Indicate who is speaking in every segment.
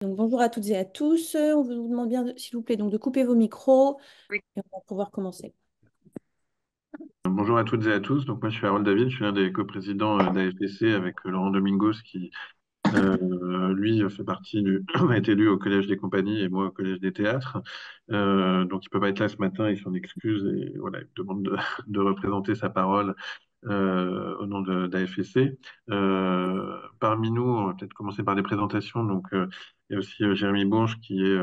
Speaker 1: Donc, bonjour à toutes et à tous. On vous demande bien, s'il vous plaît, donc, de couper vos micros et on va pouvoir commencer.
Speaker 2: Bonjour à toutes et à tous. Donc moi je suis Harold David, je suis l'un des coprésidents d'AFPC avec Laurent Domingos qui lui fait partie a été élu au Collège des compagnies et moi au Collège des théâtres. Donc il peut pas être là ce matin, il s'en excuse et voilà, il me demande de représenter sa parole au nom d'AFPC. Parmi nous, on va peut-être commencer par des présentations. Donc il y a aussi Jérémy Bourges qui est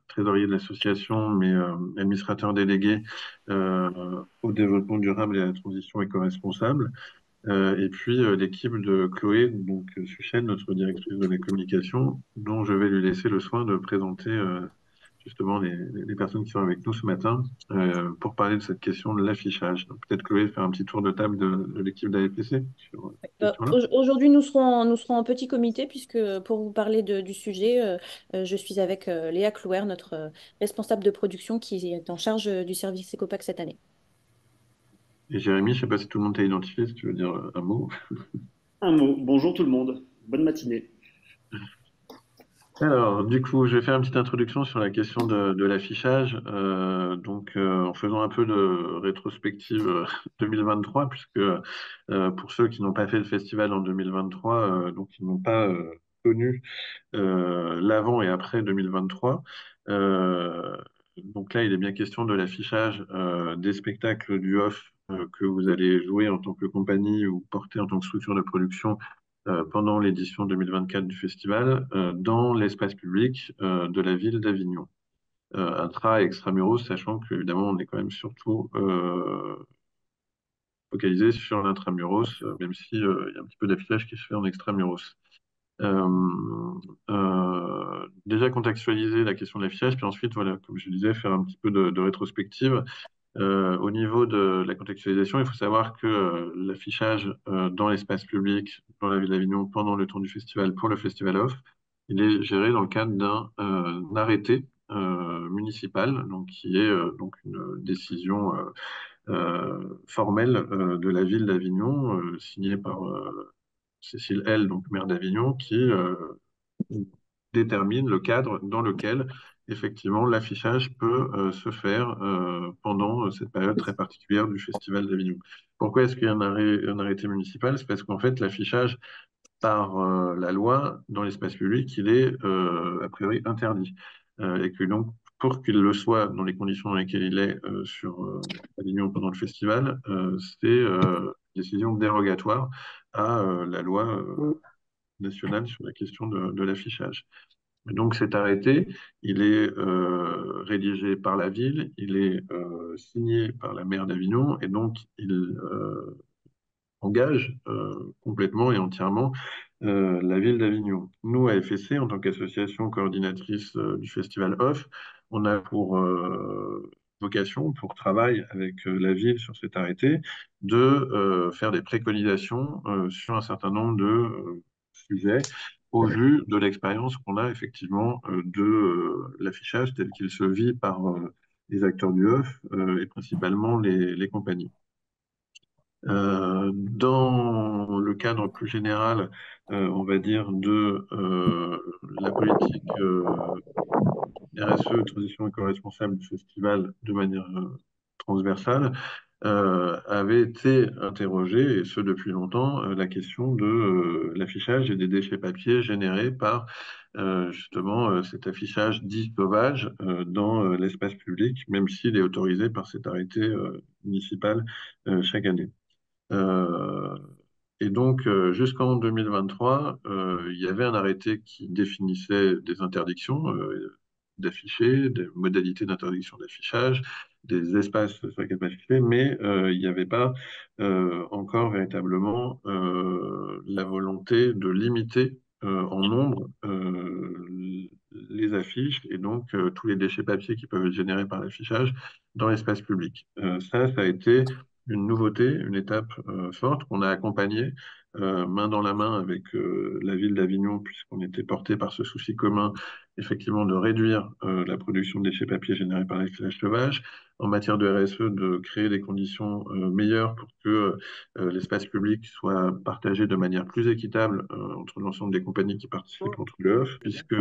Speaker 2: trésorier de l'association mais administrateur délégué au développement durable et à la transition éco-responsable. Et puis l'équipe de Chloé, donc Suchel, notre directrice de la communication, dont je vais lui laisser le soin de présenter justement les personnes qui sont avec nous ce matin pour parler de cette question de l'affichage. Donc peut-être Chloé faire un petit tour de table de l'équipe d'AFPC sur cette question-là.
Speaker 1: Aujourd'hui, nous serons en petit comité puisque pour vous parler du sujet, je suis avec Léa Clouer, notre responsable de production qui est en charge du service Ecopac cette année.
Speaker 2: Et Jérémy, je ne sais pas si tout le monde t'a identifié, si tu veux dire un mot.
Speaker 3: Un mot. Bonjour tout le monde. Bonne matinée.
Speaker 2: Alors, du coup, je vais faire une petite introduction sur la question de l'affichage, en faisant un peu de rétrospective 2023, puisque pour ceux qui n'ont pas fait le festival en 2023, donc ils n'ont pas connu l'avant et après 2023. Euh, donc là, il est bien question de l'affichage des spectacles du off que vous allez jouer en tant que compagnie ou porter en tant que structure de production pendant l'édition 2024 du festival dans l'espace public de la ville d'Avignon. Intra et extramuros, sachant qu'évidemment, on est quand même surtout focalisé sur l'intramuros, même si il y a un petit peu d'affichage qui se fait en extramuros. Euh, Déjà contextualiser la question de l'affichage, puis ensuite, voilà, comme je disais, faire un petit peu de rétrospective. Au niveau de la contextualisation, il faut savoir que l'affichage dans l'espace public, dans la ville d'Avignon, pendant le temps du festival, pour le Festival Off, il est géré dans le cadre d'un arrêté municipal, donc qui est donc une décision formelle de la ville d'Avignon, signée par Cécile L, donc maire d'Avignon, qui détermine le cadre dans lequel effectivement l'affichage peut se faire pendant cette période très particulière du Festival d'Avignon. Pourquoi est-ce qu'il y a un arrêté municipal? C'est parce qu'en fait l'affichage par la loi dans l'espace public, il est a priori interdit. Et que donc pour qu'il le soit dans les conditions dans lesquelles il est sur Avignon pendant le festival, c'est une décision dérogatoire à la loi nationale sur la question de l'affichage. Donc cet arrêté, il est rédigé par la ville, il est signé par la maire d'Avignon et donc il engage complètement et entièrement la ville d'Avignon. Nous, à FSC, en tant qu'association coordinatrice du Festival Off, on a pour vocation, pour travail avec la ville sur cet arrêté, de faire des préconisations sur un certain nombre de sujets au vu de l'expérience qu'on a effectivement de l'affichage tel qu'il se vit par les acteurs du off et principalement les compagnies. Dans le cadre plus général, on va dire, de la politique RSE, transition éco-responsable du festival de manière transversale, avait été interrogée, et ce depuis longtemps, la question de l'affichage et des déchets papier générés par justement cet affichage dit sauvage dans l'espace public, même s'il est autorisé par cet arrêté municipal chaque année. Euh, et donc, jusqu'en 2023, il y avait un arrêté qui définissait des interdictions d'afficher, des modalités d'interdiction d'affichage, des espaces sur lesquels pas afficher, mais il n'y avait pas encore véritablement la volonté de limiter en nombre les affiches et donc tous les déchets papier qui peuvent être générés par l'affichage dans l'espace public. Ça a été une nouveauté, une étape forte qu'on a accompagnée main dans la main avec la ville d'Avignon, puisqu'on était porté par ce souci commun effectivement de réduire la production de déchets papier générés par l'affichage sauvage, en matière de RSE, de créer des conditions meilleures pour que l'espace public soit partagé de manière plus équitable entre l'ensemble des compagnies qui participent au trou de l'œuf, puisque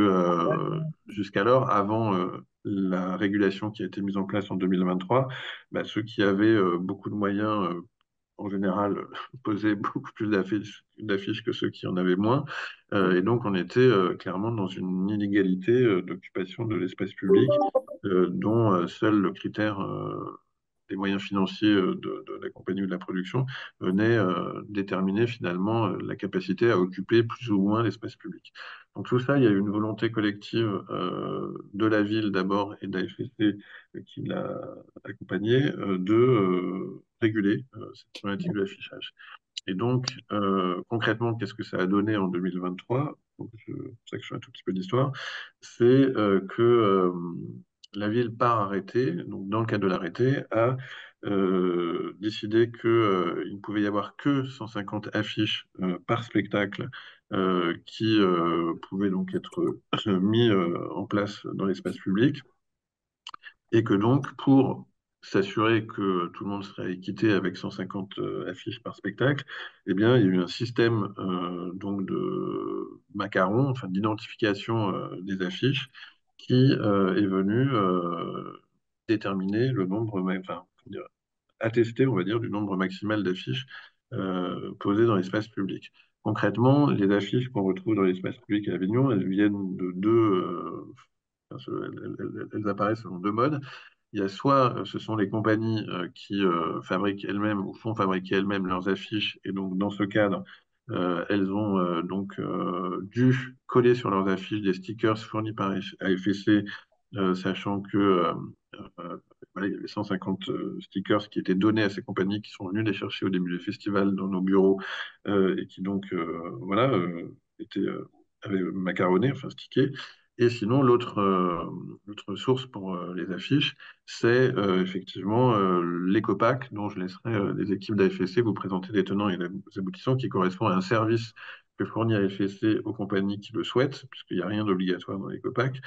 Speaker 2: jusqu'alors, avant la régulation qui a été mise en place en 2023, bah, ceux qui avaient beaucoup de moyens en général, posaient beaucoup plus d'affiches que ceux qui en avaient moins. Et donc, on était clairement dans une inégalité d'occupation de l'espace public, dont seul le critère des moyens financiers de la compagnie ou de la production venait déterminer finalement la capacité à occuper plus ou moins l'espace public. Donc tout ça, il y a eu une volonté collective de la ville d'abord et de la FSC qui l'a accompagné de réguler cette problématique de l'affichage. Et donc, concrètement, qu'est-ce que ça a donné en 2023? Donc, c'est pour ça que je fais un tout petit peu d'histoire. C'est que la ville, par arrêté, donc dans le cadre de l'arrêté, a décidé qu'il ne pouvait y avoir que 150 affiches par spectacle qui pouvaient donc être mis en place dans l'espace public et que donc, pour s'assurer que tout le monde serait équité avec 150 affiches par spectacle, eh bien, il y a eu un système donc de macarons, enfin d'identification des affiches, qui est venu déterminer le nombre, enfin, comment dire, attester, on va dire, du nombre maximal d'affiches posées dans l'espace public. Concrètement, les affiches qu'on retrouve dans l'espace public à Avignon, elles viennent de deux, elles apparaissent selon deux modes. Il y a soit ce sont les compagnies qui fabriquent elles-mêmes ou font fabriquer elles-mêmes leurs affiches, et donc dans ce cadre, elles ont donc dû coller sur leurs affiches des stickers fournis par AFSC, sachant que voilà, il y avait 150 stickers qui étaient donnés à ces compagnies qui sont venues les chercher au début du festival dans nos bureaux et qui donc voilà étaient avaient macaronné, enfin stickés. Et sinon, l'autre source pour les affiches, c'est effectivement l'écopack, dont je laisserai les équipes d'AFSC vous présenter les tenants et les aboutissants, qui correspond à un service que fournit AFSC aux compagnies qui le souhaitent, puisqu'il n'y a rien d'obligatoire dans l'écopack,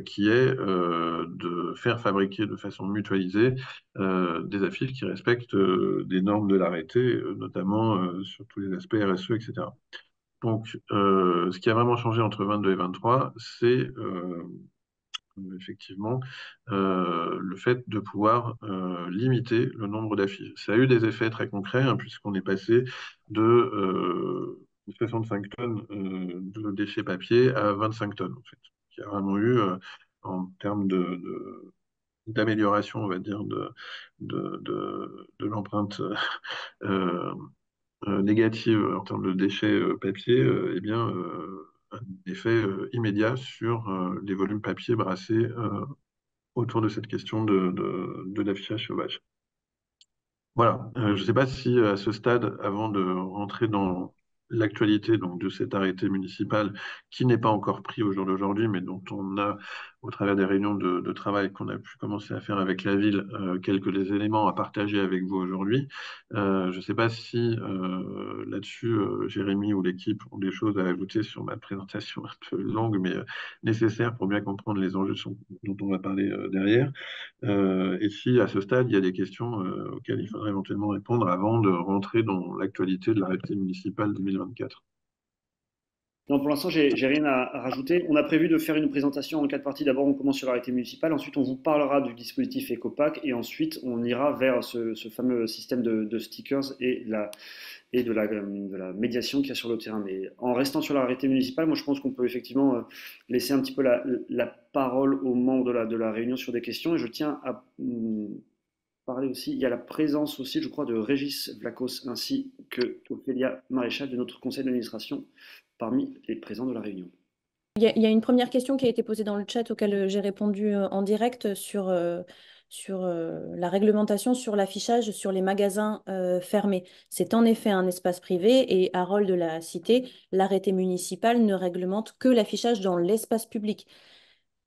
Speaker 2: qui est de faire fabriquer de façon mutualisée des affiches qui respectent des normes de l'arrêté, notamment sur tous les aspects RSE, etc. Donc, ce qui a vraiment changé entre 22 et 23, c'est effectivement le fait de pouvoir limiter le nombre d'affiches. Ça a eu des effets très concrets, hein, puisqu'on est passé de 65 tonnes de déchets papier à 25 tonnes, en fait. Il y a vraiment eu, en termes d'amélioration, on va dire, de l'empreinte euh, négative en termes de déchets papier, eh bien, un effet immédiat sur les volumes papier brassés autour de cette question de l'affichage sauvage. Voilà. Je ne sais pas si à ce stade, avant de rentrer dans l'actualité donc de cet arrêté municipal qui n'est pas encore pris au jour d'aujourd'hui, mais dont on a, au travers des réunions de travail qu'on a pu commencer à faire avec la ville, quelques des éléments à partager avec vous aujourd'hui. Je ne sais pas si là-dessus, Jérémy ou l'équipe ont des choses à ajouter sur ma présentation un peu longue, mais nécessaire pour bien comprendre les enjeux dont on va parler derrière. Et si à ce stade, il y a des questions auxquelles il faudrait éventuellement répondre avant de rentrer dans l'actualité de l'arrêté municipal 2024.
Speaker 3: Non, pour l'instant, j'ai rien à rajouter. On a prévu de faire une présentation en quatre parties. D'abord, on commence sur l'arrêté municipal. Ensuite, on vous parlera du dispositif EcoPack. Et ensuite, on ira vers ce fameux système de stickers et de la médiation qu'il y a sur le terrain. Mais en restant sur l'arrêté municipal, moi, je pense qu'on peut effectivement laisser un petit peu la parole aux membres de la réunion sur des questions. Et je tiens à parler aussi. Il y a la présence aussi, je crois, de Régis Vlacos ainsi que Ophélia Maréchal de notre conseil d'administration parmi les présents de la réunion.
Speaker 1: Il y a une première question qui a été posée dans le chat auquel j'ai répondu en direct sur la réglementation sur l'affichage sur les magasins fermés. C'est en effet un espace privé et à rôle de la cité, l'arrêté municipal ne réglemente que l'affichage dans l'espace public.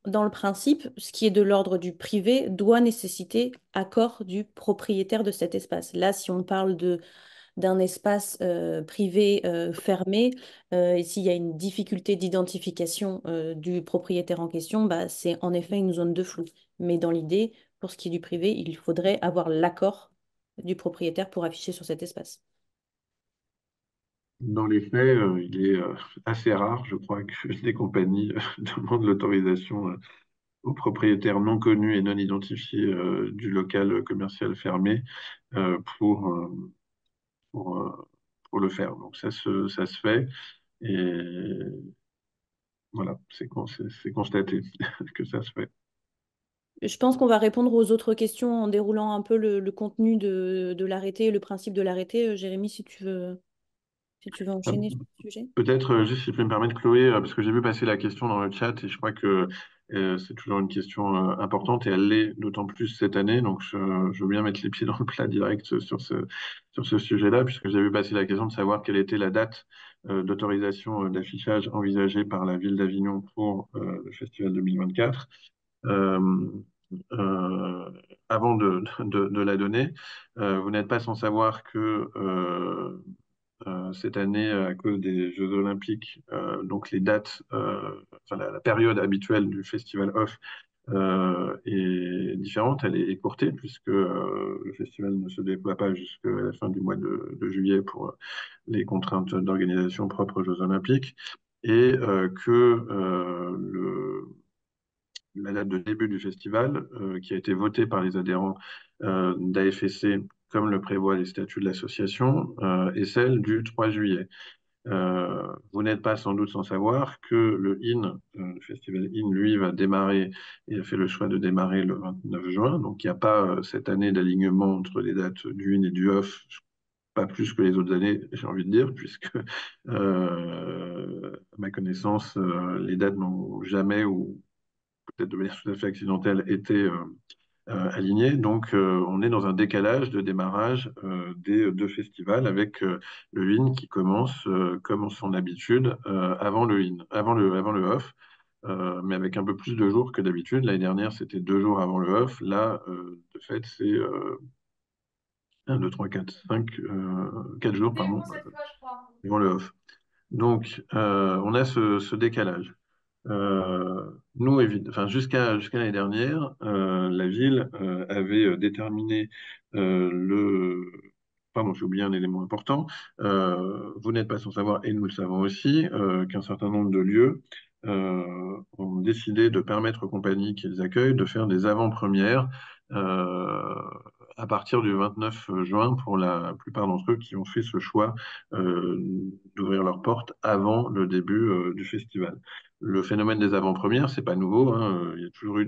Speaker 1: Dans le principe, ce qui est de l'ordre du privé doit nécessiter accord du propriétaire de cet espace. Là, si on parle d'un espace privé fermé, et s'il y a une difficulté d'identification du propriétaire en question, bah, c'est en effet une zone de flou. Mais dans l'idée, pour ce qui est du privé, il faudrait avoir l'accord du propriétaire pour afficher sur cet espace.
Speaker 2: Dans les faits, il est assez rare, je crois, que des compagnies demandent l'autorisation aux propriétaires non connus et non identifiés du local commercial fermé pour, pour, pour le faire. Donc ça se fait et voilà, c'est constaté que ça se fait.
Speaker 1: Je pense qu'on va répondre aux autres questions en déroulant un peu le contenu de l'arrêté, le principe de l'arrêté. Jérémy, si tu veux enchaîner sur le sujet.
Speaker 2: Peut-être, juste si je peux me permettre, Chloé, parce que j'ai vu passer la question dans le chat et je crois que c'est toujours une question importante et elle l'est d'autant plus cette année. Donc, je veux bien mettre les pieds dans le plat direct sur ce sujet-là, puisque j'ai vu passer la question de savoir quelle était la date d'autorisation d'affichage envisagée par la ville d'Avignon pour le festival 2024. Euh, euh, Avant de la donner, vous n'êtes pas sans savoir que cette année, à cause des Jeux Olympiques, donc les dates, enfin la période habituelle du festival off est différente, elle est écourtée, puisque le festival ne se déploie pas jusqu'à la fin du mois de juillet pour les contraintes d'organisation propres aux Jeux Olympiques, et que la date de début du festival, qui a été votée par les adhérents d'AFSC, comme le prévoient les statuts de l'association, est celle du 3 juillet. Vous n'êtes pas sans doute sans savoir que le IN, le festival IN, lui, va démarrer et a fait le choix de démarrer le 29 juin. Donc, il n'y a pas cette année d'alignement entre les dates du IN et du OFF, pas plus que les autres années, j'ai envie de dire, puisque, à ma connaissance, les dates n'ont jamais, ou peut-être de manière tout à fait accidentelle, été alignées. Donc, on est dans un décalage de démarrage des deux festivals avec le IN qui commence, comme son habitude, avant le IN, avant le off, mais avec un peu plus de jours que d'habitude. L'année dernière, c'était 2 jours avant le off. Là, de fait, c'est 1, 2, 3, 4, 5, 4 jours, pardon, avant le off. Donc, on a ce décalage. Nous, enfin, jusqu'à l'année dernière, la ville avait déterminé le. Pardon, j'ai oublié un élément important. Vous n'êtes pas sans savoir, et nous le savons aussi, qu'un certain nombre de lieux ont décidé de permettre aux compagnies qui les accueillent de faire des avant-premières euh, à partir du 29 juin pour la plupart d'entre eux qui ont fait ce choix euh, d'ouvrir leurs portes avant le début du festival. Le phénomène des avant-premières, c'est pas nouveau, hein. Il y a toujours eu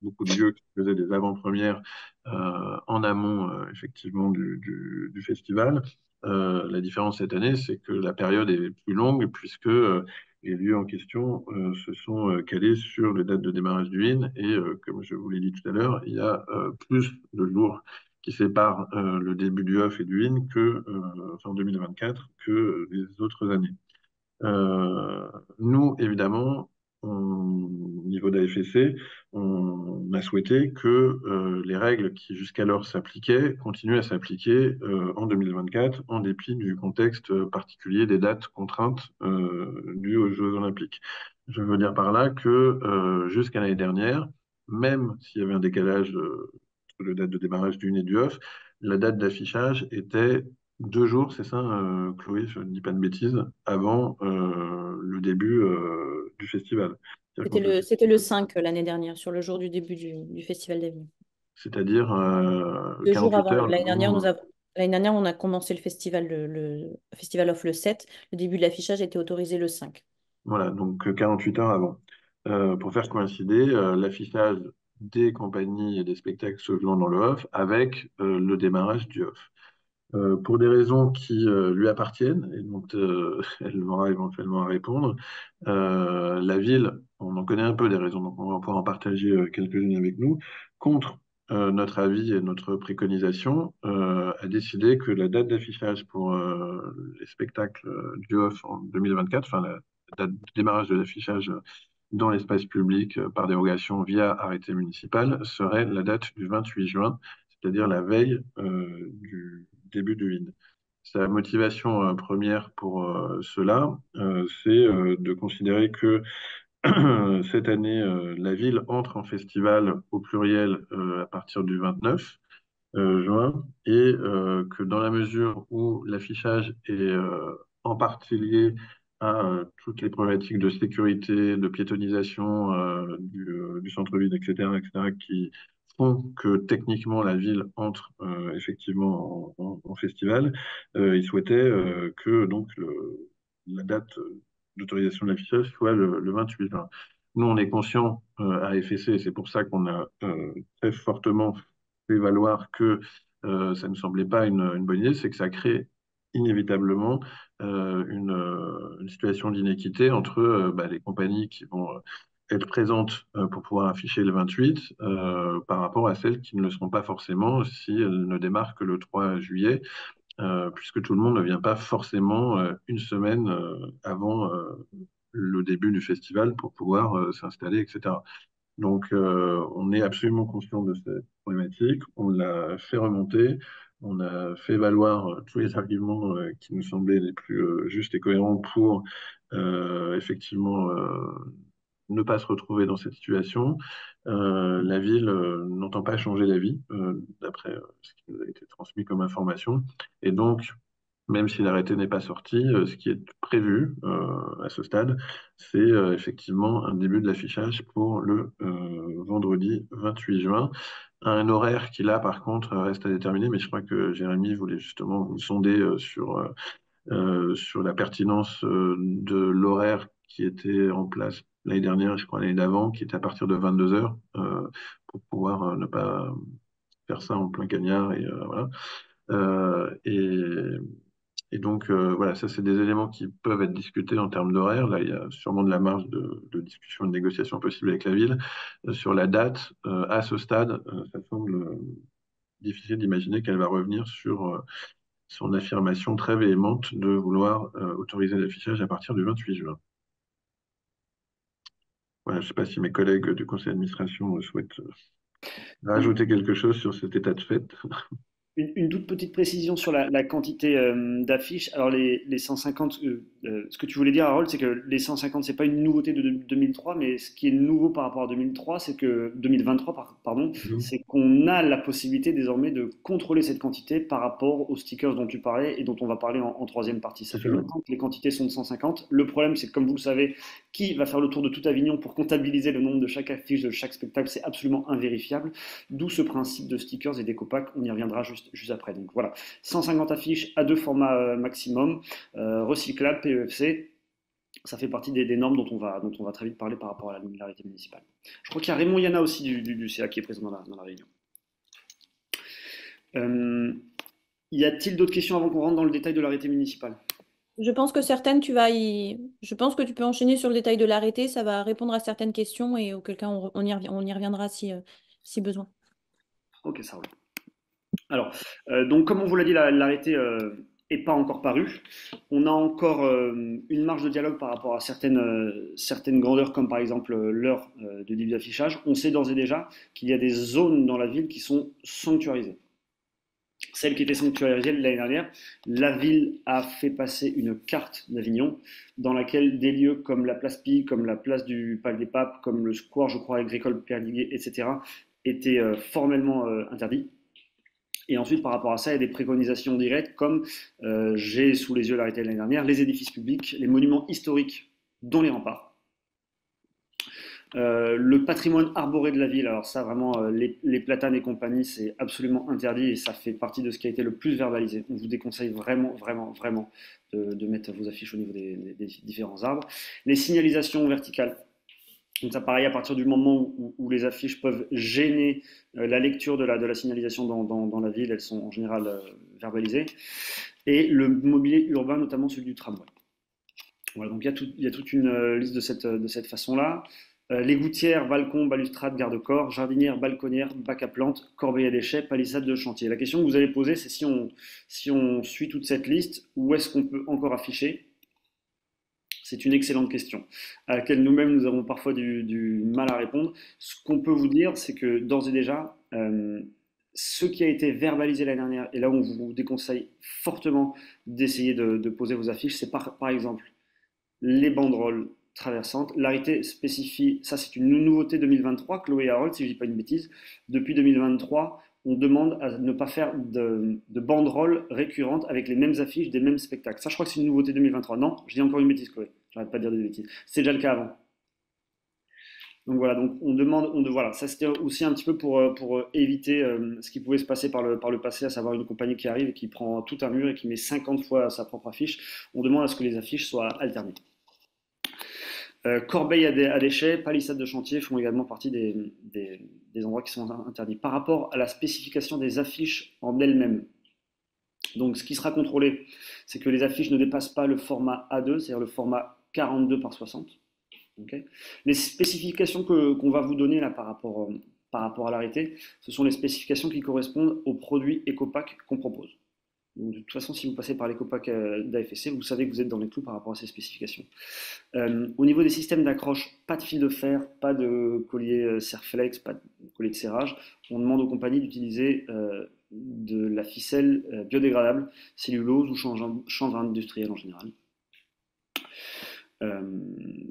Speaker 2: beaucoup de lieux qui faisaient des avant-premières en amont, effectivement, du festival. La différence cette année, c'est que la période est plus longue puisque les lieux en question se sont calés sur les dates de démarrage du IN et, comme je vous l'ai dit tout à l'heure, il y a plus de jours qui séparent le début du OFF et du IN enfin, en 2024 que les autres années. Euh, Nous, évidemment, au niveau d'AFSC, on a souhaité que les règles qui jusqu'alors s'appliquaient continuent à s'appliquer en 2024, en dépit du contexte particulier des dates contraintes dues aux Jeux Olympiques. Je veux dire par là que jusqu'à l'année dernière, même s'il y avait un décalage entre la date de démarrage du N et du off, la date d'affichage était 2 jours, c'est ça, Chloé, je ne dis pas de bêtises, avant le début du festival.
Speaker 1: C'était le 5 l'année dernière, sur le jour du début du Festival d'Avignon.
Speaker 2: C'est-à-dire
Speaker 1: 2 jours
Speaker 2: 48
Speaker 1: avant.
Speaker 2: heures avant.
Speaker 1: L'année dernière, on a commencé le festival, le Festival of le 7. Le début de l'affichage était autorisé le 5.
Speaker 2: Voilà, donc 48 heures avant. Pour faire coïncider l'affichage des compagnies et des spectacles se jouant dans le off avec le démarrage du off. Pour des raisons qui lui appartiennent et dont elle aura éventuellement à répondre, la ville, on en connaît un peu des raisons, donc on va pouvoir en partager quelques-unes avec nous, contre notre avis et notre préconisation, a décidé que la date d'affichage pour les spectacles du off en 2024, enfin la date de démarrage de l'affichage dans l'espace public par dérogation via arrêté municipal, serait la date du 28 juin, c'est-à-dire la veille du début du vide. sa motivation première pour cela, c'est de considérer que cette année, la ville entre en festival au pluriel à partir du 29 juin, et que dans la mesure où l'affichage est en partie lié à toutes les problématiques de sécurité, de piétonisation du centre-ville, etc., qui font que techniquement la ville entre effectivement en festival, ils souhaitaient que donc la date d'autorisation de l'affichage soit le 28 juin. Nous, on est conscient à FSC, et c'est pour ça qu'on a très fortement fait valoir que ça ne semblait pas une bonne idée, c'est que ça crée inévitablement une situation d'inéquité entre les compagnies qui vont être présentes pour pouvoir afficher le 28 par rapport à celles qui ne le seront pas forcément si elles ne démarrent que le 3 juillet, puisque tout le monde ne vient pas forcément une semaine avant le début du festival pour pouvoir s'installer, etc. Donc, on est absolument conscient de cette problématique. On l'a fait remonter. On a fait valoir tous les arguments qui nous semblaient les plus justes et cohérents pour effectivement ne pas se retrouver dans cette situation. La ville n'entend pas changer d'avis, d'après ce qui nous a été transmis comme information. Et donc, même si l'arrêté n'est pas sorti, ce qui est prévu à ce stade, c'est effectivement un début de l'affichage pour le vendredi 28 juin. Un horaire qui là, par contre, reste à déterminer, mais je crois que Jérémy voulait justement vous sonder sur la pertinence de l'horaire qui était en place l'année dernière, je crois l'année d'avant, qui était à partir de 22 heures, pour pouvoir ne pas faire ça en plein cagnard. Et, voilà. Et donc, voilà, ça, c'est des éléments qui peuvent être discutés en termes d'horaire. Là, il y a sûrement de la marge de discussion et de négociation possible avec la ville. Sur la date, à ce stade, ça semble difficile d'imaginer qu'elle va revenir sur son affirmation très véhémente de vouloir autoriser l'affichage à partir du 28 juin. Voilà, je ne sais pas si mes collègues du conseil d'administration souhaitent rajouter quelque chose sur cet état de fait.
Speaker 3: Une toute petite précision sur la quantité d'affiches. Alors les 150, ce que tu voulais dire, Harold, c'est que les 150, c'est pas une nouveauté de 2003, mais ce qui est nouveau par rapport à 2003, c'est que 2023, pardon,
Speaker 2: Mhm.
Speaker 3: c'est qu'on a la possibilité désormais de contrôler cette quantité par rapport aux stickers dont tu parlais et dont on va parler en troisième partie. Ça
Speaker 2: C'est
Speaker 3: fait
Speaker 2: ça.
Speaker 3: longtemps que les quantités sont de 150. Le problème, c'est que comme vous le savez, qui va faire le tour de tout Avignon pour comptabiliser le nombre de chaque affiche de chaque spectacle, c'est absolument invérifiable. D'où ce principe de stickers et d'éco-packs. On y reviendra juste après. Donc voilà, 150 affiches à deux formats maximum, recyclables, PEFC. Ça fait partie des normes dont on va très vite parler par rapport à la l'arrêté municipale. Je crois qu'il y a Raymond Yana aussi du CA qui est présent dans la réunion. Y a-t-il d'autres questions avant qu'on rentre dans le détail de l'arrêté municipal?
Speaker 1: Je pense que Je pense que tu peux enchaîner sur le détail de l'arrêté, ça va répondre à certaines questions et auquel cas on y reviendra si besoin.
Speaker 3: Ok, ça roule. Alors, donc comme on vous l'a dit, l'arrêté n'est pas encore paru. On a encore une marge de dialogue par rapport à certaines grandeurs, comme par exemple l'heure de début d'affichage. On sait d'ores et déjà qu'il y a des zones dans la ville qui sont sanctuarisées. Celle qui était sanctuarisée l'année dernière, la ville a fait passer une carte d'Avignon dans laquelle des lieux comme la place Pie, comme la place du Palais des Papes, comme le square, je crois, agricole Perdiguet, etc., étaient formellement interdits. Et ensuite, par rapport à ça, il y a des préconisations directes comme j'ai sous les yeux l'arrêté de l'année dernière, les édifices publics, les monuments historiques, dont les remparts. Le patrimoine arboré de la ville, alors ça vraiment, les platanes et compagnie, c'est absolument interdit et ça fait partie de ce qui a été le plus verbalisé. On vous déconseille vraiment, vraiment, vraiment de mettre vos affiches au niveau des différents arbres. Les signalisations verticales, donc ça pareil, à partir du moment où les affiches peuvent gêner la lecture de la signalisation dans la ville, elles sont en général verbalisées. Et le mobilier urbain, notamment celui du tramway. Voilà, donc il y a toute une liste de cette façon-là. Les gouttières, balcons, balustrades, garde-corps, jardinières, balconnières, bacs à plantes, corbeilles à déchets, palissades de chantier. La question que vous allez poser, c'est si on suit toute cette liste, où est-ce qu'on peut encore afficher? C'est une excellente question, à laquelle nous-mêmes nous avons parfois du mal à répondre. Ce qu'on peut vous dire, c'est que d'ores et déjà, ce qui a été verbalisé l'année dernière, et là où on vous déconseille fortement d'essayer de poser vos affiches, c'est par exemple les banderoles traversantes. L'arrêté spécifie, ça c'est une nouveauté 2023, Chloé et Harold, si je ne dis pas une bêtise. Depuis 2023, on demande à ne pas faire de banderoles récurrentes avec les mêmes affiches des mêmes spectacles. Ça, je crois que c'est une nouveauté 2023. Non, je dis encore une bêtise, Chloé. J'arrête pas de dire des bêtises. C'était déjà le cas avant. Donc voilà, donc on demande, voilà, ça c'était aussi un petit peu pour éviter ce qui pouvait se passer par le passé, à savoir une compagnie qui arrive et qui prend tout un mur et qui met 50 fois sa propre affiche. On demande à ce que les affiches soient alternées. Corbeilles à déchets, palissades de chantier font également partie des endroits qui sont interdits. Par rapport à la spécification des affiches en elles-mêmes, donc ce qui sera contrôlé, c'est que les affiches ne dépassent pas le format A2, c'est-à-dire le format 42 par 60. Okay. Les spécifications qu'on va vous donner là par rapport à l'arrêté, ce sont les spécifications qui correspondent aux produits EcoPack qu'on propose. Donc, de toute façon, si vous passez par l'EcoPack d'AFSC, vous savez que vous êtes dans les clous par rapport à ces spécifications. Au niveau des systèmes d'accroche, pas de fil de fer, pas de collier Serflex, pas de collier de serrage. On demande aux compagnies d'utiliser de la ficelle biodégradable, cellulose ou chanvre industriel en général.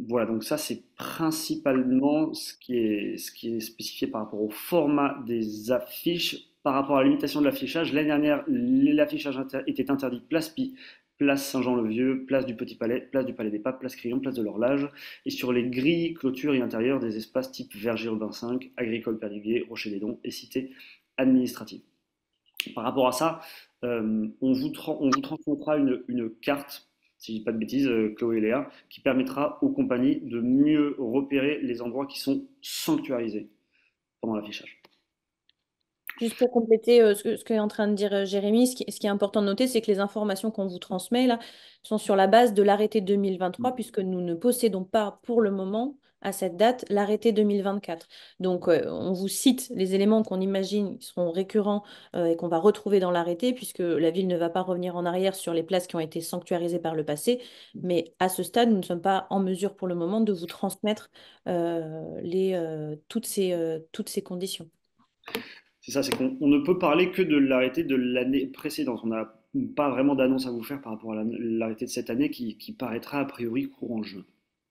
Speaker 3: Voilà, donc ça c'est principalement ce qui est spécifié par rapport au format des affiches. Par rapport à la limitation de l'affichage, l'année dernière, l'affichage était interdit place Pi, place Saint-Jean-le-Vieux, place du Petit Palais, place du Palais des Papes, place Crillon, place de l'Horloge, et sur les grilles, clôtures et intérieurs des espaces type Verger urbain 5, Agricole Perdiguier, Rocher-des-Dons et Cité administrative. Par rapport à ça, on vous transmettra une carte, si je ne dis pas de bêtises, Chloé et Léa, qui permettra aux compagnies de mieux repérer les endroits qui sont sanctuarisés pendant l'affichage.
Speaker 1: Juste pour compléter ce qu'est en train de dire Jérémy, ce qui est important de noter, c'est que les informations qu'on vous transmet là sont sur la base de l'arrêté 2023, puisque nous ne possédons pas pour le moment, à cette date, l'arrêté 2024. Donc, on vous cite les éléments qu'on imagine qui seront récurrents et qu'on va retrouver dans l'arrêté, puisque la ville ne va pas revenir en arrière sur les places qui ont été sanctuarisées par le passé. Mais à ce stade, nous ne sommes pas en mesure pour le moment de vous transmettre toutes ces conditions.
Speaker 3: C'est ça, c'est qu'on ne peut parler que de l'arrêté de l'année précédente. On n'a pas vraiment d'annonce à vous faire par rapport à l'arrêté de cette année qui paraîtra a priori courant juin.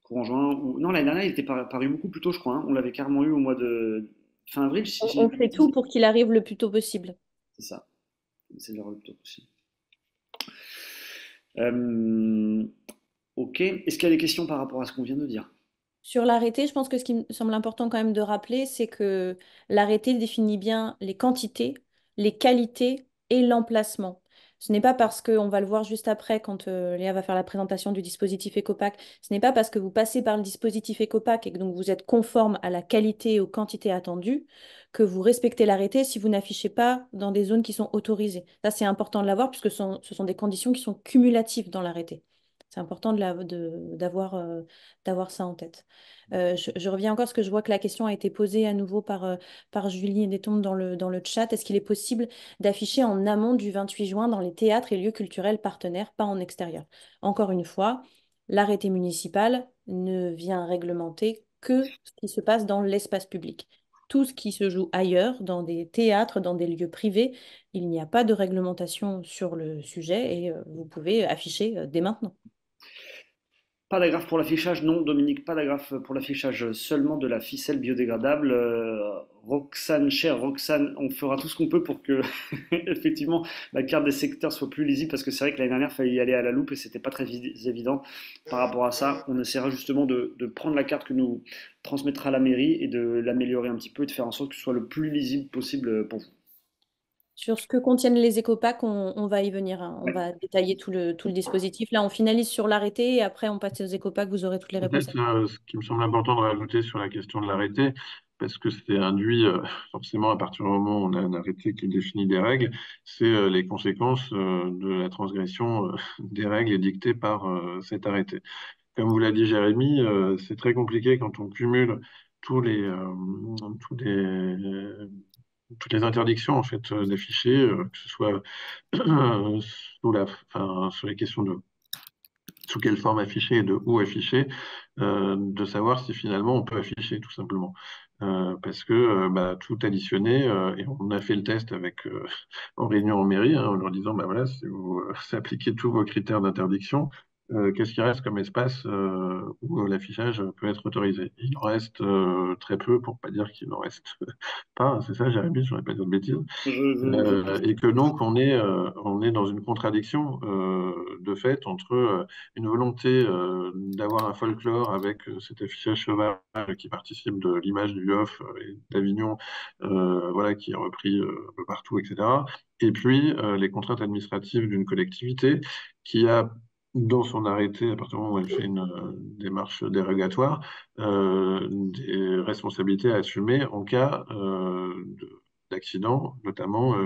Speaker 3: Courant juin, non, l'année dernière, il était paru beaucoup plus tôt, je crois. Hein. On l'avait carrément eu au mois de fin avril.
Speaker 1: On fait tout pour qu'il arrive le plus tôt possible.
Speaker 3: C'est ça, c'est le plus tôt possible. Ok, est-ce qu'il y a des questions par rapport à ce qu'on vient de dire?
Speaker 1: Sur l'arrêté, je pense que ce qui me semble important quand même de rappeler, c'est que l'arrêté définit bien les quantités, les qualités et l'emplacement. Ce n'est pas parce que, on va le voir juste après quand Léa va faire la présentation du dispositif EcoPack, ce n'est pas parce que vous passez par le dispositif EcoPack et que donc vous êtes conforme à la qualité et aux quantités attendues que vous respectez l'arrêté si vous n'affichez pas dans des zones qui sont autorisées. Ça, c'est important de l'avoir puisque ce sont des conditions qui sont cumulatives dans l'arrêté. C'est important d'avoir ça en tête. Je reviens encore parce que je vois que la question a été posée à nouveau par Julie Detombe dans le chat. Est-ce qu'il est possible d'afficher en amont du 28 juin dans les théâtres et lieux culturels partenaires, pas en extérieur? Encore une fois, l'arrêté municipal ne vient réglementer que ce qui se passe dans l'espace public. Tout ce qui se joue ailleurs, dans des théâtres, dans des lieux privés, il n'y a pas de réglementation sur le sujet et vous pouvez afficher dès maintenant.
Speaker 3: Pas d'agrafe pour l'affichage, non, Dominique, pas d'agrafe pour l'affichage, seulement de la ficelle biodégradable. Roxane, chère Roxane, on fera tout ce qu'on peut pour que, effectivement, la carte des secteurs soit plus lisible, parce que c'est vrai que l'année dernière, il fallait y aller à la loupe et c'était pas très évident. Par rapport à ça, on essaiera justement de prendre la carte que nous transmettra la mairie et de l'améliorer un petit peu et de faire en sorte que ce soit le plus lisible possible pour vous.
Speaker 1: Sur ce que contiennent les éco-packs, on va y venir. Hein. On va détailler tout le dispositif. Là, on finalise sur l'arrêté et après, on passe aux éco-packs. Vous aurez toutes les réponses.
Speaker 2: Peut-être ce qui me semble important de rajouter sur la question de l'arrêté, parce que c'est induit forcément à partir du moment où on a un arrêté qui définit des règles, c'est les conséquences de la transgression des règles édictées par cet arrêté. Comme vous l'a dit Jérémy, c'est très compliqué quand on cumule tous les, tous les, toutes les interdictions en fait d'afficher, que ce soit sur les questions de sous quelle forme afficher et de où afficher, de savoir si finalement on peut afficher tout simplement. Parce que bah, tout additionné, et on a fait le test avec en réunion en mairie, hein, en leur disant bah voilà, si vous appliquez tous vos critères d'interdiction, qu'est-ce qui reste comme espace où l'affichage peut être autorisé? Il en reste très peu, pour pas dire qu'il n'en reste pas, hein, c'est ça, Jérémy, je n'aurais pas dire de bêtises.
Speaker 3: Je pense.
Speaker 2: Et que donc on est dans une contradiction de fait entre une volonté d'avoir un folklore avec cet affichage cheval qui participe de l'image du Yoff et d'Avignon, voilà, qui est repris un peu partout, etc. Et puis les contraintes administratives d'une collectivité qui a dans son arrêté, à partir du moment où elle fait une démarche dérogatoire, des responsabilités à assumer en cas d'accidents, notamment,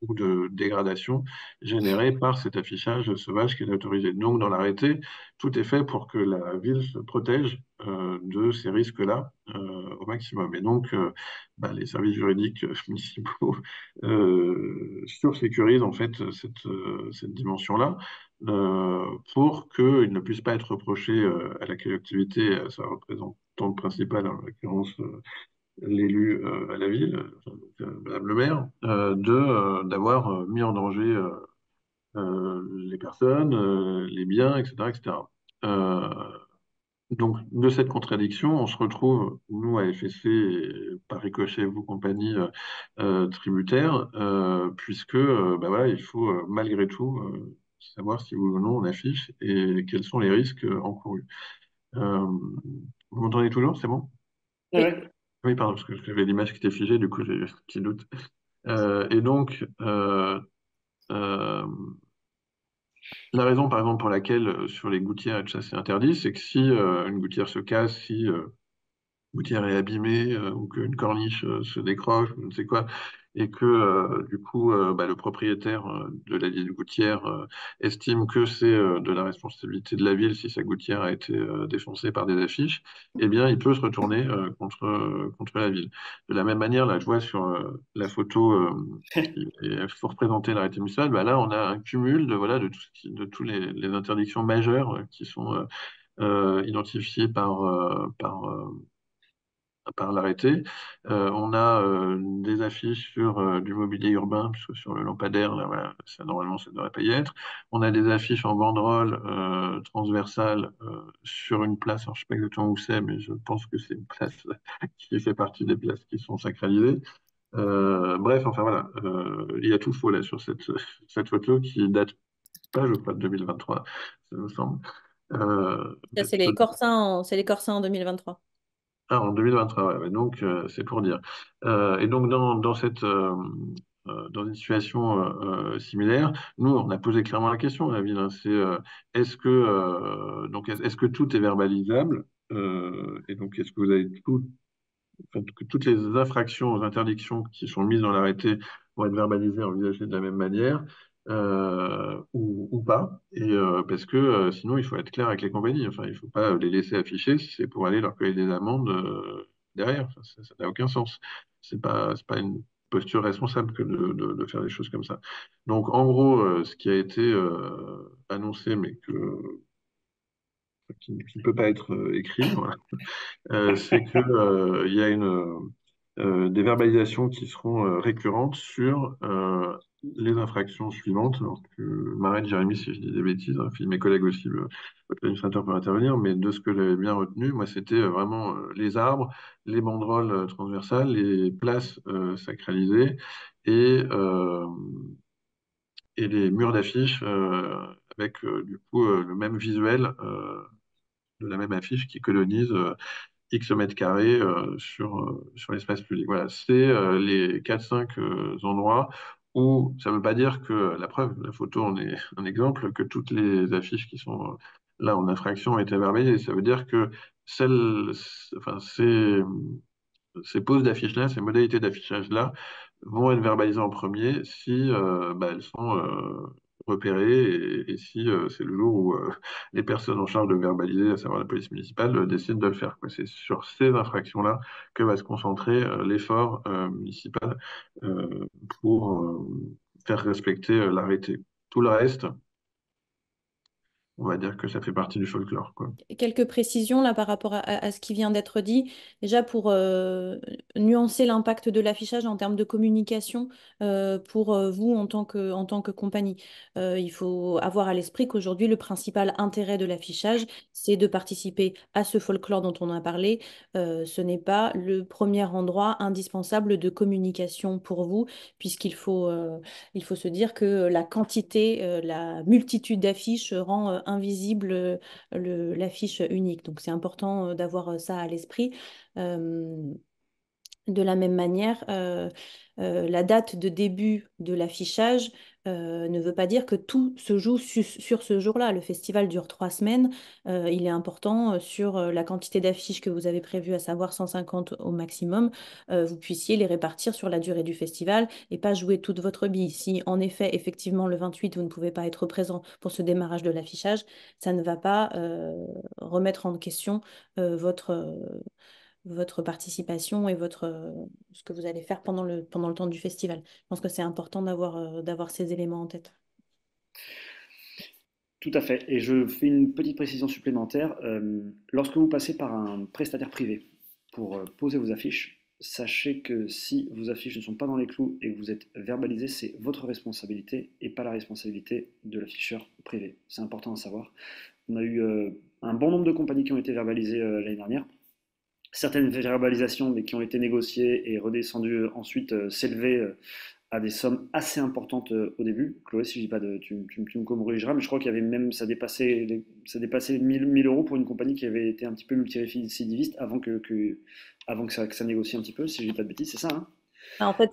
Speaker 2: ou de dégradation générée par cet affichage sauvage qui est autorisé. Donc, dans l'arrêté, tout est fait pour que la ville se protège de ces risques-là au maximum. Et donc, bah, les services juridiques municipaux sursécurisent en fait cette dimension-là pour qu'il ne puisse pas être reproché à la collectivité, à sa représentante principale, en l'occurrence l'élu à la ville, Madame le maire, d'avoir mis en danger les personnes, les biens, etc., etc. Euh, donc, de cette contradiction, on se retrouve, nous, à FSC, et par ricochet, vous, compagnie, tributaire, puisque bah voilà, il faut malgré tout savoir si oui ou non on affiche et quels sont les risques encourus. Euh, vous m'entendez toujours, c'est bon?
Speaker 3: Ouais,
Speaker 1: Oui.
Speaker 3: ouais.
Speaker 2: Oui, pardon, parce que j'avais l'image qui était figée, du coup j'ai eu un petit doute. Et donc, euh, la raison, par exemple, pour laquelle sur les gouttières, et tout ça, c'est interdit, c'est que si une gouttière se casse, si gouttière est abîmée ou qu'une corniche se décroche, ou je ne sais quoi, et que du coup bah, le propriétaire de la ville gouttière estime que c'est de la responsabilité de la ville si sa gouttière a été défoncée par des affiches, eh bien il peut se retourner contre la ville. De la même manière, là je vois sur la photo il faut représenter l'arrêté municipal, bah, là on a un cumul de, voilà, de, de tous les interdictions majeures qui sont identifiées par l'arrêté. On a des affiches sur du mobilier urbain, puisque sur le lampadaire, là, voilà, ça, normalement, ça ne devrait pas y être. On a des affiches en banderole transversale sur une place, alors je ne sais pas exactement où c'est, mais je pense que c'est une place qui fait partie des places qui sont sacralisées. Bref, enfin voilà, il y a tout faux là sur cette photo qui date pas, je crois, de 2023, ça me semble.
Speaker 1: Ça, c'est les Corsins en 2023.
Speaker 2: Ah, en 2023, ouais, ouais, donc c'est pour dire. Et donc dans une situation similaire, nous on a posé clairement la question à la ville, hein, c'est est-ce que tout est verbalisable? Et donc est-ce que vous avez tout enfin, que toutes les infractions aux interdictions qui sont mises dans l'arrêté vont être verbalisées, envisagées de la même manière, ou pas. Et parce que sinon, il faut être clair avec les compagnies. Enfin, il ne faut pas les laisser afficher si c'est pour aller leur coller des amendes derrière. Enfin, ça n'a aucun sens. C'est pas une posture responsable que de faire des choses comme ça. Donc, en gros, ce qui a été annoncé, mais qui ne peut pas être écrit, voilà, c'est que il y a des verbalisations qui seront récurrentes sur les infractions suivantes. Alors que m'arrête Jérémy si je dis des bêtises, hein, puis mes collègues aussi, votre administrateur peut intervenir, mais de ce que j'avais bien retenu, moi c'était vraiment les arbres, les banderoles transversales, les places sacralisées et, euh, et les murs d'affiches avec du coup le même visuel de la même affiche qui colonise X mètres carrés sur l'espace public. Voilà, c'est les 4-5 endroits où ça ne veut pas dire que la preuve, la photo en est un exemple, que toutes les affiches qui sont là en infraction ont été verbalisées. Ça veut dire que celles, enfin, ces poses d'affiches-là, ces modalités d'affichage-là vont être verbalisées en premier si bah, elles sont repérées et si c'est le jour où les personnes en charge de verbaliser, à savoir la police municipale, décident de le faire, quoi. C'est sur ces infractions-là que va se concentrer l'effort municipal pour faire respecter l'arrêté. Tout le reste, on va dire que ça fait partie du folklore, quoi.
Speaker 1: Quelques précisions là par rapport à ce qui vient d'être dit. Déjà pour nuancer l'impact de l'affichage en termes de communication pour vous en tant que compagnie. Il faut avoir à l'esprit qu'aujourd'hui, le principal intérêt de l'affichage, c'est de participer à ce folklore dont on a parlé. Ce n'est pas le premier endroit indispensable de communication pour vous, il faut se dire que la quantité, la multitude d'affiches rend invisible l'affiche unique. Donc c'est important d'avoir ça à l'esprit. Euh, de la même manière, la date de début de l'affichage ne veut pas dire que tout se joue sur ce jour-là. Le festival dure 3 semaines. Il est important sur la quantité d'affiches que vous avez prévues, à savoir 150 au maximum, vous puissiez les répartir sur la durée du festival et pas jouer toute votre bille. Si en effet, effectivement, le 28, vous ne pouvez pas être présent pour ce démarrage de l'affichage, ça ne va pas remettre en question votre participation et ce que vous allez faire pendant le temps du festival. Je pense que c'est important d'avoir ces éléments en tête.
Speaker 3: Tout à fait. Et je fais une petite précision supplémentaire. Lorsque vous passez par un prestataire privé pour poser vos affiches, sachez que si vos affiches ne sont pas dans les clous et que vous êtes verbalisé, c'est votre responsabilité et pas la responsabilité de l'afficheur privé. C'est important à savoir. On a eu un bon nombre de compagnies qui ont été verbalisées l'année dernière. Certaines verbalisations, mais qui ont été négociées et redescendues ensuite, s'élevaient à des sommes assez importantes au début. Chloé, si je dis pas de, tu me corrigeras, mais je crois qu'il y avait même, ça dépassait 1000 euros pour une compagnie qui avait été un petit peu multirécidiviste avant que ça négocie un petit peu, si je dis pas de bêtises, c'est ça, hein?
Speaker 1: En fait,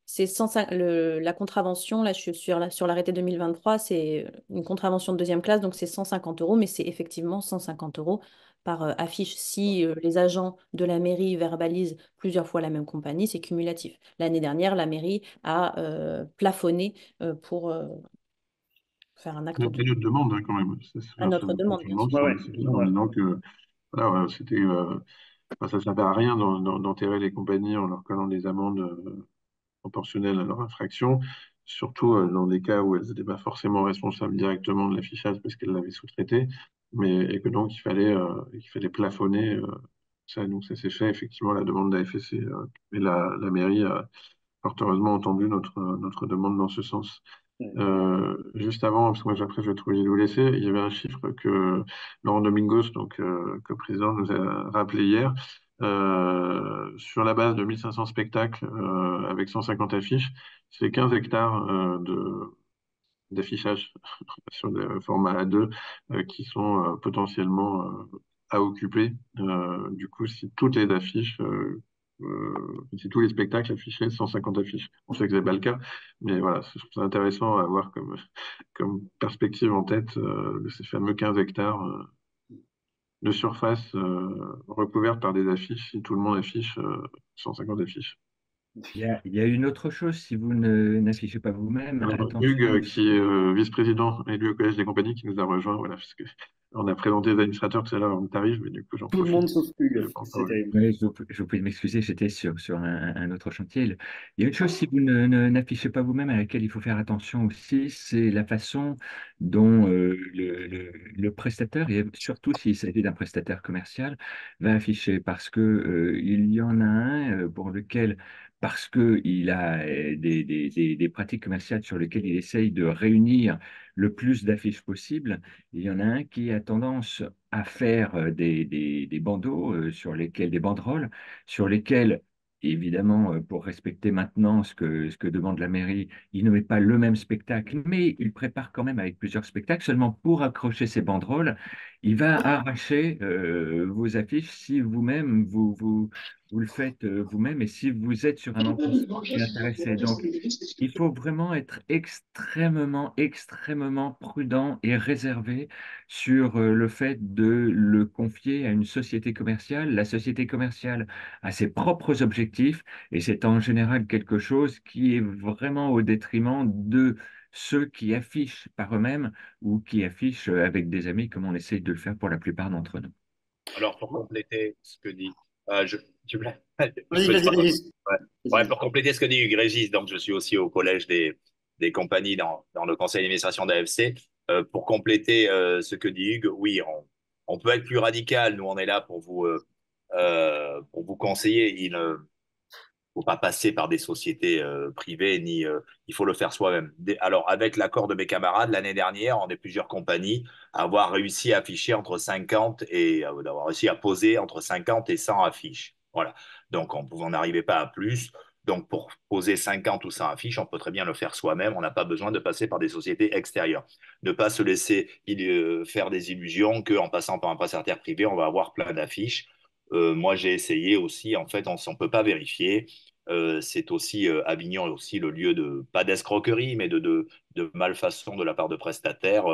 Speaker 1: c'est 105 la contravention, là je suis sur l'arrêté 2023, c'est une contravention de deuxième classe, donc c'est 150 euros, mais c'est effectivement 150 euros par affiche. Si les agents de la mairie verbalisent plusieurs fois la même compagnie, c'est cumulatif. L'année dernière, la mairie a plafonné pour faire un acte
Speaker 2: Il y a une demande, hein, quand même. C'est
Speaker 1: à
Speaker 2: faire
Speaker 1: notre demande,
Speaker 2: une
Speaker 1: bien
Speaker 2: demande
Speaker 1: sûr.
Speaker 3: Ouais,
Speaker 2: sur
Speaker 3: ouais,
Speaker 2: le site en
Speaker 3: normal.
Speaker 2: disant que voilà, ouais, enfin, ça ne servait à rien d'enterrer les compagnies en leur collant des amendes proportionnelles à leur infraction, surtout dans des cas où elles n'étaient pas forcément responsables directement de l'affichage parce qu'elles l'avaient sous-traité, et que donc il fallait plafonner ça. Donc ça s'est fait effectivement à la demande de la FSC, et la mairie a fort heureusement entendu notre demande dans ce sens.
Speaker 3: Ouais.
Speaker 2: Juste avant, parce que moi après je vais être obligé de vous laisser, il y avait un chiffre que Laurent Domingos, donc co-président, nous a rappelé hier. Sur la base de 1500 spectacles avec 150 affiches, c'est 15 hectares d'affichage sur le format A2 qui sont potentiellement à occuper. Du coup, si toutes les affiches, si tous les spectacles affichaient 150 affiches. On sait que ce n'est pas le cas, mais voilà, je trouve ça intéressant à avoir comme perspective en tête de ces fameux 15 hectares de surface recouverte par des affiches, si tout le monde affiche 150 affiches.
Speaker 4: Il y a une autre chose, si vous n'affichez pas vous-même,
Speaker 2: Alors, Hugues,
Speaker 4: attention
Speaker 2: qui est
Speaker 4: aussi.
Speaker 2: vice-président élu au Collège des compagnies, qui nous a rejoint, voilà, parce que on a présenté les administrateurs tout à l'heure avant que tu arrives, mais du coup, j'en
Speaker 3: Tout le
Speaker 2: profite.
Speaker 3: monde sauf
Speaker 2: Je
Speaker 3: Hugues,
Speaker 2: l'ai pas
Speaker 3: c'est
Speaker 2: encore vu.
Speaker 3: terrible.
Speaker 4: Oui, je vous prie de m'excuser, j'étais sur un autre chantier. Il y a une chose, si vous n'affichez pas vous-même, à laquelle il faut faire attention aussi, c'est la façon dont le prestataire, et surtout s'il s'agit d'un prestataire commercial, va afficher. Parce que il y en a un pour lequel, parce qu'il a des pratiques commerciales sur lesquelles il essaye de réunir le plus d'affiches possible, il y en a un qui a tendance à faire des bandeaux sur lesquels, des banderoles, sur lesquels, évidemment, pour respecter maintenant ce que demande la mairie, il ne met pas le même spectacle, mais il prépare quand même avec plusieurs spectacles. Seulement pour accrocher ces banderoles, il va arracher vos affiches si vous-même, vous le faites vous-même et si vous êtes sur un emplacement qui est intéressé. Donc, il faut vraiment être extrêmement, extrêmement prudent et réservé sur le fait de le confier à une société commerciale. La société commerciale a ses propres objectifs et c'est en général quelque chose qui est vraiment au détriment de ceux qui affichent par eux-mêmes ou qui affichent avec des amis, comme on essaye de le faire pour la plupart d'entre nous.
Speaker 5: Alors, pour compléter ce que dit, tu me je
Speaker 3: Vas-y,
Speaker 5: peux
Speaker 3: vas-y,
Speaker 5: pas.
Speaker 3: vas-y.
Speaker 5: Ouais.
Speaker 3: Vas-y,
Speaker 5: Ouais,
Speaker 3: vas-y.
Speaker 5: pour compléter ce que dit Hugues Régis, donc je suis aussi au collège des compagnies dans le conseil d'administration d'AFC. Pour compléter ce que dit Hugues, oui, on peut être plus radical. Nous, on est là pour vous conseiller. Il ne faut pas passer par des sociétés privées, ni il faut le faire soi-même. Alors, avec l'accord de mes camarades, l'année dernière, on est plusieurs compagnies à avoir réussi à afficher entre 50 et d'avoir réussi à poser entre 50 et 100 affiches. Voilà. Donc, on n'arrivait pas à plus. Donc, pour poser 50 ou 100 affiches, on peut très bien le faire soi-même. On n'a pas besoin de passer par des sociétés extérieures. Ne pas se laisser faire des illusions qu'en passant par un prestataire privé, on va avoir plein d'affiches. Moi, j'ai essayé aussi. En fait, on ne peut pas vérifier. C'est aussi Avignon est aussi le lieu de pas d'escroquerie mais de malfaçon de la part de prestataires.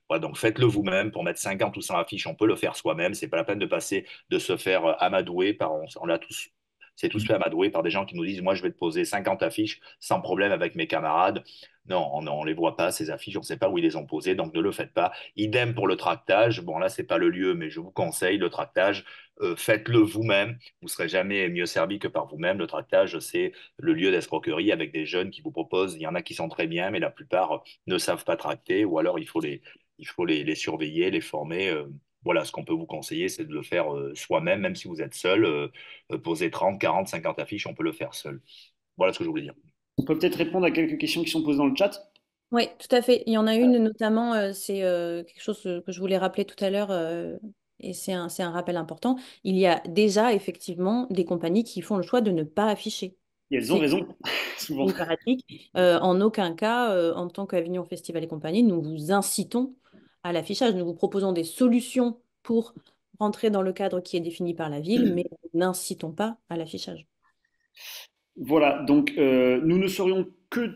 Speaker 5: Voilà, donc faites-le vous-même pour mettre 50 ou 100 affiches, on peut le faire soi-même. C'est pas la peine de passer de se faire amadouer par on l'a tous. C'est tous fait amadouer par des gens qui nous disent moi je vais te poser 50 affiches sans problème avec mes camarades. Non, on les voit pas ces affiches, on ne sait pas où ils les ont posées, donc ne le faites pas. Idem pour le tractage. Bon là c'est pas le lieu, mais je vous conseille le tractage. Faites-le vous-même. Vous serez jamais mieux servi que par vous-même. Le tractage, c'est le lieu d'escroquerie avec des jeunes qui vous proposent. Il y en a qui sont très bien, mais la plupart ne savent pas tracter, ou alors il faut les surveiller, les former. Voilà, ce qu'on peut vous conseiller, c'est de le faire soi-même, même si vous êtes seul. Poser 30, 40, 50 affiches, on peut le faire seul. Voilà ce que je voulais dire.
Speaker 3: On peut peut-être répondre à quelques questions qui sont posées dans le chat.
Speaker 1: Oui, tout à fait. Il y en a une notamment, c'est quelque chose que je voulais rappeler tout à l'heure, et c'est un rappel important. Il y a déjà effectivement des compagnies qui font le choix de ne pas afficher.
Speaker 3: Et elles ont
Speaker 1: C'est
Speaker 3: raison, souvent.
Speaker 1: une pratique. En aucun cas, en tant qu'Avignon Festival et compagnie, nous vous incitons à l'affichage. Nous vous proposons des solutions pour rentrer dans le cadre qui est défini par la ville, mais nous n'incitons pas à l'affichage.
Speaker 3: Voilà, donc nous ne saurions que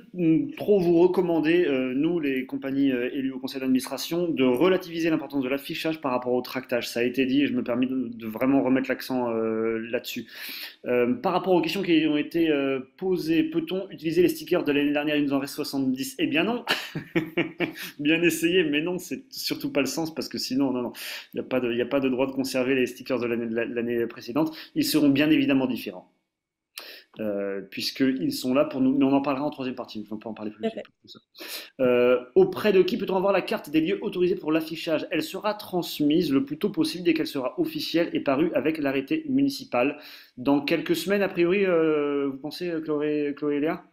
Speaker 3: trop vous recommander, nous les compagnies élues au conseil d'administration, de relativiser l'importance de l'affichage par rapport au tractage. Ça a été dit et je me permets de vraiment remettre l'accent là-dessus. Par rapport aux questions qui ont été posées, peut-on utiliser les stickers de l'année dernière? Il nous en reste 70. Eh bien non. Bien essayé, mais non, c'est surtout pas le sens parce que sinon, non, non, il n'y a pas de droit de conserver les stickers de l'année précédente. Ils seront bien évidemment différents. Puisqu'ils sont là pour nous, mais on en parlera en troisième partie, on peut en parler plus. Auprès de qui peut-on avoir la carte des lieux autorisés pour l'affichage? Elle sera transmise le plus tôt possible dès qu'elle sera officielle et parue avec l'arrêté municipal. Dans quelques semaines, a priori, vous pensez, Chloé et Léa?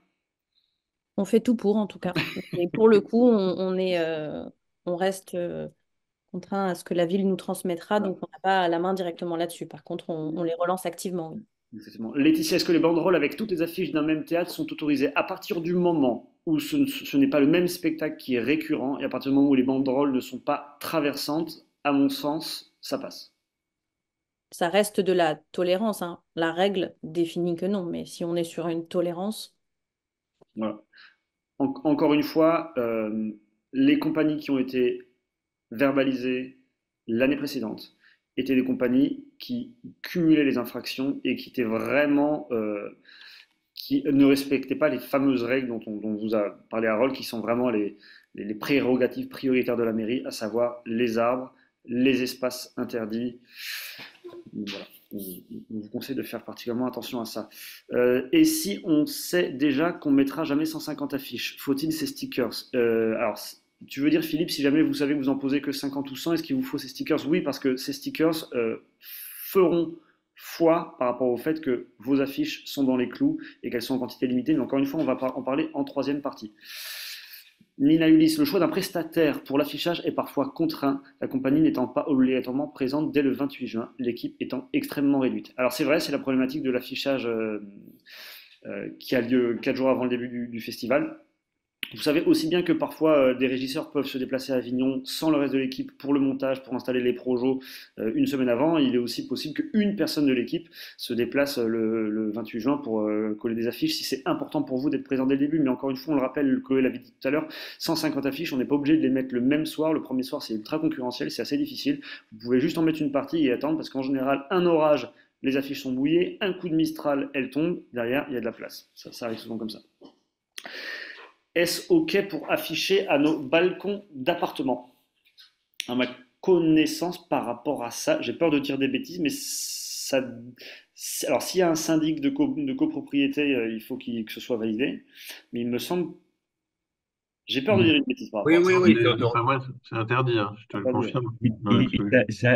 Speaker 1: On fait tout pour, en tout cas. Et pour le coup, on reste contraint à ce que la ville nous transmettra, donc on n'a pas la main directement là-dessus. Par contre, on les relance activement. Oui.
Speaker 3: Exactement. Laetitia, est-ce que les banderoles avec toutes les affiches d'un même théâtre sont autorisées à partir du moment où ce n'est pas le même spectacle qui est récurrent et à partir du moment où les banderoles ne sont pas traversantes? À mon sens, ça passe.
Speaker 1: Ça reste de la tolérance, hein. La règle définit que non, mais si on est sur une tolérance,
Speaker 3: Voilà. Encore une fois, les compagnies qui ont été verbalisées l'année précédente étaient des compagnies qui cumulaient les infractions et qui étaient vraiment qui ne respectaient pas les fameuses règles dont vous a parlé Harold, qui sont vraiment les prérogatives prioritaires de la mairie, à savoir les arbres, les espaces interdits. Voilà. On vous conseille de faire particulièrement attention à ça. Et si on sait déjà qu'on mettra jamais 150 affiches, faut-il ces stickers? Alors, tu veux dire, Philippe, si jamais vous savez que vous en posez que 50 ou 100, est-ce qu'il vous faut ces stickers? Oui, parce que ces stickers feront foi par rapport au fait que vos affiches sont dans les clous et qu'elles sont en quantité limitée. Mais encore une fois, on va en parler en troisième partie. Nina Ulysse, le choix d'un prestataire pour l'affichage est parfois contraint, la compagnie n'étant pas obligatoirement présente dès le 28 juin, l'équipe étant extrêmement réduite. Alors c'est vrai, c'est la problématique de l'affichage qui a lieu 4 jours avant le début du festival. Vous savez aussi bien que parfois des régisseurs peuvent se déplacer à Avignon sans le reste de l'équipe pour le montage, pour installer les projos une semaine avant. Il est aussi possible qu'une personne de l'équipe se déplace le 28 juin pour coller des affiches si c'est important pour vous d'être présent dès le début. Mais encore une fois, on le rappelle, Chloé l'avait dit tout à l'heure, 150 affiches, on n'est pas obligé de les mettre le même soir. Le premier soir, c'est ultra concurrentiel, c'est assez difficile. Vous pouvez juste en mettre une partie et attendre parce qu'en général, un orage, les affiches sont mouillées, un coup de Mistral, elles tombent, derrière, il y a de la place. Ça arrive souvent comme ça. Est-ce OK pour afficher à nos balcons d'appartement? À ma connaissance par rapport à ça, j'ai peur de dire des bêtises, mais ça, alors s'il y a un syndic de copropriété, il faut que ce soit validé. Mais il me semble J'ai peur de dire une bêtise par
Speaker 5: Oui,
Speaker 3: rapport à
Speaker 5: oui,
Speaker 3: ça.
Speaker 5: oui.
Speaker 2: Enfin, moi, c'est interdit, hein, je te le
Speaker 3: Interdit, ouais.
Speaker 2: confirme, dans l'absolu.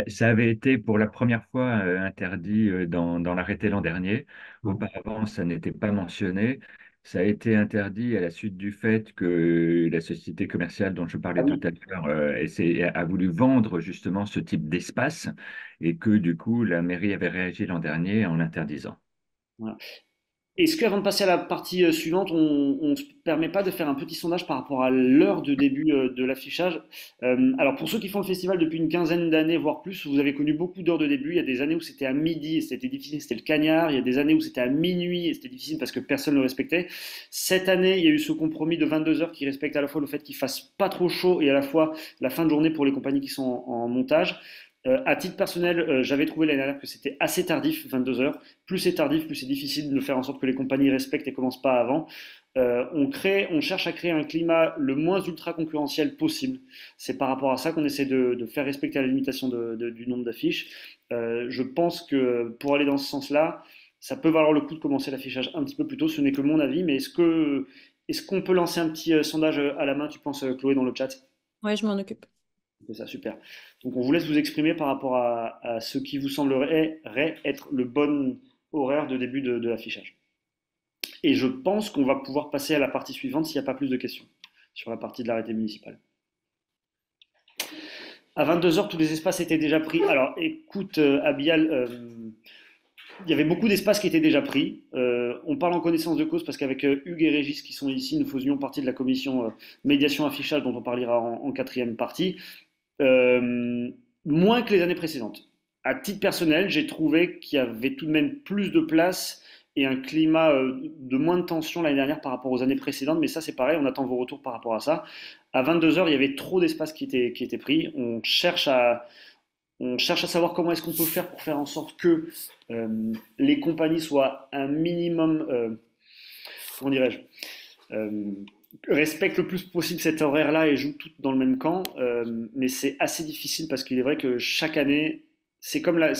Speaker 4: Ça avait été pour la première fois interdit dans l'arrêté l'an dernier.
Speaker 2: Mm.
Speaker 4: Auparavant, ça n'était pas mentionné. Ça a été interdit à la suite du fait que la société commerciale dont je
Speaker 3: Ah
Speaker 4: parlais tout
Speaker 3: oui.
Speaker 4: à l'heure a voulu vendre justement ce type d'espace et que du coup la mairie avait réagi l'an dernier en l'interdisant.
Speaker 3: Voilà. Est-ce qu'avant de passer à la partie suivante, on ne se permet pas de faire un petit sondage par rapport à l'heure de début de l'affichage? Alors pour ceux qui font le festival depuis une quinzaine d'années, voire plus, vous avez connu beaucoup d'heures de début. Il y a des années où c'était à midi et c'était difficile, c'était le cagnard. Il y a des années où c'était à minuit et c'était difficile parce que personne ne le respectait. Cette année, il y a eu ce compromis de 22 heures qui respecte à la fois le fait qu'il fasse pas trop chaud et à la fois la fin de journée pour les compagnies qui sont en montage. À titre personnel, j'avais trouvé l'année dernière que c'était assez tardif, 22 heures. Plus c'est tardif, plus c'est difficile de faire en sorte que les compagnies respectent et commencent pas avant. On cherche à créer un climat le moins ultra concurrentiel possible. C'est par rapport à ça qu'on essaie de faire respecter la limitation du nombre d'affiches. Je pense que pour aller dans ce sens-là, ça peut valoir le coup de commencer l'affichage un petit peu plus tôt. Ce n'est que mon avis, mais est-ce qu'on peut lancer un petit sondage à la main, tu penses, Chloé, dans le chat?
Speaker 1: Ouais, je m'en occupe.
Speaker 3: C'est ça, super. Donc on vous laisse vous exprimer par rapport à ce qui vous semblerait être le bon horaire de début de l'affichage. Et je pense qu'on va pouvoir passer à la partie suivante s'il n'y a pas plus de questions sur la partie de l'arrêté municipal. À 22 heures, tous les espaces étaient déjà pris. Alors écoute, Abial, il y avait beaucoup d'espaces qui étaient déjà pris. On parle en connaissance de cause parce qu'avec Hugues et Régis qui sont ici, nous faisions partie de la commission médiation affichage dont on parlera en quatrième partie. Moins que les années précédentes. À titre personnel, j'ai trouvé qu'il y avait tout de même plus de place et un climat de moins de tension l'année dernière par rapport aux années précédentes, mais ça c'est pareil, on attend vos retours par rapport à ça. À 22 heures, il y avait trop d'espace qui était pris. On cherche à savoir comment est-ce qu'on peut faire pour faire en sorte que les compagnies soient un minimum, comment dirais-je, euh, respectent le plus possible cet horaire-là et jouent toutes dans le même camp. Mais c'est assez difficile parce qu'il est vrai que chaque année, c'est comme la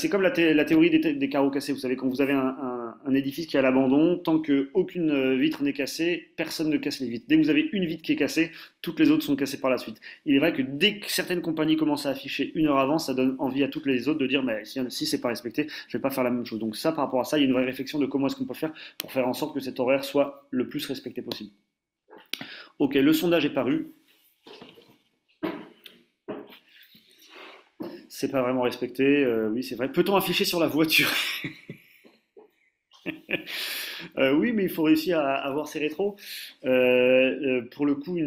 Speaker 3: théorie des carreaux cassés. Vous savez, quand vous avez un édifice qui est à l'abandon, tant qu'aucune vitre n'est cassée, personne ne casse les vitres. Dès que vous avez une vitre qui est cassée, toutes les autres sont cassées par la suite. Il est vrai que dès que certaines compagnies commencent à afficher une heure avant, ça donne envie à toutes les autres de dire mais si c'est pas respecté, je vais pas faire la même chose. Donc ça, par rapport à ça, il y a une vraie réflexion de comment est-ce qu'on peut faire pour faire en sorte que cet horaire soit le plus respecté possible. Ok, le sondage est paru. C'est pas vraiment respecté. Oui, c'est vrai. Peut-on afficher sur la voiture? Oui, mais il faut réussir à avoir ses rétros. Pour le coup,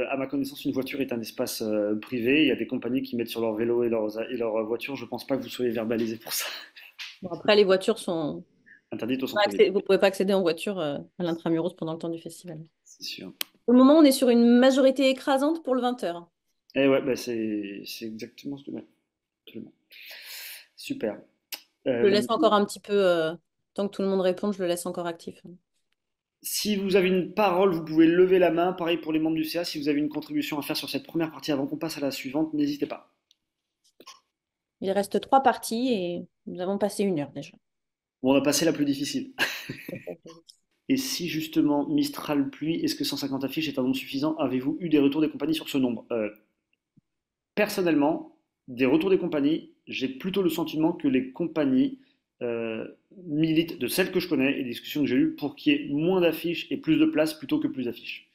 Speaker 3: à ma connaissance, une voiture est un espace privé. Il y a des compagnies qui mettent sur leur vélo et leur voiture. Je pense pas que vous soyez verbalisé pour ça.
Speaker 1: Bon, après, les voitures sont...
Speaker 3: Interdite au centre-ville,
Speaker 1: Vous ne pouvez pas accéder en voiture à l'intramuros pendant le temps du festival.
Speaker 3: c'est sûr.
Speaker 1: Au moment, on est sur une majorité écrasante pour le 20 heures.
Speaker 3: Et ouais, bah c'est exactement ce que. Ouais, absolument. Super.
Speaker 1: Je le laisse encore un petit peu, tant que tout le monde répond, je le laisse encore actif.
Speaker 3: Si vous avez une parole, vous pouvez lever la main. Pareil pour les membres du CA. Si vous avez une contribution à faire sur cette première partie avant qu'on passe à la suivante, n'hésitez pas.
Speaker 1: Il reste 3 parties et nous avons passé 1 heure déjà.
Speaker 3: Bon, on a passé la plus difficile. Et si justement Mistral pluie, est-ce que 150 affiches est un nombre suffisant? Avez-vous eu des retours des compagnies sur ce nombre? Personnellement, des retours des compagnies, j'ai plutôt le sentiment que les compagnies militent, de celles que je connais et des discussions que j'ai eues, pour qu'il y ait moins d'affiches et plus de place plutôt que plus d'affiches.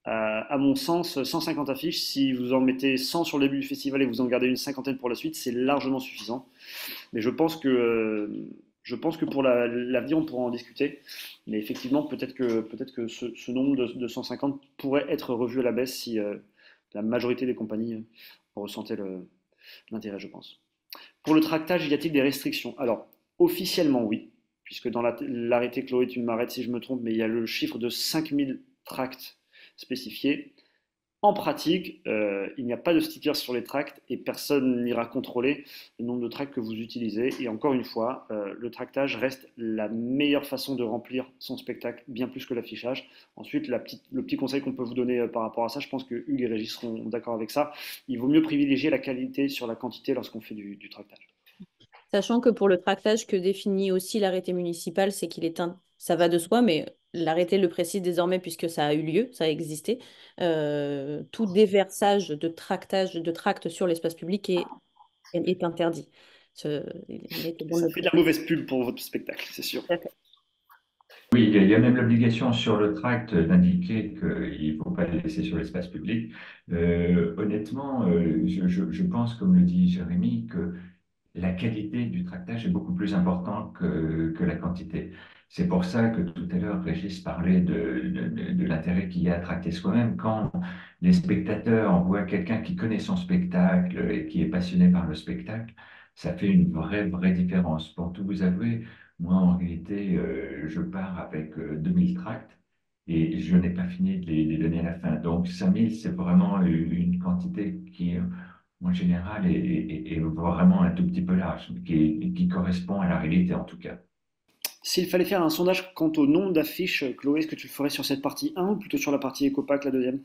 Speaker 3: À mon sens, 150 affiches, si vous en mettez 100 sur le début du festival et vous en gardez une cinquantaine pour la suite, c'est largement suffisant. Mais je pense que pour l'avenir, on pourra en discuter. Mais effectivement, peut-être que ce nombre de 150 pourrait être revu à la baisse si la majorité des compagnies ressentaient l'intérêt, je pense. Pour le tractage, y a-t-il des restrictions? Alors, officiellement, oui, puisque dans l'arrêté, Chloé, tu m'arrêtes si je me trompe, mais il y a le chiffre de 5000 tracts spécifiés. En pratique, il n'y a pas de stickers sur les tracts et personne n'ira contrôler le nombre de tracts que vous utilisez. Et encore une fois, le tractage reste la meilleure façon de remplir son spectacle, bien plus que l'affichage. Ensuite, le petit conseil qu'on peut vous donner par rapport à ça, je pense que Hugues et Régis seront d'accord avec ça, il vaut mieux privilégier la qualité sur la quantité lorsqu'on fait du tractage.
Speaker 1: Sachant que pour le tractage que définit aussi l'arrêté municipal, c'est qu'il est ça va de soi, mais l'arrêté le précise désormais puisque ça a eu lieu, ça a existé. Tout déversage de tracts sur l'espace public est interdit. Il était
Speaker 3: Et
Speaker 1: bon de
Speaker 3: ça
Speaker 1: le
Speaker 3: fait de la
Speaker 1: préciser.
Speaker 3: mauvaise pub pour votre spectacle, c'est sûr.
Speaker 1: Tout à fait.
Speaker 4: Oui, il y a même l'obligation sur le tract d'indiquer qu'il ne faut pas le laisser sur l'espace public. Honnêtement, je pense, comme le dit Jérémy, que la qualité du tractage est beaucoup plus importante que la quantité. C'est pour ça que tout à l'heure, Régis parlait de l'intérêt qu'il y a à tracter soi-même. Quand les spectateurs voient quelqu'un qui connaît son spectacle et qui est passionné par le spectacle, ça fait une vraie différence. Pour tout vous avouer, moi, en réalité, je pars avec 2000 tracts et je n'ai pas fini de les donner à la fin. Donc, 5000, c'est vraiment une quantité qui, en général, est vraiment un tout petit peu large, mais qui correspond à la réalité en tout cas.
Speaker 3: S'il fallait faire un sondage quant au nombre d'affiches, Chloé, est-ce que tu le ferais sur cette partie 1 ou plutôt sur la partie Ecopack, la deuxième?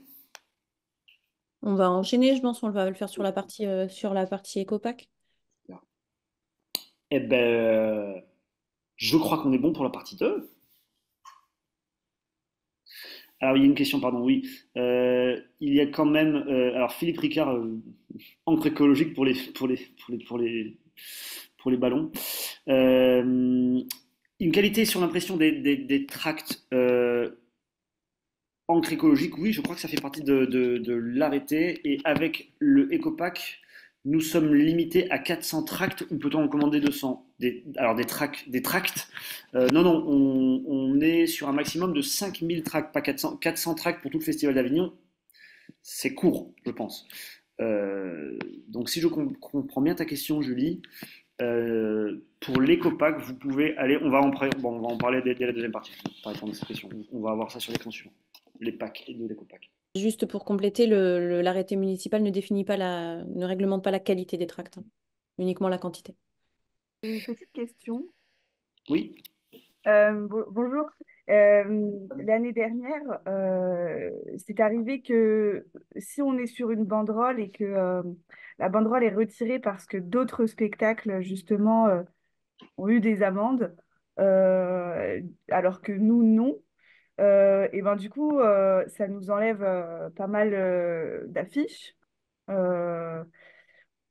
Speaker 1: On va enchaîner, je pense, on va le faire sur la partie écopack.
Speaker 3: Eh ben, je crois qu'on est bon pour la partie 2. Alors, il y a une question, pardon, oui. Il y a quand même. Alors, Philippe Ricard, encre écologique pour les ballons. Une qualité sur l'impression des tracts encre écologique, oui, je crois que ça fait partie de l'arrêté. Et avec le EcoPack, nous sommes limités à 400 tracts ou peut-on en commander 200? Alors des tracts. Non, on est sur un maximum de 5000 tracts, pas 400. 400 tracts pour tout le Festival d'Avignon, c'est court, je pense. Donc si je comprends bien ta question, Julie, pour l'écopack, vous pouvez aller. On va en parler dès la deuxième partie. Pas répondre à cette question. On va avoir ça sur l'écran suivant. Les packs et de l'écopack.
Speaker 1: Juste pour compléter, l'arrêté municipal ne réglemente pas la qualité des tracts, hein, uniquement la quantité.
Speaker 6: Une petite question.
Speaker 3: Oui.
Speaker 6: Bonjour. L'année dernière, c'est arrivé que si on est sur une banderole et que la banderole est retirée parce que d'autres spectacles, justement, ont eu des amendes, alors que nous, non, et ben du coup, ça nous enlève pas mal d'affiches. Euh,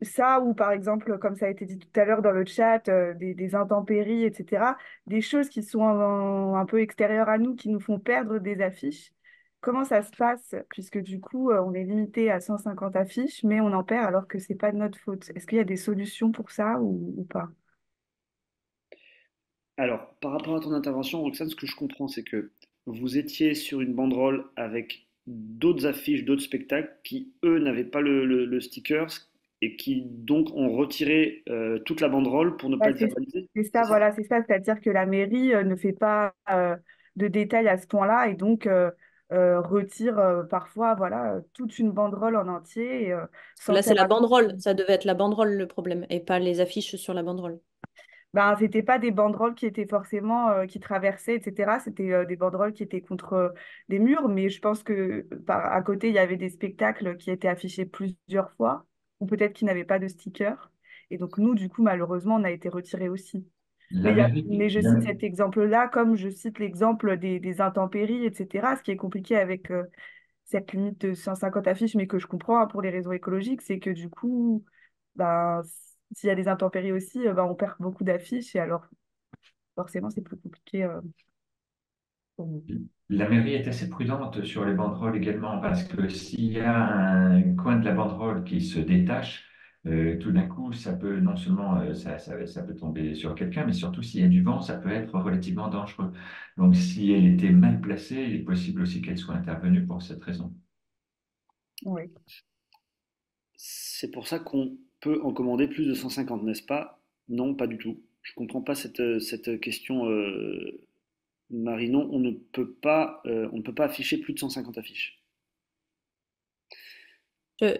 Speaker 6: Ça, ou par exemple, comme ça a été dit tout à l'heure dans le chat, des intempéries, etc., des choses qui sont un peu extérieures à nous, qui nous font perdre des affiches. Comment ça se passe? Puisque du coup, on est limité à 150 affiches, mais on en perd alors que c'est pas de notre faute. Est-ce qu'il y a des solutions pour ça ou pas?
Speaker 3: Alors, par rapport à ton intervention, Roxane, ce que je comprends, c'est que vous étiez sur une banderole avec d'autres affiches, d'autres spectacles qui, eux, n'avaient pas le sticker et qui donc ont retiré toute la banderole pour ne
Speaker 6: Bah,
Speaker 3: pas être verbalisée.
Speaker 6: c'est
Speaker 3: C'est
Speaker 6: ça,
Speaker 3: ça?
Speaker 6: voilà, c'est ça. C'est-à-dire que la mairie ne fait pas de détails à ce point-là et donc retire parfois voilà, toute une banderole en entier sans
Speaker 1: Là, c'est
Speaker 6: faire
Speaker 1: la banderole. Ça devait être la banderole le problème et pas les affiches sur la banderole.
Speaker 6: ben, c'était pas des banderoles qui étaient forcément qui traversaient, etc. C'était des banderoles qui étaient contre des murs, mais je pense que à côté, il y avait des spectacles qui étaient affichés plusieurs fois, ou peut-être qui n'avaient pas de sticker. Et donc, nous, du coup, malheureusement, on a été retirés aussi.
Speaker 4: La mairie,
Speaker 6: Mais je cite cet exemple-là comme je cite l'exemple des intempéries, etc. Ce qui est compliqué avec cette limite de 150 affiches, mais que je comprends hein, pour les raisons écologiques, c'est que du coup, ben, s'il y a des intempéries aussi, ben, on perd beaucoup d'affiches et alors forcément, c'est plus compliqué pour nous.
Speaker 4: la mairie est assez prudente sur les banderoles également, parce que s'il y a un coin de la banderole qui se détache, tout d'un coup, ça peut non seulement ça peut tomber sur quelqu'un, mais surtout s'il y a du vent, ça peut être relativement dangereux. Donc, si elle était mal placée, il est possible aussi qu'elle soit intervenue pour cette raison.
Speaker 6: Oui.
Speaker 3: C'est pour ça qu'on peut en commander plus de 150, n'est-ce pas? Non, pas du tout. Je comprends pas cette question, Marie. Non, on ne peut pas afficher plus de 150 affiches.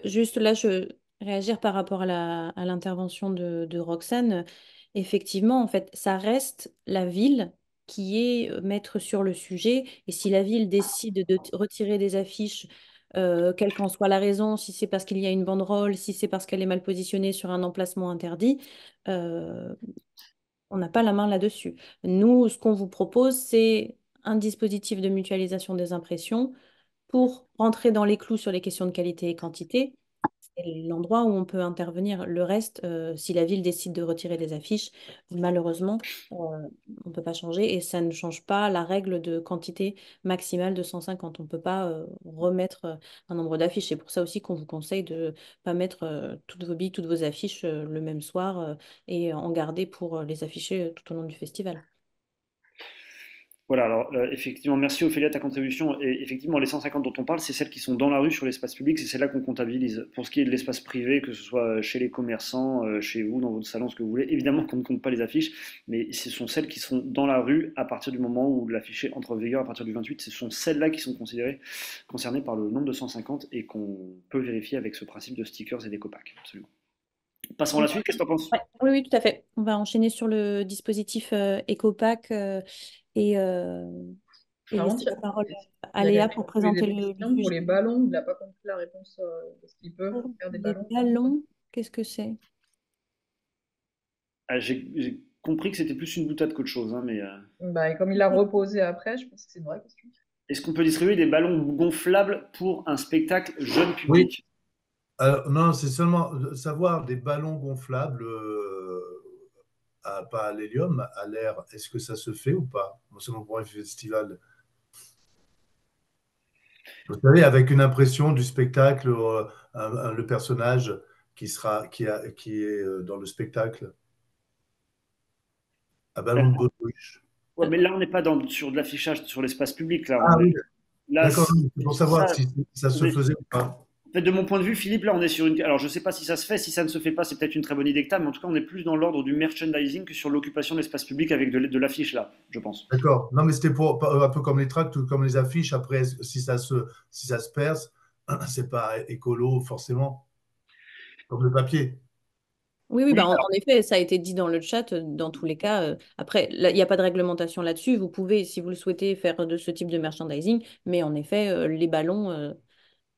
Speaker 1: Juste là, je réagir par rapport à l'intervention de Roxane. Effectivement, en fait, ça reste la ville qui est maître sur le sujet. Et si la ville décide de retirer des affiches, quelle qu'en soit la raison, si c'est parce qu'il y a une banderole, si c'est parce qu'elle est mal positionnée sur un emplacement interdit, euh, On n'a pas la main là-dessus. Nous, ce qu'on vous propose, c'est un dispositif de mutualisation des impressions pour rentrer dans les clous sur les questions de qualité et quantité. C'est l'endroit où on peut intervenir. Le reste, si la ville décide de retirer des affiches, malheureusement, on ne peut pas changer et ça ne change pas la règle de quantité maximale de 150. On ne peut pas remettre un nombre d'affiches. C'est pour ça aussi qu'on vous conseille de ne pas mettre toutes vos billes, toutes vos affiches le même soir et en garder pour les afficher tout au long du festival.
Speaker 3: Voilà, alors effectivement, merci Ophélie à ta contribution. Et effectivement, les 150 dont on parle, c'est celles qui sont dans la rue sur l'espace public, c'est celles-là qu'on comptabilise. Pour ce qui est de l'espace privé, que ce soit chez les commerçants, chez vous, dans votre salon, ce que vous voulez, évidemment qu'on ne compte pas les affiches, mais ce sont celles qui sont dans la rue à partir du moment où l'affiché entre en vigueur à partir du 28. Ce sont celles-là qui sont concernées par le nombre de 150 et qu'on peut vérifier avec ce principe de stickers et d'éco-pack. Absolument. Passons à la suite, qu'est-ce que tu en penses?
Speaker 1: Ouais, oui, oui, tout à fait. On va enchaîner sur le dispositif EcoPack et, euh, et
Speaker 7: Par
Speaker 1: laisser
Speaker 7: contre,
Speaker 1: la parole à
Speaker 7: il y a
Speaker 1: Léa
Speaker 7: quelqu'un
Speaker 1: pour
Speaker 7: qui a posé
Speaker 1: présenter
Speaker 7: des
Speaker 1: le
Speaker 7: questions pour
Speaker 1: sujet.
Speaker 7: les ballons. Il n'a pas compris la réponse. Est-ce qu'ils peuvent
Speaker 1: Pour
Speaker 7: faire des
Speaker 1: les
Speaker 7: ballons?
Speaker 1: ballons, qu'est-ce que c'est?
Speaker 3: Ah, j'ai compris que c'était plus une boutade qu'autre chose, hein, mais
Speaker 7: Bah, et comme il l'a reposé après, je pense que c'est une vraie question.
Speaker 3: est-ce qu'on peut distribuer des ballons gonflables pour un spectacle jeune
Speaker 8: Oui,
Speaker 3: public?
Speaker 8: non, c'est seulement savoir des ballons gonflables, pas à l'hélium, à l'air, est-ce que ça se fait ou pas? Moi, c'est mon premier festival. Vous savez, avec une impression du spectacle, le personnage qui est dans le spectacle, à ballon de
Speaker 3: D'accord.
Speaker 8: baudruche.
Speaker 3: Ouais, mais là, on n'est pas sur de l'affichage sur l'espace public. Là,
Speaker 8: Ah oui,
Speaker 3: là,
Speaker 8: d'accord, c'est pour savoir
Speaker 3: ça,
Speaker 8: si ça
Speaker 3: on
Speaker 8: se
Speaker 3: est-
Speaker 8: faisait ou pas.
Speaker 3: en fait, de mon point de vue, Philippe, là, on est sur une. Alors, je ne sais pas si ça se fait. Si ça ne se fait pas, c'est peut-être une très bonne idée que tu as, mais en tout cas, on est plus dans l'ordre du merchandising que sur l'occupation de l'espace public avec de l'affiche, là, je pense.
Speaker 8: D'accord. Non, mais c'était pour un peu comme les tracts ou comme les affiches. Après, si ça se perce, c'est pas écolo forcément, comme le papier.
Speaker 1: Oui, oui,
Speaker 3: Oui,
Speaker 1: bah en effet, ça a été dit dans le chat, dans tous les cas. Après, il n'y a pas de réglementation là-dessus. Vous pouvez, si vous le souhaitez, faire de ce type de merchandising, mais en effet, les ballons,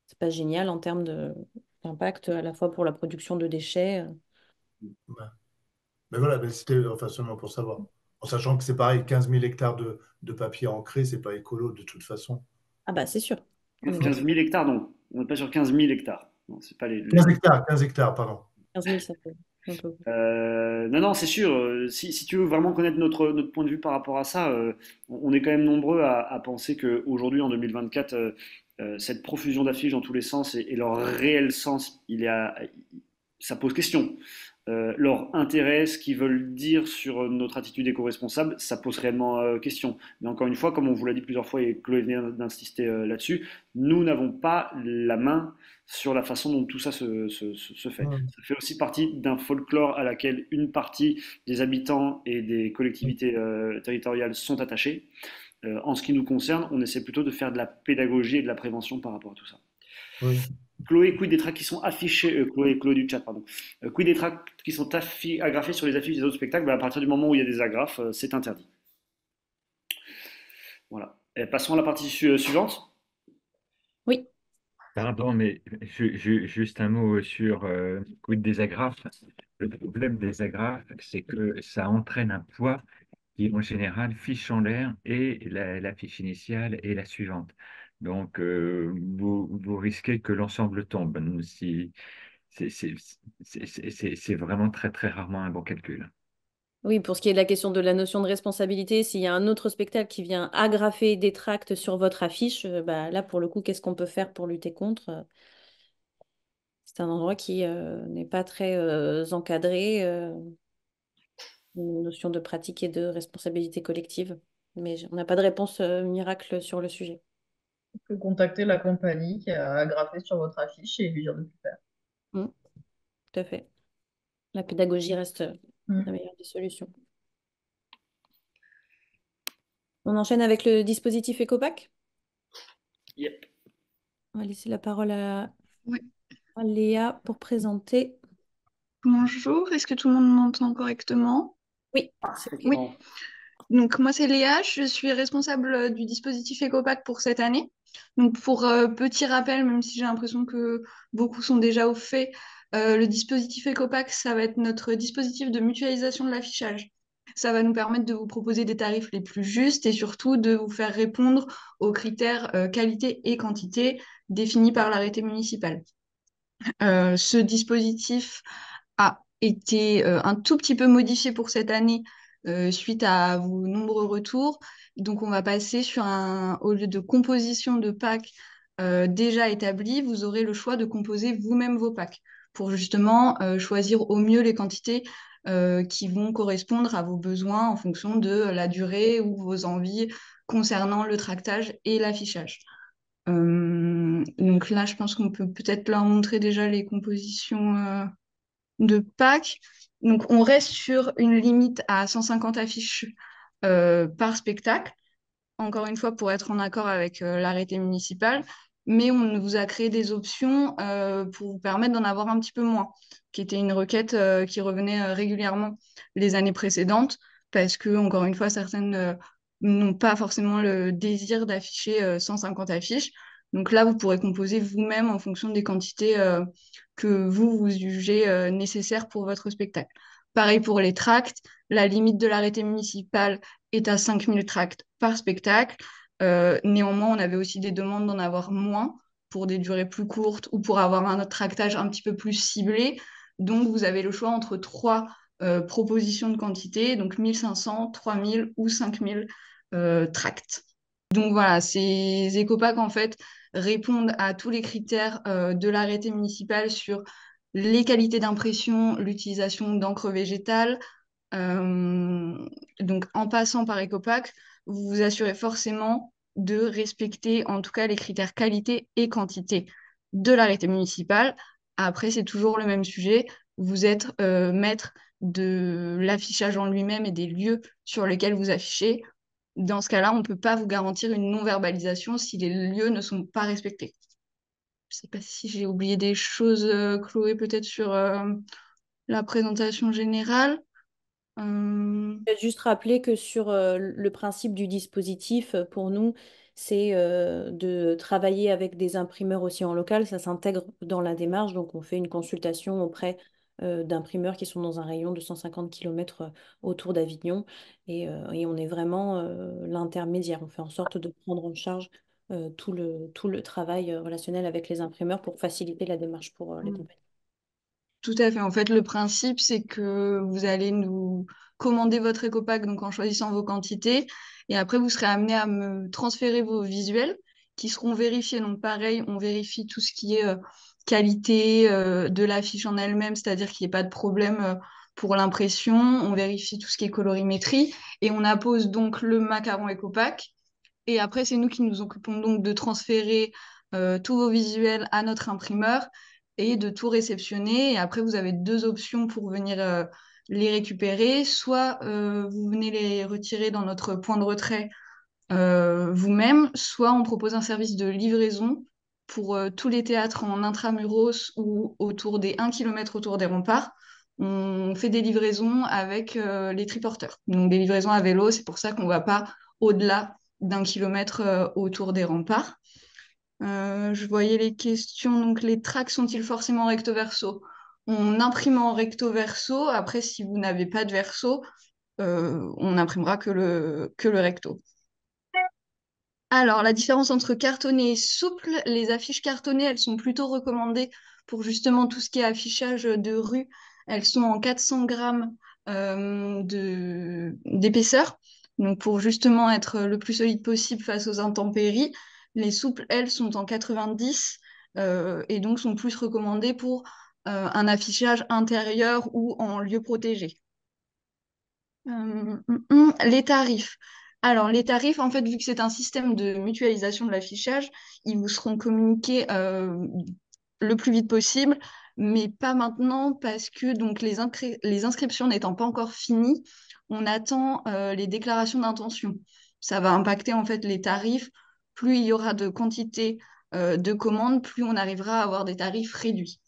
Speaker 1: c'est pas génial en termes d'impact à la fois pour la production de déchets.
Speaker 8: Ouais. Mais voilà, mais c'était enfin, seulement pour savoir. En sachant que c'est pareil, 15 000 hectares de papier ancré, c'est pas écolo de toute façon.
Speaker 1: Ah bah c'est sûr, on est
Speaker 3: 15
Speaker 1: d'accord.
Speaker 3: 000 hectares, non. On n'est pas sur 15 000 hectares. Non, c'est pas
Speaker 8: 15 hectares, pardon.
Speaker 1: 15 000, ça fait un peu.
Speaker 3: Non, non, c'est sûr. Si tu veux vraiment connaître notre point de vue par rapport à ça, on est quand même nombreux à penser qu'aujourd'hui, en 2024, cette profusion d'affiches dans tous les sens et leur réel sens, ça pose question. Leur intérêt, ce qu'ils veulent dire sur notre attitude éco-responsable, ça pose réellement question. Mais encore une fois, comme on vous l'a dit plusieurs fois et Chloé venait d'insister là-dessus, nous n'avons pas la main sur la façon dont tout ça se fait.
Speaker 8: Ouais.
Speaker 3: Ça fait aussi partie d'un folklore à laquelle une partie des habitants et des collectivités territoriales sont attachés. En ce qui nous concerne, on essaie plutôt de faire de la pédagogie et de la prévention par rapport à tout ça.
Speaker 8: Oui.
Speaker 3: Chloé, quid des tracts qui sont affichés, Chloé du chat, pardon. Quid des tracts qui sont agrafés sur les affiches des autres spectacles? Bah, à partir du moment où il y a des agrafes, c'est interdit. Voilà. Et passons à la partie suivante.
Speaker 1: Oui,
Speaker 4: Pardon, mais juste un mot sur quid des agrafes. Le problème des agrafes, c'est que ça entraîne un poids qui, en général, fiche en l'air et la fiche initiale et la suivante. Donc, vous risquez que l'ensemble tombe. C'est c'est vraiment très, très rarement un bon calcul.
Speaker 1: oui, pour ce qui est de la question de la notion de responsabilité, s'il y a un autre spectacle qui vient agrafer des tracts sur votre affiche, bah, là, pour le coup, qu'est-ce qu'on peut faire pour lutter contre? C'est un endroit qui n'est pas très encadré, une notion de pratique et de responsabilité collective. Mais on n'a pas de réponse miracle sur le sujet.
Speaker 7: Vous pouvez contacter la compagnie qui a agrafé sur votre affiche et lui dire de tout faire.
Speaker 1: Mm, tout à fait. La pédagogie reste la
Speaker 7: Mm.
Speaker 1: meilleure des solutions. On enchaîne avec le dispositif EcoPack.
Speaker 3: Yep.
Speaker 1: On va laisser la parole
Speaker 9: Oui.
Speaker 1: à Léa pour présenter.
Speaker 9: Bonjour, est-ce que tout le monde m'entend correctement?
Speaker 1: Oui, c'est OK.
Speaker 9: Oui. Donc moi c'est Léa, je suis responsable du dispositif EcoPack pour cette année. Donc pour petit rappel, même si j'ai l'impression que beaucoup sont déjà au fait, le dispositif EcoPack, ça va être notre dispositif de mutualisation de l'affichage. Ça va nous permettre de vous proposer des tarifs les plus justes et surtout de vous faire répondre aux critères qualité et quantité définis par l'arrêté municipal. Ce dispositif a été un tout petit peu modifié pour cette année suite à vos nombreux retours. Donc, on va passer sur au lieu de composition de packs déjà établis, vous aurez le choix de composer vous-même vos packs pour justement choisir au mieux les quantités qui vont correspondre à vos besoins en fonction de la durée ou vos envies concernant le tractage et l'affichage. Donc là, je pense qu'on peut peut-être leur montrer déjà les compositions de packs. Donc, on reste sur une limite à 150 affiches par spectacle, encore une fois pour être en accord avec l'arrêté municipal, mais on vous a créé des options pour vous permettre d'en avoir un petit peu moins, qui était une requête qui revenait régulièrement les années précédentes, parce que, encore une fois, certaines n'ont pas forcément le désir d'afficher 150 affiches. Donc là, vous pourrez composer vous-même en fonction des quantités que vous jugez nécessaires pour votre spectacle. Pareil pour les tracts, la limite de l'arrêté municipal est à 5000 tracts par spectacle. Néanmoins, on avait aussi des demandes d'en avoir moins pour des durées plus courtes ou pour avoir un autre tractage un petit peu plus ciblé. Donc, vous avez le choix entre trois propositions de quantité, donc 1500, 3000 ou 5000 tracts. Donc voilà, ces écopacs, en fait, répondent à tous les critères de l'arrêté municipal sur les qualités d'impression, l'utilisation d'encre végétale. Donc, en passant par Ecopack, vous vous assurez forcément de respecter en tout cas les critères qualité et quantité de l'arrêté municipal. Après, c'est toujours le même sujet. Vous êtes maître de l'affichage en lui-même et des lieux sur lesquels vous affichez. Dans ce cas-là, on ne peut pas vous garantir une non-verbalisation si les lieux ne sont pas respectés. Je ne sais pas si j'ai oublié des choses, Chloé, peut-être sur la présentation générale.
Speaker 1: Je vais juste rappeler que sur le principe du dispositif, pour nous, c'est de travailler avec des imprimeurs aussi en local. Ça s'intègre dans la démarche. Donc, on fait une consultation auprès d'imprimeurs qui sont dans un rayon de 150 km autour d'Avignon. Et on est vraiment l'intermédiaire. On fait en sorte de prendre en charge tout le travail relationnel avec les imprimeurs pour faciliter la démarche pour les compagnies.
Speaker 9: Tout à fait. En fait, le principe, c'est que vous allez nous commander votre écopack donc en choisissant vos quantités. Et après, vous serez amené à me transférer vos visuels qui seront vérifiés. Donc, pareil, on vérifie tout ce qui est qualité de l'affiche en elle-même, c'est-à-dire qu'il n'y ait pas de problème pour l'impression. On vérifie tout ce qui est colorimétrie. Et on appose donc le macaron écopack. Et après, c'est nous qui nous occupons donc de transférer tous vos visuels à notre imprimeur et de tout réceptionner. Et après, vous avez deux options pour venir les récupérer. Soit vous venez les retirer dans notre point de retrait vous-même, soit on propose un service de livraison pour tous les théâtres en intramuros ou autour des 1 km autour des remparts. On fait des livraisons avec les triporteurs. Donc des livraisons à vélo, c'est pour ça qu'on ne va pas au-delà d'1 kilomètre autour des remparts. Je voyais les questions. Donc, les tracts sont-ils forcément recto verso? On imprime en recto verso. Après, si vous n'avez pas de verso, on n'imprimera que le recto. Alors, la différence entre cartonné et souple, les affiches cartonnées, elles sont plutôt recommandées pour justement tout ce qui est affichage de rue. Elles sont en 400 grammes d'épaisseur. Donc, pour justement être le plus solide possible face aux intempéries. Les souples, elles, sont en 90 et donc sont plus recommandées pour un affichage intérieur ou en lieu protégé. Les tarifs. Alors, les tarifs, en fait, vu que c'est un système de mutualisation de l'affichage, ils vous seront communiqués le plus vite possible, mais pas maintenant parce que donc, les inscriptions n'étant pas encore finies, on attend les déclarations d'intention. Ça va impacter en fait les tarifs. Plus il y aura de quantité de commandes, plus on arrivera à avoir des tarifs réduits.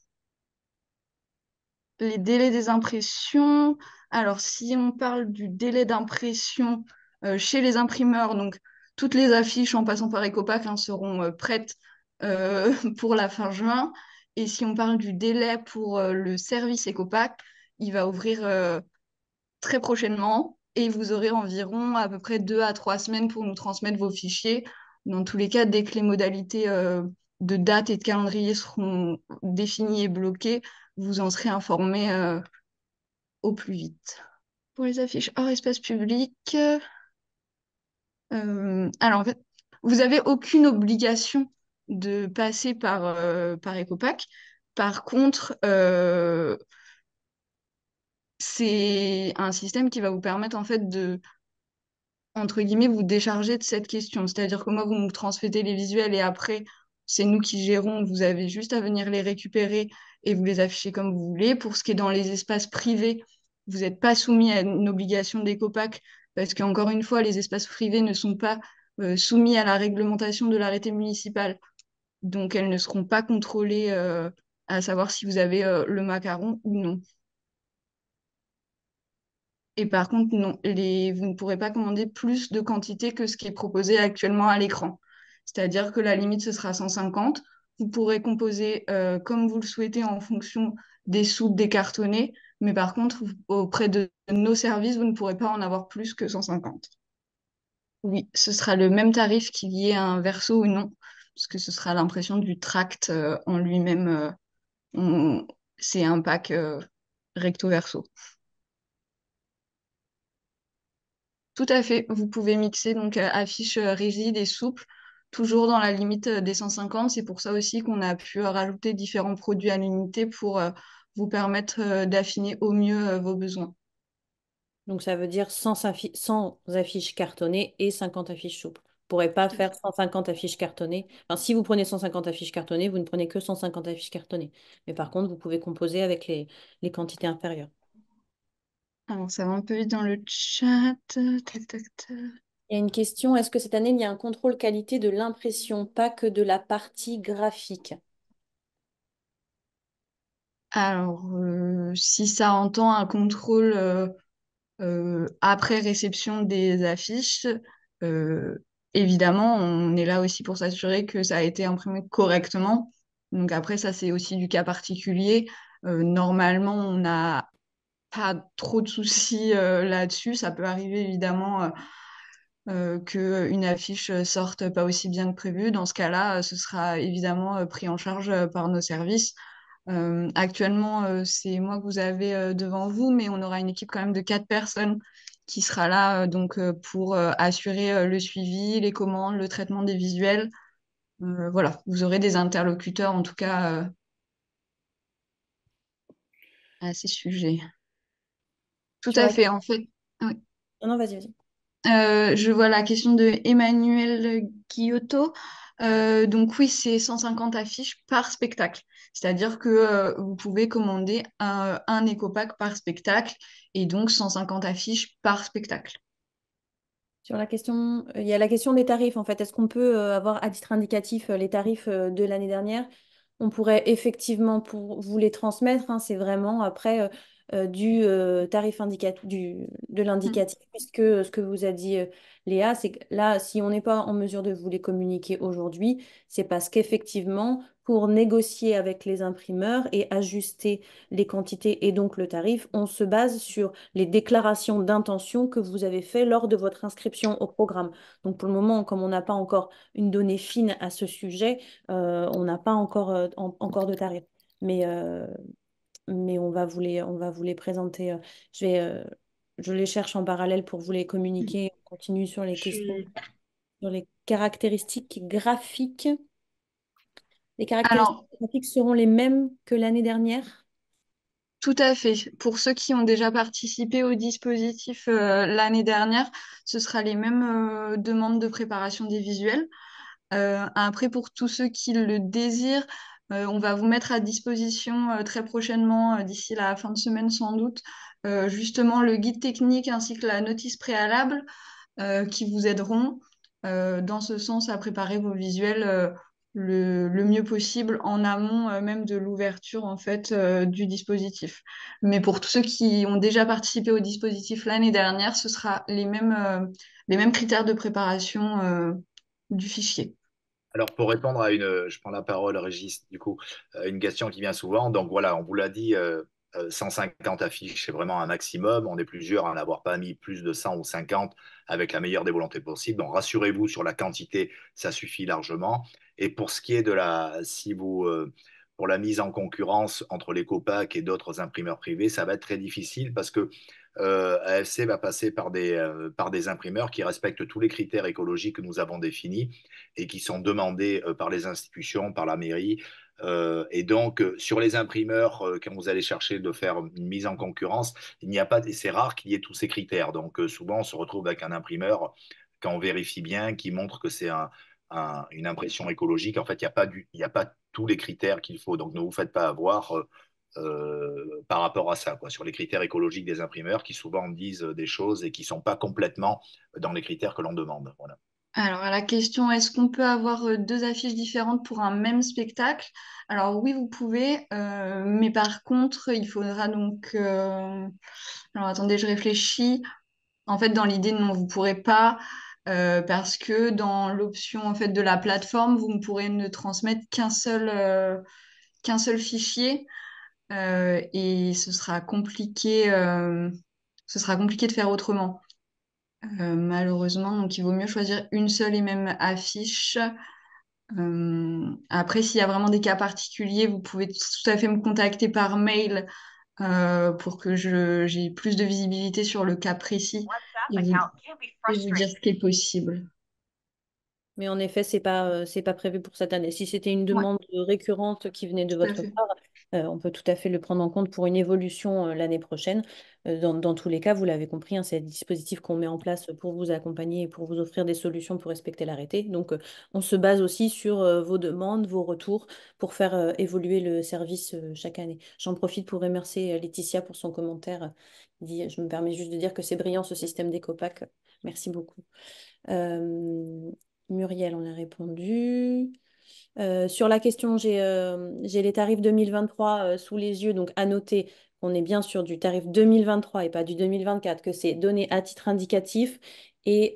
Speaker 9: Les délais des impressions. Alors, si on parle du délai d'impression chez les imprimeurs, donc toutes les affiches en passant par Ecopack seront prêtes pour la fin juin. Et si on parle du délai pour le service Ecopack, il va ouvrir très prochainement. et vous aurez environ à peu près 2 à 3 semaines pour nous transmettre vos fichiers. Dans tous les cas, dès que les modalités de date et de calendrier seront définies et bloquées, vous en serez informés au plus vite. Pour les affiches hors espace public, alors en fait, vous n'avez aucune obligation de passer par Ecopack. Par contre, c'est un système qui va vous permettre en fait de, entre guillemets, vous décharger de cette question. C'est-à-dire que moi, vous me transmettez les visuels et après, c'est nous qui gérons. Vous avez juste à venir les récupérer et vous les afficher comme vous voulez. Pour ce qui est dans les espaces privés, vous n'êtes pas soumis à une obligation d'écopack parce qu'encore une fois, les espaces privés ne sont pas soumis à la réglementation de l'arrêté municipal. Donc, elles ne seront pas contrôlées à savoir si vous avez le macaron ou non. Et par contre, non, vous ne pourrez pas commander plus de quantité que ce qui est proposé actuellement à l'écran. C'est-à-dire que la limite, ce sera 150. Vous pourrez composer comme vous le souhaitez en fonction des soupes décartonnées, mais par contre, auprès de nos services, vous ne pourrez pas en avoir plus que 150. Oui, ce sera le même tarif qu'il y ait un verso ou non, parce que ce sera l'impression du tract en lui-même. C'est un pack recto-verso. Tout à fait. Vous pouvez mixer donc affiches rigides et souples, toujours dans la limite des 150. C'est pour ça aussi qu'on a pu rajouter différents produits à l'unité pour vous permettre d'affiner au mieux vos besoins.
Speaker 1: Donc, ça veut dire 100 affiches cartonnées et 50 affiches souples. Vous ne pourrez pas faire 150 affiches cartonnées. Enfin, si vous prenez 150 affiches cartonnées, vous ne prenez que 150 affiches cartonnées. Mais par contre, vous pouvez composer avec les quantités inférieures.
Speaker 9: Alors, ça va un peu vite dans le chat. Tac, tac, tac.
Speaker 1: Il y a une question, est-ce que cette année, il y a un contrôle qualité de l'impression, pas que de la partie graphique?
Speaker 9: Alors, si ça entend un contrôle après réception des affiches, euh, évidemment, on est là aussi pour s'assurer que ça a été imprimé correctement. Donc après, ça, c'est aussi du cas particulier. Normalement, on n'a pas trop de soucis là-dessus. Ça peut arriver évidemment qu'une affiche sorte pas aussi bien que prévu. Dans ce cas-là, ce sera évidemment pris en charge par nos services. Actuellement, c'est moi que vous avez devant vous, mais on aura une équipe quand même de 4 personnes qui sera là donc pour assurer le suivi, les commandes, le traitement des visuels. Voilà, vous aurez des interlocuteurs en tout cas à ces sujets. Tout
Speaker 1: Sur
Speaker 9: à
Speaker 1: la...
Speaker 9: fait, en fait. Oui.
Speaker 1: Non, non, vas-y, vas-y.
Speaker 9: Je vois la question de Emmanuel Guillotto. Donc oui, c'est 150 affiches par spectacle. C'est-à-dire que vous pouvez commander un éco-pack par spectacle et donc 150 affiches par spectacle.
Speaker 1: Sur la question, il y a la question des tarifs en fait. Est-ce qu'on peut avoir à titre indicatif les tarifs de l'année dernière? On pourrait effectivement pour vous les transmettre, hein. C'est vraiment après du tarif indicatif, de
Speaker 9: Mm.
Speaker 1: l'indicatif, puisque ce que vous a dit Léa, c'est que là, si on n'est pas en mesure de vous les communiquer aujourd'hui, c'est parce qu'effectivement, pour négocier avec les imprimeurs et ajuster les quantités et donc le tarif, on se base sur les déclarations d'intention que vous avez fait lors de votre inscription au programme. Donc pour le moment, comme on n'a pas encore une donnée fine à ce sujet, on n'a pas encore, encore de tarifs. Mais on va vous les présenter. Je les cherche en parallèle pour vous les communiquer. On continue sur les questions, sur les caractéristiques graphiques. Les caractéristiques
Speaker 9: Alors,
Speaker 1: graphiques seront les mêmes que l'année dernière?
Speaker 9: tout à fait. Pour ceux qui ont déjà participé au dispositif l'année dernière, ce sera les mêmes demandes de préparation des visuels. Après, pour tous ceux qui le désirent, on va vous mettre à disposition très prochainement, d'ici la fin de semaine sans doute, justement le guide technique ainsi que la notice préalable qui vous aideront dans ce sens à préparer vos visuels le mieux possible en amont même de l'ouverture en fait du dispositif. Mais pour tous ceux qui ont déjà participé au dispositif l'année dernière, ce sera les mêmes critères de préparation du fichier.
Speaker 5: Alors, pour répondre à je prends la parole, Régis, du coup, une question qui vient souvent. Donc voilà, on vous l'a dit, 150 affiches, c'est vraiment un maximum. On est plusieurs à n'avoir pas mis plus de 100 ou 50 avec la meilleure des volontés possibles. Donc rassurez-vous sur la quantité, ça suffit largement. Et pour ce qui est de pour la mise en concurrence entre les copacs et d'autres imprimeurs privés, ça va être très difficile parce que AFC va passer par des imprimeurs qui respectent tous les critères écologiques que nous avons définis et qui sont demandés par les institutions, par la mairie. Et donc, sur les imprimeurs, quand vous allez chercher de faire une mise en concurrence, il n'y a pas, et c'est rare qu'il y ait tous ces critères. Donc, souvent, on se retrouve avec un imprimeur, quand on vérifie bien, qui montre que c'est une impression écologique. En fait, il n'y a pas tous les critères qu'il faut. Donc, ne vous faites pas avoir par rapport à ça, quoi, sur les critères écologiques des imprimeurs qui souvent disent des choses et qui ne sont pas complètement dans les critères que l'on demande. Voilà.
Speaker 9: Alors, à la question, est-ce qu'on peut avoir deux affiches différentes pour un même spectacle? Alors oui, vous pouvez, mais par contre, il faudra donc... Alors attendez, je réfléchis. En fait, dans l'idée, non, vous ne pourrez pas, parce que dans l'option en fait, de la plateforme, vous ne pourrez ne transmettre qu'un seul fichier, et ce sera compliqué de faire autrement. Malheureusement, donc il vaut mieux choisir une seule et même affiche. Après, s'il y a vraiment des cas particuliers, vous pouvez tout à fait me contacter par mail pour que j'ai plus de visibilité sur le cas précis et vous dire ce qui est possible.
Speaker 1: Mais en effet, c'est pas prévu pour cette année. Si c'était une
Speaker 9: Ouais,
Speaker 1: demande récurrente qui venait de
Speaker 9: tout à
Speaker 1: votre
Speaker 9: fait.
Speaker 1: part, on peut tout à fait le prendre en compte pour une évolution l'année prochaine. Dans tous les cas, vous l'avez compris, hein, c'est le dispositif qu'on met en place pour vous accompagner et pour vous offrir des solutions pour respecter l'arrêté. Donc, on se base aussi sur vos demandes, vos retours pour faire évoluer le service chaque année. J'en profite pour remercier Laetitia pour son commentaire. Je me permets juste de dire que c'est brillant ce système d'Ecopac. Merci beaucoup. Euh, Muriel, on a répondu. Sur la question, j'ai les tarifs 2023 sous les yeux, donc à noter qu'on est bien sur du tarif 2023 et pas du 2024, que c'est donné à titre indicatif et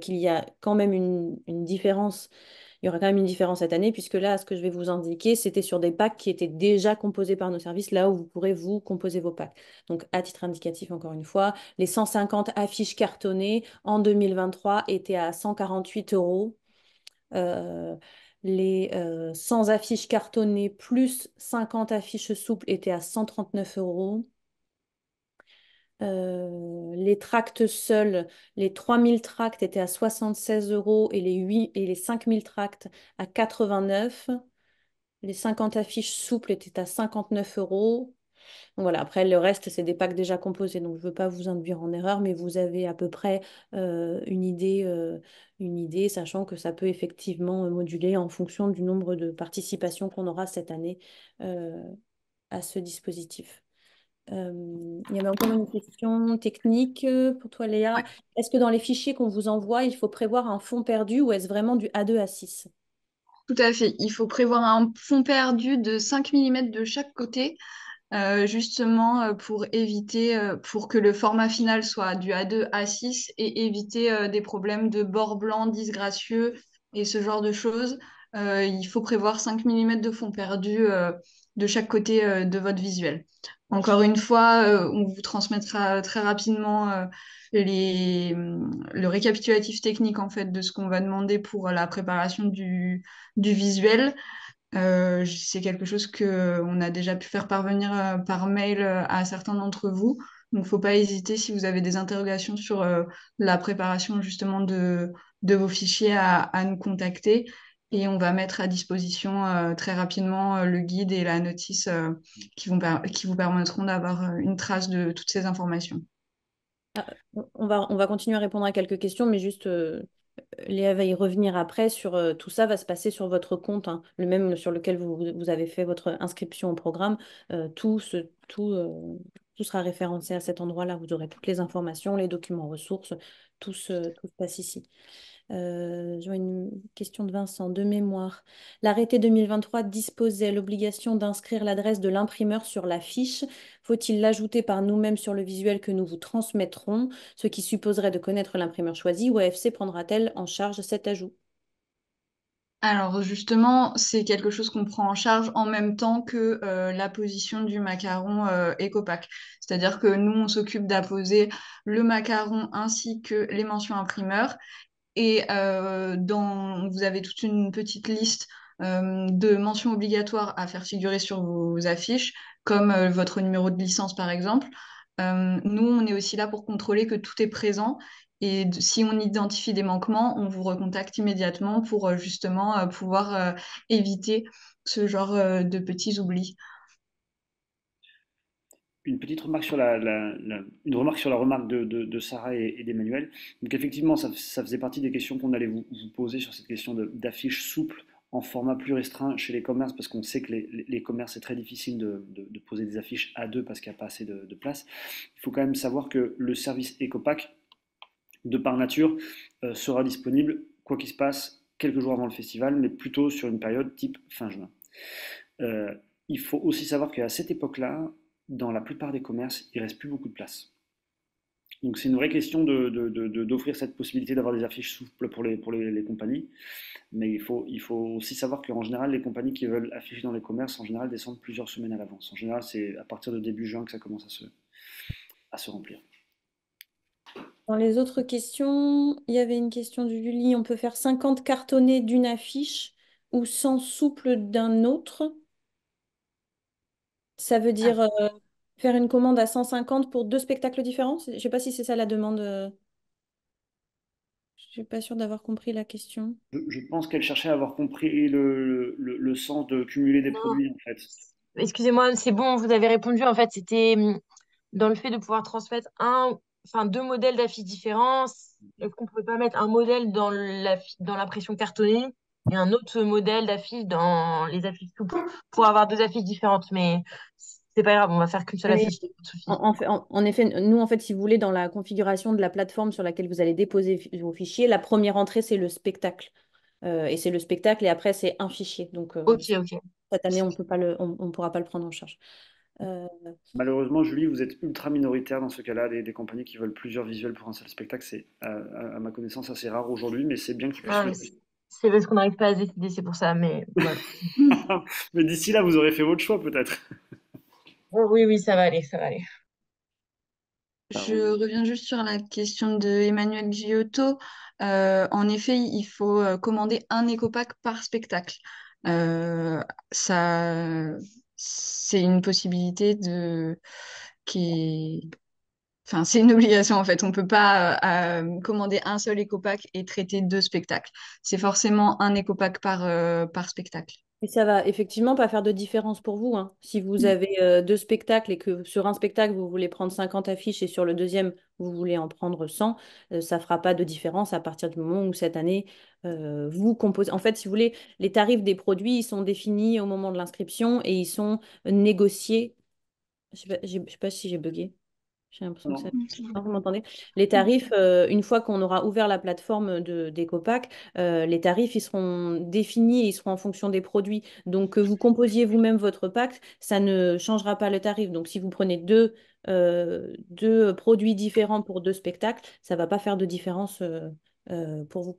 Speaker 1: qu'il y a quand même une différence. Il y aura quand même une différence cette année, puisque là, ce que je vais vous indiquer, c'était sur des packs qui étaient déjà composés par nos services, là où vous pourrez vous composer vos packs. Donc, à titre indicatif, encore une fois, les 150 affiches cartonnées en 2023 étaient à 148 euros. Euh, les 100 affiches cartonnées plus 50 affiches souples étaient à 139 euros. Les tracts seuls, les 3000 tracts étaient à 76 euros et les 5000 tracts à 89. Les 50 affiches souples étaient à 59 euros. Donc voilà, après le reste, c'est des packs déjà composés, donc je ne veux pas vous induire en erreur, mais vous avez à peu près une idée, sachant que ça peut effectivement moduler en fonction du nombre de participations qu'on aura cette année euh, à ce dispositif. Il y avait encore une question technique pour toi, Léa.
Speaker 9: Ouais,
Speaker 1: Est-ce que dans les fichiers qu'on vous envoie, il faut prévoir un fond perdu ou est-ce vraiment du A2 à 6?
Speaker 9: tout à fait. Il faut prévoir un fond perdu de 5 mm de chaque côté, justement pour éviter, pour que le format final soit du A2 A6 et éviter des problèmes de bord blanc disgracieux et ce genre de choses. Il faut prévoir 5 mm de fond perdu de chaque côté de votre visuel. Encore une fois, on vous transmettra très rapidement le récapitulatif technique en fait de ce qu'on va demander pour la préparation du visuel. C'est quelque chose que on a déjà pu faire parvenir par mail à certains d'entre vous. Donc, faut pas hésiter si vous avez des interrogations sur la préparation justement de vos fichiers à nous contacter. Et on va mettre à disposition très rapidement le guide et la notice qui vous permettront d'avoir une trace de toutes ces informations.
Speaker 1: Ah, on va continuer à répondre à quelques questions, mais juste Léa va y revenir après sur tout ça va se passer sur votre compte, hein, le même sur lequel vous avez fait votre inscription au programme. Tout sera référencé à cet endroit-là. Vous aurez toutes les informations, les documents ressources, tout se passe ici. Je vois une question de Vincent, de mémoire. L'arrêté 2023 disposait l'obligation d'inscrire l'adresse de l'imprimeur sur la fiche. Faut-il l'ajouter par nous-mêmes sur le visuel que nous vous transmettrons, ce qui supposerait de connaître l'imprimeur choisi, ou AFC prendra-t-elle en charge cet ajout?
Speaker 9: Alors justement, c'est quelque chose qu'on prend en charge en même temps que la position du macaron Ecopack. C'est-à-dire que nous, on s'occupe d'apposer le macaron ainsi que les mentions imprimeurs. Et vous avez toute une petite liste de mentions obligatoires à faire figurer sur vos affiches, comme votre numéro de licence par exemple. Nous, on est aussi là pour contrôler que tout est présent. Et si on identifie des manquements, on vous recontacte immédiatement pour justement pouvoir éviter ce genre de petits oublis.
Speaker 3: Une petite remarque sur une remarque sur la remarque de Sarah et d'Emmanuel. Donc effectivement, ça faisait partie des questions qu'on allait vous poser sur cette question d'affiches souples en format plus restreint chez les commerces, parce qu'on sait que les commerces, c'est très difficile de poser des affiches à deux parce qu'il n'y a pas assez de place. Il faut quand même savoir que le service Ecopack, de par nature, sera disponible, quoi qu'il se passe, quelques jours avant le festival, mais plutôt sur une période type fin juin. Euh, il faut aussi savoir qu'à cette époque-là, dans la plupart des commerces, il ne reste plus beaucoup de place. Donc c'est une vraie question d'offrir cette possibilité d'avoir des affiches souples pour les compagnies. Mais il faut aussi savoir qu'en général, les compagnies qui veulent afficher dans les commerces, en général, descendent plusieurs semaines à l'avance. En général, c'est à partir de début juin que ça commence à se remplir.
Speaker 1: Dans les autres questions, il y avait une question de Julie. On peut faire 50 cartonnés d'une affiche ou 100 souples d'un autre. Ça veut dire faire une commande à 150 pour 2 spectacles différents? Je ne sais pas si c'est ça la demande. Je ne suis pas sûre d'avoir compris la question.
Speaker 3: Je pense qu'elle cherchait à avoir compris le sens de cumuler des
Speaker 10: Non,
Speaker 3: produits, en fait.
Speaker 10: excusez-moi, c'est bon, vous avez répondu. En fait, c'était dans le fait de pouvoir transmettre enfin, deux modèles d'affiches différents. Est-ce qu'on ne pouvait pas mettre un modèle dans l'impression cartonnée et un autre modèle d'affiche dans les affiches souples pour avoir deux affiches différentes? Mais c'est pas grave, on va faire qu'une seule
Speaker 1: Mais
Speaker 10: affiche, pas de souci.
Speaker 1: en effet, nous, en fait, si vous voulez, dans la configuration de la plateforme sur laquelle vous allez déposer vos fichiers, la première entrée, c'est le spectacle. Et c'est le spectacle, et après, c'est un fichier. Donc,
Speaker 10: Ok, ok.
Speaker 1: cette année, on pourra pas le prendre en charge. Euh,
Speaker 3: Malheureusement, Julie, vous êtes ultra minoritaire dans ce cas-là, des compagnies qui veulent plusieurs visuels pour un seul spectacle. C'est, à ma connaissance, assez rare aujourd'hui, mais c'est bien que tu puisses
Speaker 10: Non, mais
Speaker 3: le faire.
Speaker 10: c'est parce qu'on n'arrive pas à se décider, c'est pour ça. Mais voilà.
Speaker 3: Mais d'ici là, vous aurez fait votre choix, peut-être.
Speaker 10: Oh, oui, oui, ça va aller, ça va aller.
Speaker 9: Je reviens juste sur la question de Emmanuel Giotto. En effet, il faut commander un écopack par spectacle. Ça, c'est une possibilité qui est... Enfin, c'est une obligation en fait. On ne peut pas commander un seul écopack et traiter deux spectacles. C'est forcément un écopack par spectacle.
Speaker 1: Et ça va effectivement pas faire de différence pour vous, hein. Si vous avez 2 spectacles et que sur un spectacle, vous voulez prendre 50 affiches et sur le deuxième, vous voulez en prendre 100, ça fera pas de différence à partir du moment où cette année, vous composez. En fait, si vous voulez, les tarifs des produits, ils sont définis au moment de l'inscription et ils sont négociés. Je sais pas si j'ai bugué. J'ai l'impression que ça...
Speaker 3: Non.
Speaker 1: Non, vous m'entendez? Les tarifs, une fois qu'on aura ouvert la plateforme d'Ecopack, les tarifs, ils seront définis et ils seront en fonction des produits. Donc, que vous composiez vous-même votre pack, ça ne changera pas le tarif. Donc, si vous prenez deux produits différents pour 2 spectacles, ça ne va pas faire de différence pour vous.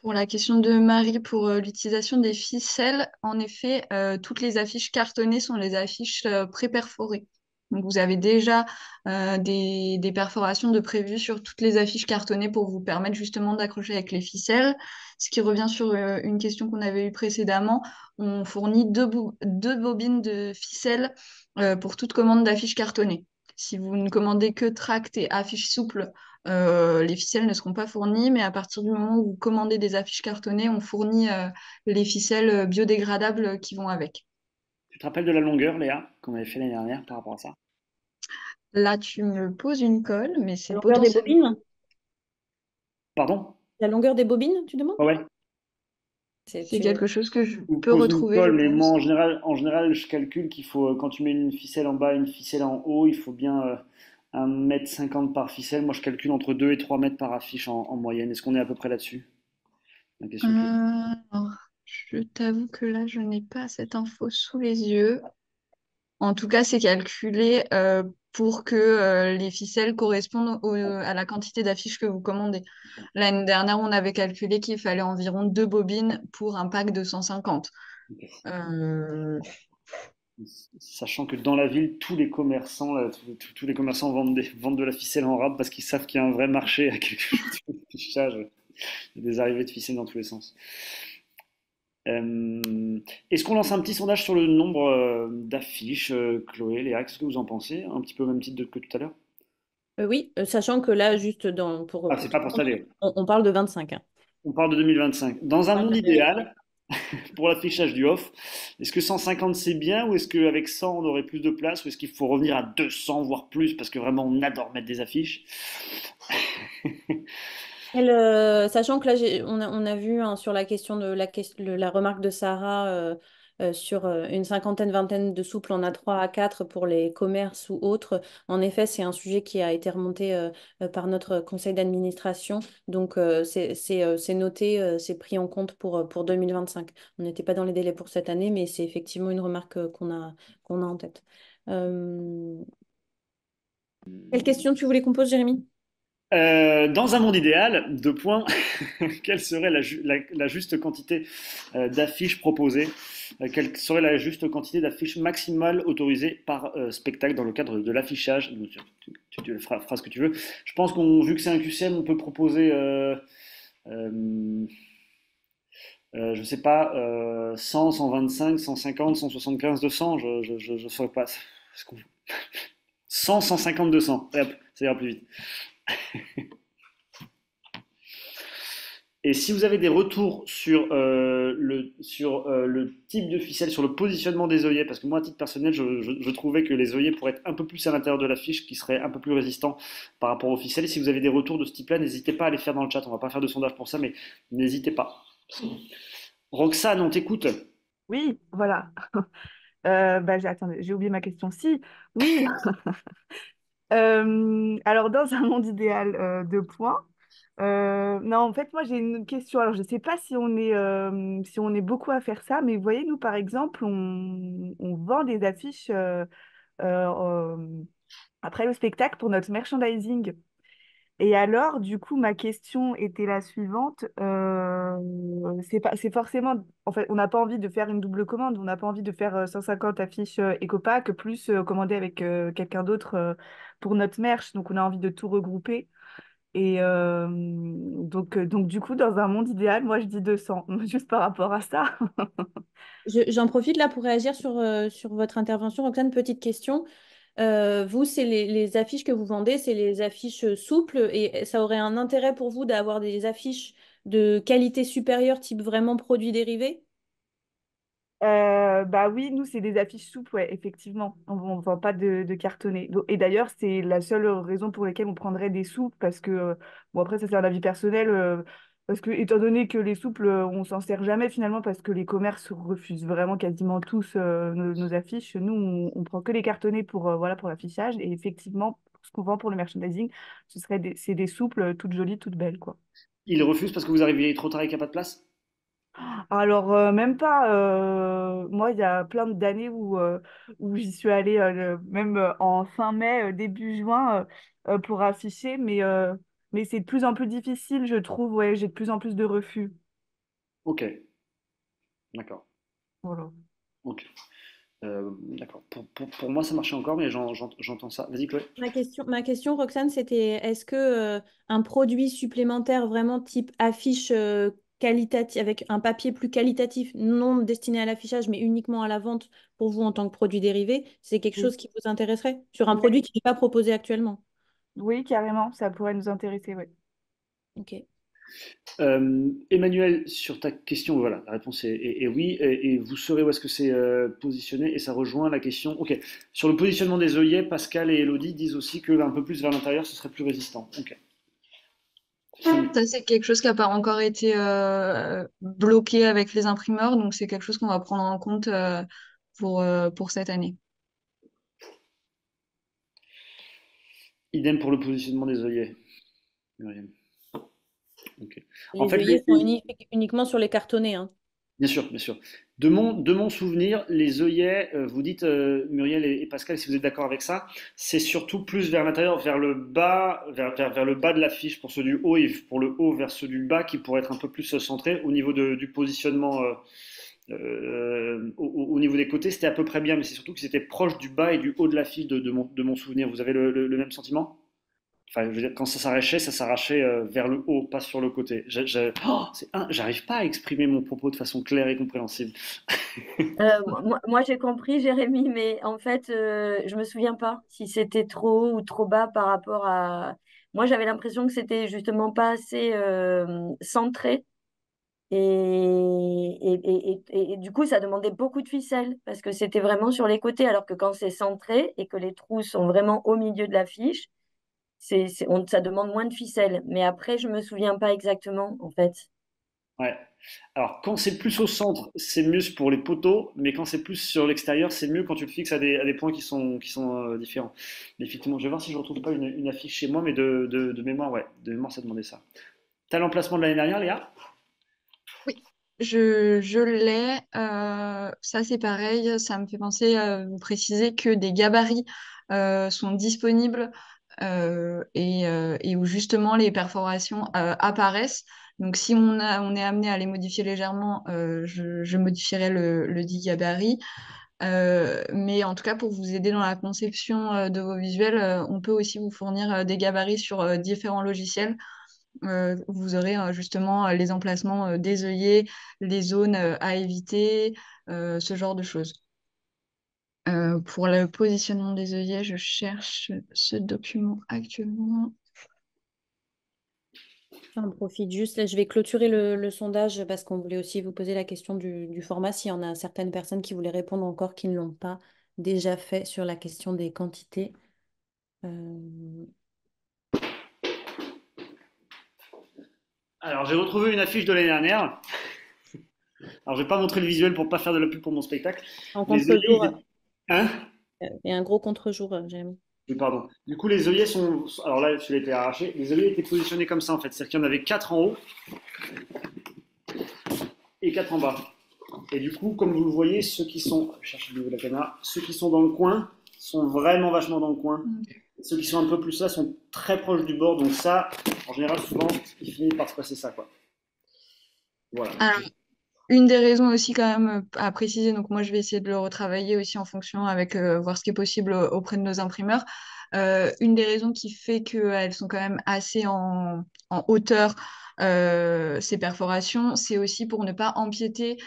Speaker 9: Pour la question de Marie, pour l'utilisation des ficelles, en effet, toutes les affiches cartonnées sont les affiches pré-perforées. Donc, vous avez déjà des perforations de prévues sur toutes les affiches cartonnées pour vous permettre justement d'accrocher avec les ficelles. Ce qui revient sur une question qu'on avait eue précédemment, on fournit deux bobines de ficelles pour toute commande d'affiches cartonnées. Si vous ne commandez que tract et affiches souples, les ficelles ne seront pas fournies, mais à partir du moment où vous commandez des affiches cartonnées, on fournit les ficelles biodégradables qui vont avec.
Speaker 3: Tu te rappelles de la longueur, Léa, qu'on avait fait l'année dernière par rapport à ça?
Speaker 9: Là, tu me poses une colle, mais
Speaker 1: La
Speaker 9: c'est
Speaker 1: longueur des
Speaker 9: potentiellement...
Speaker 1: bobines?
Speaker 3: Pardon?
Speaker 1: La longueur des bobines, tu demandes?
Speaker 3: Ouais.
Speaker 9: C'est quelque chose que je
Speaker 3: Vous
Speaker 9: peux
Speaker 3: posez une
Speaker 9: retrouver, je
Speaker 3: colle, mais moi,
Speaker 9: pense.
Speaker 3: en général, je calcule qu'il faut, quand tu mets une ficelle en bas, une ficelle en haut, il faut bien 1,50 m par ficelle. Moi, je calcule entre 2 et 3 mètres par affiche en moyenne. Est-ce qu'on est à peu près là-dessus? La question que
Speaker 9: Alors, je t'avoue que là, je n'ai pas cette info sous les yeux. En tout cas, c'est calculé pour que les ficelles correspondent à la quantité d'affiches que vous commandez. L'année dernière, on avait calculé qu'il fallait environ 2 bobines pour un pack de 150. Euh,
Speaker 3: Sachant que dans la ville, tous les commerçants, là, tous les commerçants vendent de la ficelle en rab parce qu'ils savent qu'il y a un vrai marché à quelque chose de fichage. Il y a des arrivées de ficelle dans tous les sens. Est-ce qu'on lance un petit sondage sur le nombre d'affiches, Chloé, Léa, qu'est-ce que vous en pensez? Un petit peu au même titre que tout à l'heure?
Speaker 1: Oui, sachant que là, juste
Speaker 3: Ah,
Speaker 1: pour
Speaker 3: c'est
Speaker 1: tout
Speaker 3: pas
Speaker 1: le
Speaker 3: pour
Speaker 1: monde,
Speaker 3: cette année.
Speaker 1: on parle de 25, hein.
Speaker 3: On parle de 2025. Dans un monde idéal, pour l'affichage du off, est-ce que 150 c'est bien ou est-ce qu'avec 100 on aurait plus de place ou est-ce qu'il faut revenir à 200 voire plus parce que vraiment on adore mettre des affiches?
Speaker 1: Sachant que là, on a vu hein, sur la question de la remarque de Sarah sur une cinquantaine, vingtaine de souples, on a 3 à 4 pour les commerces ou autres. En effet, c'est un sujet qui a été remonté par notre conseil d'administration. Donc, c'est noté, c'est pris en compte pour 2025. On n'était pas dans les délais pour cette année, mais c'est effectivement une remarque qu'on a en tête. Euh, Quelle question tu voulais qu'on pose, Jérémy?
Speaker 3: Dans un monde idéal, deux points, quelle serait la juste quantité d'affiches proposées? Quelle serait la juste quantité d'affiches maximale autorisée par spectacle dans le cadre de l'affichage? Donc, tu feras ce que tu veux. Je pense vu que c'est un QCM, on peut proposer, euh, je sais pas, 100, 125, 150, 175, 200. Je saurais pas. 100, 150, 200. Et hop, ça ira plus vite. Et si vous avez des retours sur le type de ficelle, sur le positionnement des œillets, parce que moi, à titre personnel, je trouvais que les œillets pourraient être un peu plus à l'intérieur de la fiche, qui serait un peu plus résistant par rapport aux ficelles. Si vous avez des retours de ce type-là, n'hésitez pas à les faire dans le chat. On va pas faire de sondage pour ça, mais n'hésitez pas. Roxane, on t'écoute.
Speaker 6: Oui, voilà. Attendez, j'ai oublié ma question. Si, oui. Alors, dans un monde idéal, deux points. Non, en fait, moi, j'ai une question. Alors, je ne sais pas si on est beaucoup à faire ça, mais vous voyez, nous, par exemple, on vend des affiches euh, après le spectacle pour notre merchandising. Et alors, du coup, ma question était la suivante. C'est forcément, en fait, on n'a pas envie de faire une double commande, on n'a pas envie de faire 150 affiches Ecopack plus commander avec quelqu'un d'autre pour notre merch. Donc, on a envie de tout regrouper. Et donc, du coup, dans un monde idéal, moi, je dis 200, juste par rapport à ça.
Speaker 1: J'en profite là pour réagir sur votre intervention. Roxane, petite question. Vous, c'est les affiches que vous vendez, c'est les affiches souples et ça aurait un intérêt pour vous d'avoir des affiches de qualité supérieure, type vraiment produits dérivés?
Speaker 6: Bah oui, nous, c'est des affiches souples, ouais, effectivement. On ne vend pas de cartonné. Et d'ailleurs, c'est la seule raison pour laquelle on prendrait des souples, parce que, bon, après, ça, c'est un avis personnel, parce que, étant donné que les souples, on s'en sert jamais finalement, parce que les commerces refusent vraiment quasiment tous nos affiches. Nous, on prend que les cartonnés voilà, pour l'affichage. Et effectivement, ce qu'on vend pour le merchandising, c'est des souples toutes jolies, toutes belles, quoi.
Speaker 3: Il refuse parce que vous arrivez trop tard et qu'il n'y a pas de place?
Speaker 6: Alors, même pas. Moi, il y a plein d'années où j'y suis allée, même en fin mai, début juin, pour afficher, mais c'est de plus en plus difficile, je trouve. Ouais, j'ai de plus en plus de refus.
Speaker 3: Ok, d'accord.
Speaker 6: Voilà.
Speaker 3: Ok. D'accord. Pour moi, ça marchait encore, mais j'entends ça. Vas-y, Chloé.
Speaker 1: Ma question, Roxane, c'était est-ce que un produit supplémentaire vraiment type affiche qualitative, avec un papier plus qualitatif, non destiné à l'affichage, mais uniquement à la vente pour vous en tant que produit dérivé, c'est quelque
Speaker 6: Oui.
Speaker 1: chose qui vous intéresserait sur un
Speaker 6: Ouais.
Speaker 1: produit qui n'est pas proposé actuellement?
Speaker 6: Oui, carrément, ça pourrait nous intéresser, oui.
Speaker 1: Ok.
Speaker 3: Emmanuel, sur ta question, voilà, la réponse est oui. Et vous saurez où est-ce que c'est positionné, et ça rejoint la question. Ok. Sur le positionnement des œillets, Pascal et Elodie disent aussi qu'un peu plus vers l'intérieur, ce serait plus résistant. Ok.
Speaker 9: Ça, c'est quelque chose qui n'a pas encore été bloqué avec les imprimeurs, donc c'est quelque chose qu'on va prendre en compte pour cette année.
Speaker 3: Idem pour le positionnement des œillets, Muriel. Ok. En
Speaker 1: Les
Speaker 3: fait,
Speaker 1: œillets sont uniquement sur les cartonnés, hein.
Speaker 3: Bien sûr, bien sûr. De mon souvenir, les œillets, vous dites, Muriel et Pascal, si vous êtes d'accord avec ça, c'est surtout plus vers l'intérieur, vers le bas, vers le bas de l'affiche pour ceux du haut et pour le haut vers ceux du bas qui pourraient être un peu plus centrés au niveau du positionnement, au niveau des côtés, c'était à peu près bien, mais c'est surtout que c'était proche du bas et du haut de l'affiche de mon souvenir. Vous avez le même sentiment? Enfin, je veux dire, quand ça s'arrachait vers le haut, pas sur le côté. J'arrive pas à exprimer mon propos de façon claire et compréhensible.
Speaker 11: Moi, j'ai compris, Jérémy, mais en fait, je me souviens pas si c'était trop haut ou trop bas par rapport à. Moi, j'avais l'impression que c'était justement pas assez centré. Et du coup, ça demandait beaucoup de ficelle parce que c'était vraiment sur les côtés, alors que quand c'est centré et que les trous sont vraiment au milieu de la fiche, ça demande moins de ficelle. Mais après, je me souviens pas exactement, en fait.
Speaker 3: Ouais. Alors, quand c'est plus au centre, c'est mieux pour les poteaux, mais quand c'est plus sur l'extérieur, c'est mieux quand tu le fixes à des points qui sont différents. Mais effectivement, je vais voir si je retrouve pas une affiche chez moi, mais de mémoire, ouais, de mémoire, ça demandait ça. T'as l'emplacement de l'année dernière, Léa?
Speaker 9: Oui, je l'ai. Ça, c'est pareil. Ça me fait penser à vous préciser que des gabarits sont disponibles et où justement les perforations apparaissent. Donc, si on est amené à les modifier légèrement, je modifierai le dit gabarit. Mais en tout cas, pour vous aider dans la conception de vos visuels, on peut aussi vous fournir des gabarits sur différents logiciels. Vous aurez justement les emplacements des œillets, les zones à éviter, ce genre de choses. Pour le positionnement des œillets, je cherche ce document actuellement.
Speaker 1: J'en profite juste, là, je vais clôturer le sondage parce qu'on voulait aussi vous poser la question du format. S'il y en a certaines personnes qui voulaient répondre encore qui ne l'ont pas déjà fait sur la question des quantités. Euh,
Speaker 3: Alors, j'ai retrouvé une affiche de l'année dernière. Alors, je vais pas montrer le visuel pour pas faire de la pub pour mon spectacle.
Speaker 1: En
Speaker 3: Les œillets,
Speaker 1: contre-jour,
Speaker 3: hein?
Speaker 1: il y a un gros contre-jour, Jérémy.
Speaker 3: Oui, pardon. Du coup, les œillets sont. Alors là, celui-là était arraché. Les œillets étaient positionnés comme ça, en fait. C'est-à-dire qu'il y en avait 4 en haut et 4 en bas. Et du coup, comme vous le voyez, ceux qui sont. Je cherche le niveau de la caméra. Ceux qui sont dans le coin sont vraiment vachement dans le coin. Ceux qui sont un peu plus là sont très proches du bord. Donc, ça, en général, souvent, il finit par se passer ça, quoi. Voilà.
Speaker 9: Alors, une des raisons aussi quand même à préciser, donc moi je vais essayer de le retravailler aussi en fonction avec voir ce qui est possible auprès de nos imprimeurs. Une des raisons qui fait qu'elles sont quand même assez en hauteur, ces perforations, c'est aussi pour ne pas empiéter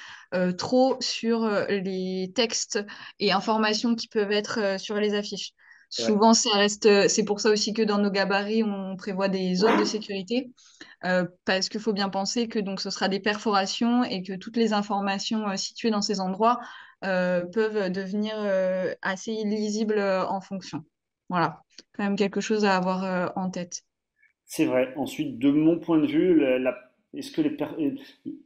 Speaker 9: trop sur les textes et informations qui peuvent être sur les affiches.
Speaker 3: C'est vrai.
Speaker 9: Souvent, ça reste, c'est pour ça aussi que dans nos gabarits, on prévoit des zones de sécurité. Parce qu'il faut bien penser que donc, ce sera des perforations et que toutes les informations situées dans ces endroits peuvent devenir assez illisibles en fonction. Voilà, quand même quelque chose à avoir en tête.
Speaker 3: C'est vrai. Ensuite, de mon point de vue, est-ce que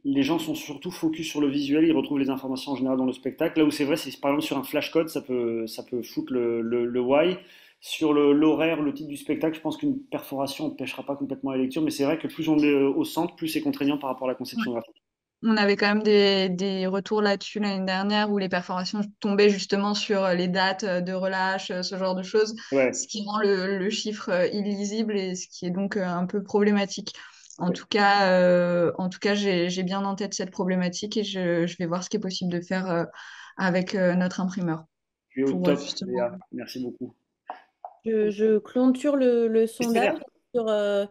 Speaker 3: les gens sont surtout focus sur le visuel, ils retrouvent les informations en général dans le spectacle. Là où c'est vrai, c'est par exemple sur un flashcode, ça peut foutre le why. Sur l'horaire, le titre du spectacle, je pense qu'une perforation n'empêchera pas complètement la lecture, mais c'est vrai que plus on est au centre, plus c'est contraignant par rapport à la
Speaker 9: Ouais.
Speaker 3: conception graphique.
Speaker 9: On avait quand même des retours là-dessus l'année dernière où les perforations tombaient justement sur les dates de relâche, ce genre de choses,
Speaker 3: Ouais,
Speaker 9: ce qui rend le chiffre illisible et ce qui est donc un peu problématique.
Speaker 3: ouais.
Speaker 9: En tout cas, j'ai bien en tête cette problématique et je vais voir ce qui est possible de faire avec notre imprimeur
Speaker 3: Tu es au
Speaker 9: pour
Speaker 3: top,
Speaker 9: justement.
Speaker 3: Léa. Merci beaucoup.
Speaker 1: Je clôture le sondage
Speaker 3: Esther,
Speaker 1: sur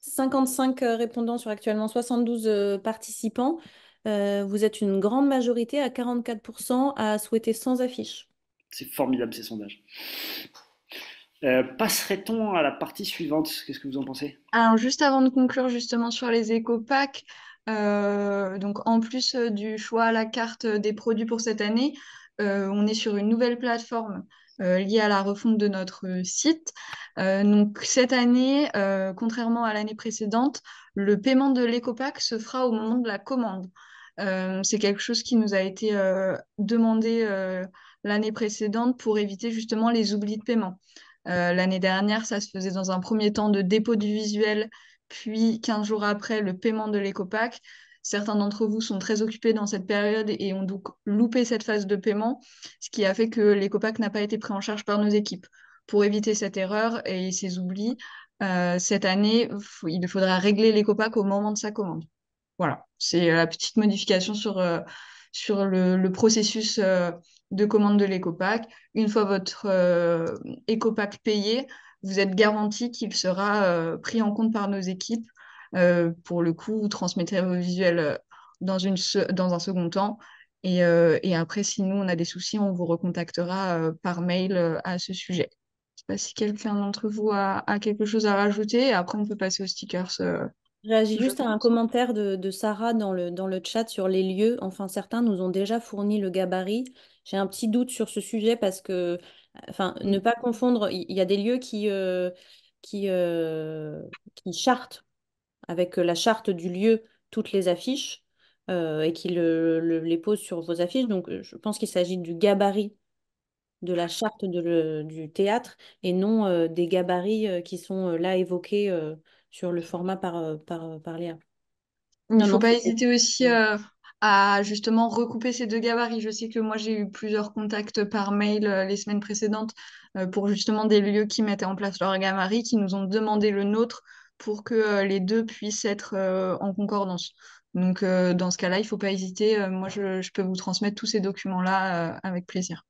Speaker 1: 55 répondants sur actuellement 72 participants. Vous êtes une grande majorité à 44% à souhaiter sans affiche.
Speaker 3: c'est formidable ces sondages. Passerait-on à la partie suivante? Qu'est-ce que vous en pensez?
Speaker 9: Alors, juste avant de conclure justement sur les éco-packs, donc en plus du choix à la carte des produits pour cette année, on est sur une nouvelle plateforme liée à la refonte de notre site. Donc cette année, contrairement à l'année précédente, le paiement de l'éco-pack se fera au moment de la commande. C'est quelque chose qui nous a été demandé l'année précédente pour éviter justement les oublis de paiement. L'année dernière, ça se faisait dans un premier temps de dépôt du visuel, puis 15 jours après, le paiement de l'éco-pack. certains d'entre vous sont très occupés dans cette période et ont donc loupé cette phase de paiement, ce qui a fait que l'écopack n'a pas été pris en charge par nos équipes. Pour éviter cette erreur et ces oublis, cette année, il faudra régler l'écopack au moment de sa commande. Voilà, c'est la petite modification sur le processus de commande de l'écopack. Une fois votre écopack payé, vous êtes garanti qu'il sera pris en compte par nos équipes. Pour le coup, vous transmettrez vos visuels dans un second temps. Et après, si nous, on a des soucis, on vous recontactera par mail à ce sujet. Je sais pas si quelqu'un d'entre vous a quelque chose à rajouter. Après, on peut passer aux stickers.
Speaker 1: Je réagis
Speaker 9: Je
Speaker 1: juste à un
Speaker 9: pense.
Speaker 1: commentaire de Sarah dans le chat sur les lieux. Enfin, certains nous ont déjà fourni le gabarit. J'ai un petit doute sur ce sujet parce que, enfin, ne pas confondre, il y a des lieux qui, euh, qui chartent avec la charte du lieu toutes les affiches et qui les posent sur vos affiches. Donc, je pense qu'il s'agit du gabarit de la charte du théâtre et non des gabarits qui sont là évoqués sur le format par Léa.
Speaker 9: Il ne
Speaker 1: Non,
Speaker 9: faut
Speaker 1: non,
Speaker 9: pas
Speaker 1: c'est
Speaker 9: hésiter aussi à justement recouper ces deux gabarits. Je sais que moi, j'ai eu plusieurs contacts par mail les semaines précédentes pour justement des lieux qui mettaient en place leur gabarit, qui nous ont demandé le nôtre pour que les deux puissent être en concordance. Donc, dans ce cas-là, il ne faut pas hésiter. Moi, je peux vous transmettre tous ces documents-là avec plaisir.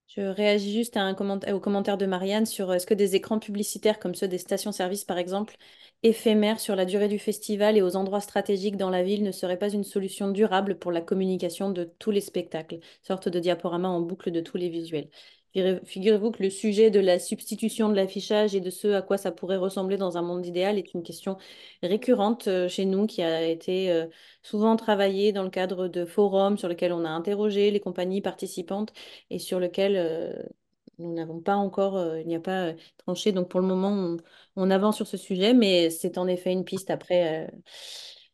Speaker 1: Je réagis juste à au commentaire de Marianne sur est-ce que des écrans publicitaires comme ceux des stations-service, par exemple, éphémères sur la durée du festival et aux endroits stratégiques dans la ville ne seraient pas une solution durable pour la communication de tous les spectacles, sorte de diaporama en boucle de tous les visuels. Figurez-vous que le sujet de la substitution de l'affichage et de ce à quoi ça pourrait ressembler dans un monde idéal est une question récurrente chez nous qui a été souvent travaillée dans le cadre de forums sur lesquels on a interrogé les compagnies participantes et sur lequel nous n'avons pas encore, il n'y a pas tranché. Donc pour le moment, on avance sur ce sujet, mais c'est en effet une piste. Après,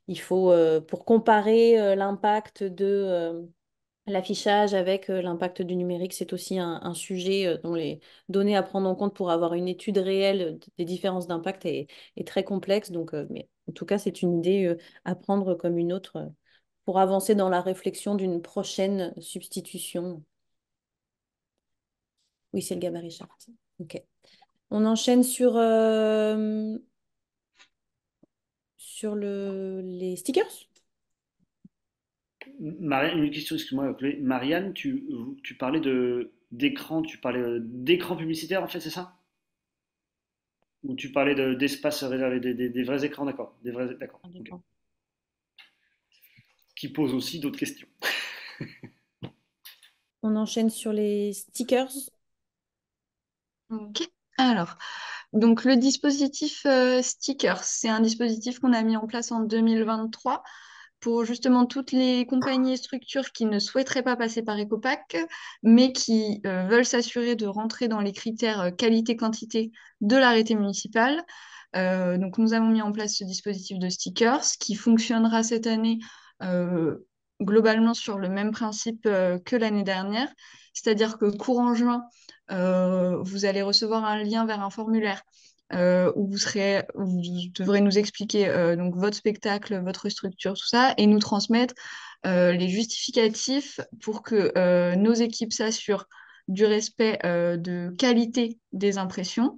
Speaker 1: il faut, pour comparer l'impact de l'affichage avec l'impact du numérique, c'est aussi un sujet dont les données à prendre en compte pour avoir une étude réelle des différences d'impact est très complexe. Donc, mais en tout cas, c'est une idée à prendre comme une autre pour avancer dans la réflexion d'une prochaine substitution. Oui, c'est le gabarit chart. Ok. On enchaîne sur les stickers.
Speaker 3: Marianne, une question, excuse-moi, Chloé. Marianne, tu parlais d'écran, tu parlais d'écran publicitaire en fait, c'est ça? Ou tu parlais d'espace réservé, des vrais écrans, d'accord. Des vrais, d'accord. Ok. Qui pose aussi d'autres questions.
Speaker 1: On enchaîne sur les stickers.
Speaker 9: Ok. Alors, donc le dispositif sticker, c'est un dispositif qu'on a mis en place en 2023 pour justement toutes les compagnies et structures qui ne souhaiteraient pas passer par Ecopack, mais qui veulent s'assurer de rentrer dans les critères qualité-quantité de l'arrêté municipal. Donc nous avons mis en place ce dispositif de stickers qui fonctionnera cette année euh, globalement sur le même principe que l'année dernière, c'est-à-dire que courant juin, vous allez recevoir un lien vers un formulaire où vous devrez nous expliquer donc votre spectacle, votre structure, tout ça, et nous transmettre les justificatifs pour que nos équipes s'assurent du respect de qualité des impressions.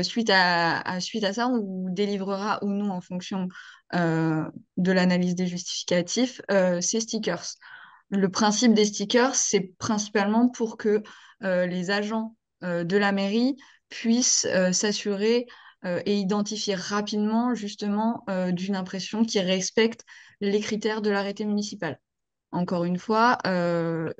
Speaker 9: Suite à ça, on vous délivrera ou non, en fonction de l'analyse des justificatifs, ces stickers. Le principe des stickers, c'est principalement pour que les agents de la mairie puissent s'assurer et identifier rapidement justement d'une impression qui respecte les critères de l'arrêté municipal. Encore une fois,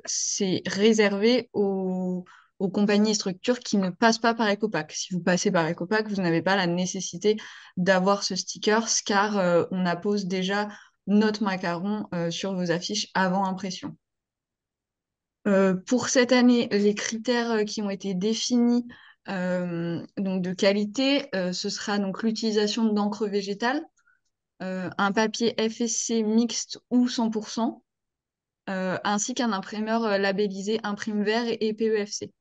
Speaker 9: c'est réservé aux compagnies et structures qui ne passent pas par Ecopack. Si vous passez par Ecopack, vous n'avez pas la nécessité d'avoir ce sticker car on appose déjà notre macaron sur vos affiches avant impression. Pour cette année, les critères qui ont été définis donc de qualité, ce sera donc l'utilisation d'encre végétale, un papier FSC mixte ou 100%, ainsi qu'un imprimeur labellisé Imprime Vert et PEFC.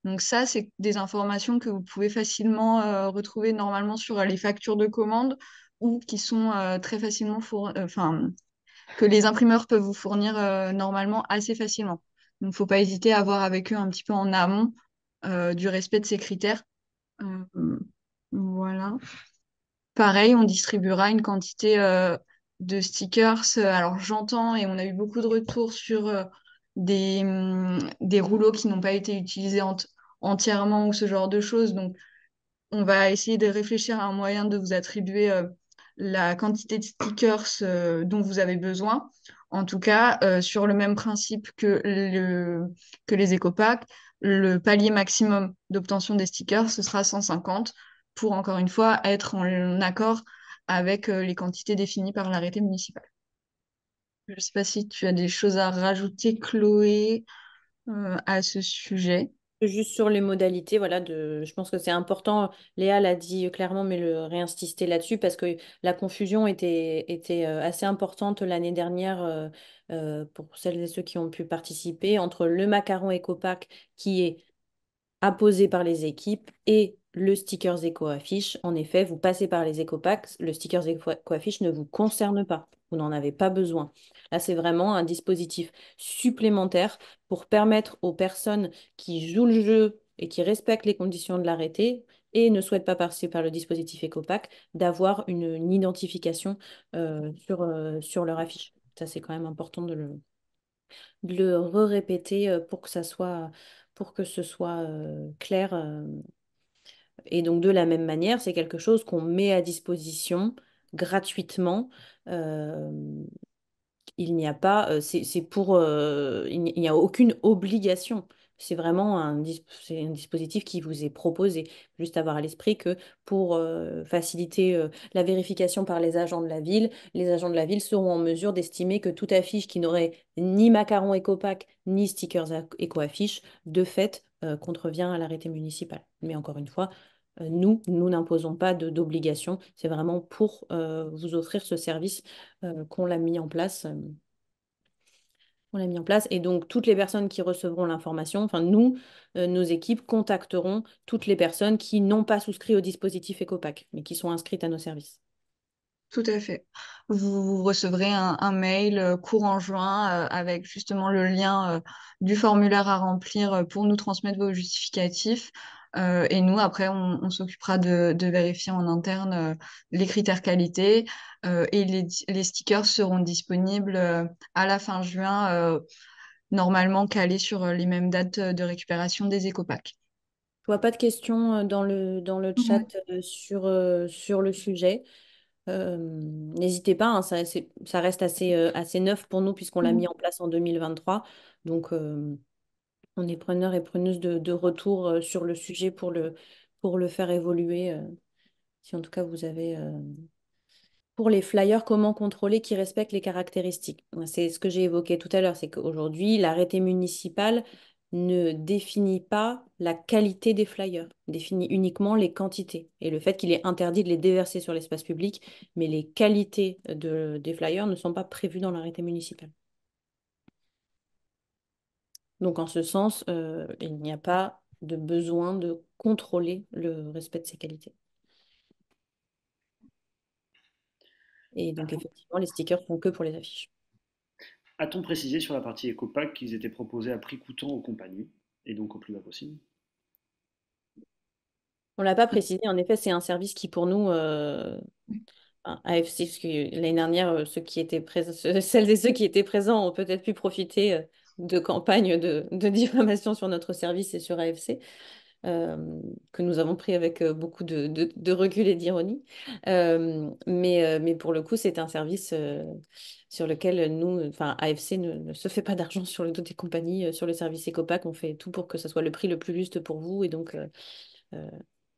Speaker 9: Donc ça, c'est des informations que vous pouvez facilement retrouver normalement sur les factures de commande ou qui sont très facilement que les imprimeurs peuvent vous fournir normalement assez facilement. Donc, il ne faut pas hésiter à voir avec eux un petit peu en amont du respect de ces critères. Euh, voilà. Pareil, on distribuera une quantité de stickers. Alors, j'entends et on a eu beaucoup de retours sur des rouleaux qui n'ont pas été utilisés entièrement ou ce genre de choses. Donc, on va essayer de réfléchir à un moyen de vous attribuer la quantité de stickers dont vous avez besoin. En tout cas, sur le même principe que les écopacks, le palier maximum d'obtention des stickers, ce sera 150 pour, encore une fois, être en accord avec les quantités définies par l'arrêté municipal. Je ne sais pas si tu as des choses à rajouter, Chloé, à ce sujet.
Speaker 1: Juste sur les modalités, voilà, je pense que c'est important. Léa l'a dit clairement, mais le réinsister là-dessus parce que la confusion était assez importante l'année dernière pour celles et ceux qui ont pu participer entre le macaron EcoPack qui est apposé par les équipes et le stickers éco-affiche. En effet, vous passez par les éco-packs, le stickers éco-affiche ne vous concerne pas. Vous n'en avez pas besoin. Là, c'est vraiment un dispositif supplémentaire pour permettre aux personnes qui jouent le jeu et qui respectent les conditions de l'arrêté et ne souhaitent pas passer par le dispositif EcoPack, d'avoir une identification sur leur affiche. Ça, c'est quand même important de le répéter pour que ce soit clair. Et donc, de la même manière, c'est quelque chose qu'on met à disposition gratuitement. Euh, il n'y a pas, c'est pour, il n'y a aucune obligation. C'est vraiment c'est un dispositif qui vous est proposé. Juste avoir à l'esprit que pour faciliter la vérification par les agents de la ville, les agents de la ville seront en mesure d'estimer que toute affiche qui n'aurait ni macaron éco-pack ni stickers éco-affiche, de fait, contrevient à l'arrêté municipal. Mais encore une fois, nous n'imposons pas d'obligation. C'est vraiment pour vous offrir ce service qu'on l'a mis en place. On l'a mis en place. Et donc, toutes les personnes qui recevront l'information, enfin, nous, nos équipes contacteront toutes les personnes qui n'ont pas souscrit au dispositif EcoPack, mais qui sont inscrites à nos services.
Speaker 9: Tout à fait. Vous recevrez un mail courant juin avec justement le lien du formulaire à remplir pour nous transmettre vos justificatifs. Et nous, après, on s'occupera de vérifier en interne les critères qualité et les stickers seront disponibles à la fin juin, normalement calés sur les mêmes dates de récupération des écopacks.
Speaker 1: Je vois pas de questions dans le chat
Speaker 9: Ouais.
Speaker 1: sur le sujet. N'hésitez pas, hein, ça reste assez neuf pour nous puisqu'on l'a mis
Speaker 9: Mhm.
Speaker 1: en place en 2023. Donc, on est preneurs et preneuses de retour sur le sujet pour le faire évoluer. Si en tout cas vous avez pour les flyers, comment contrôler qui respectent les caractéristiques? C'est ce que j'ai évoqué tout à l'heure, c'est qu'aujourd'hui, l'arrêté municipal ne définit pas la qualité des flyers, définit uniquement les quantités et le fait qu'il est interdit de les déverser sur l'espace public, mais les qualités des flyers ne sont pas prévues dans l'arrêté municipal. Donc en ce sens, il n'y a pas de besoin de contrôler le respect de ces qualités. Et donc effectivement, les stickers sont que pour les affiches.
Speaker 3: A-t-on précisé sur la partie EcoPack qu'ils étaient proposés à prix coûtant aux compagnies et donc au plus bas possible?
Speaker 1: On ne l'a pas précisé, en effet, c'est un service qui pour nous, enfin, AFC, parce que l'année dernière, ceux qui étaient celles et ceux qui étaient présents ont peut-être pu profiter de campagnes de diffamation sur notre service et sur AFC, que nous avons pris avec beaucoup de recul et d'ironie. Mais pour le coup, c'est un service sur lequel nous, enfin AFC ne se fait pas d'argent sur le dos des compagnies, sur le service EcoPack. On fait tout pour que ce soit le prix le plus juste pour vous. Et donc, euh,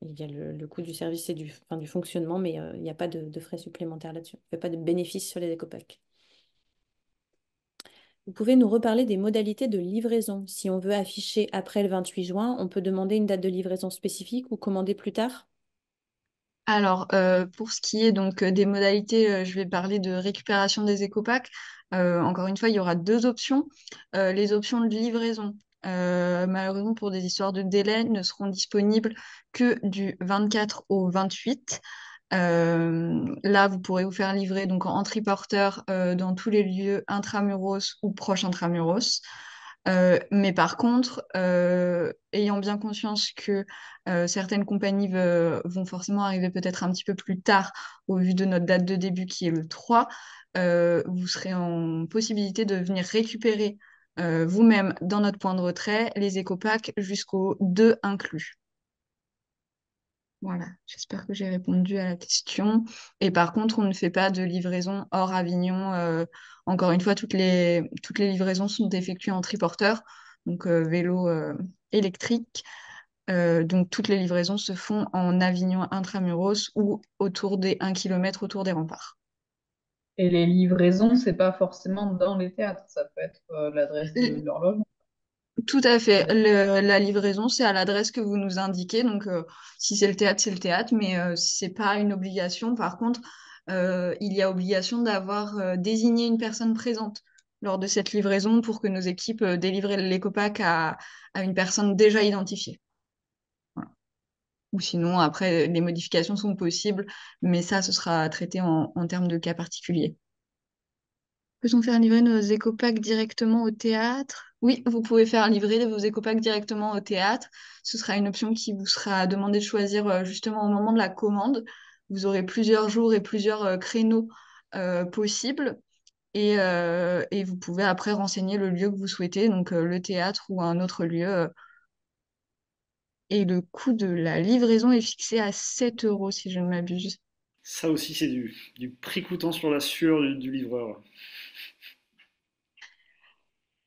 Speaker 1: il y a le coût du service et du fonctionnement, mais il n'y a pas de frais supplémentaires là-dessus. On ne fait pas de bénéfices sur les EcoPack. Vous pouvez nous reparler des modalités de livraison. Si on veut afficher après le 28 juin, on peut demander une date de livraison spécifique ou commander plus tard?
Speaker 9: Alors, pour ce qui est donc des modalités, je vais parler de récupération des écopacks. Encore une fois, il y aura deux options. Les options de livraison, malheureusement pour des histoires de délai, ne seront disponibles que du 24 au 28. Là, vous pourrez vous faire livrer donc en triporteur dans tous les lieux intramuros ou proches intramuros. Mais par contre, ayant bien conscience que certaines compagnies vont forcément arriver peut-être un petit peu plus tard au vu de notre date de début qui est le 3, vous serez en possibilité de venir récupérer vous-même dans notre point de retrait les éco-packs jusqu'au 2 inclus. Voilà, j'espère que j'ai répondu à la question. Et par contre, on ne fait pas de livraison hors Avignon. Encore une fois, toutes les livraisons sont effectuées en triporteur, donc vélo électrique. Donc toutes les livraisons se font en Avignon intramuros ou autour des 1 km autour des remparts.
Speaker 7: Et les livraisons, c'est pas forcément dans les théâtres, ça peut être l'adresse de leur logement.
Speaker 9: Tout à fait. La livraison, c'est à l'adresse que vous nous indiquez. Donc, si c'est le théâtre, c'est le théâtre, mais c'est pas une obligation. Par contre, il y a obligation d'avoir désigné une personne présente lors de cette livraison pour que nos équipes délivrent l'éco-pack à une personne déjà identifiée. Voilà. Ou sinon, après, les modifications sont possibles, mais ça, ce sera traité en termes de cas particuliers. Peut-on faire livrer nos éco-packs directement au théâtre? Oui, vous pouvez faire livrer vos éco-packs directement au théâtre. Ce sera une option qui vous sera demandée de choisir justement au moment de la commande. Vous aurez plusieurs jours et plusieurs créneaux possibles. Et vous pouvez après renseigner le lieu que vous souhaitez, donc le théâtre ou un autre lieu. Et le coût de la livraison est fixé à 7 euros, si je ne m'abuse.
Speaker 3: Ça aussi, c'est du prix coûtant sur la sueur du livreur.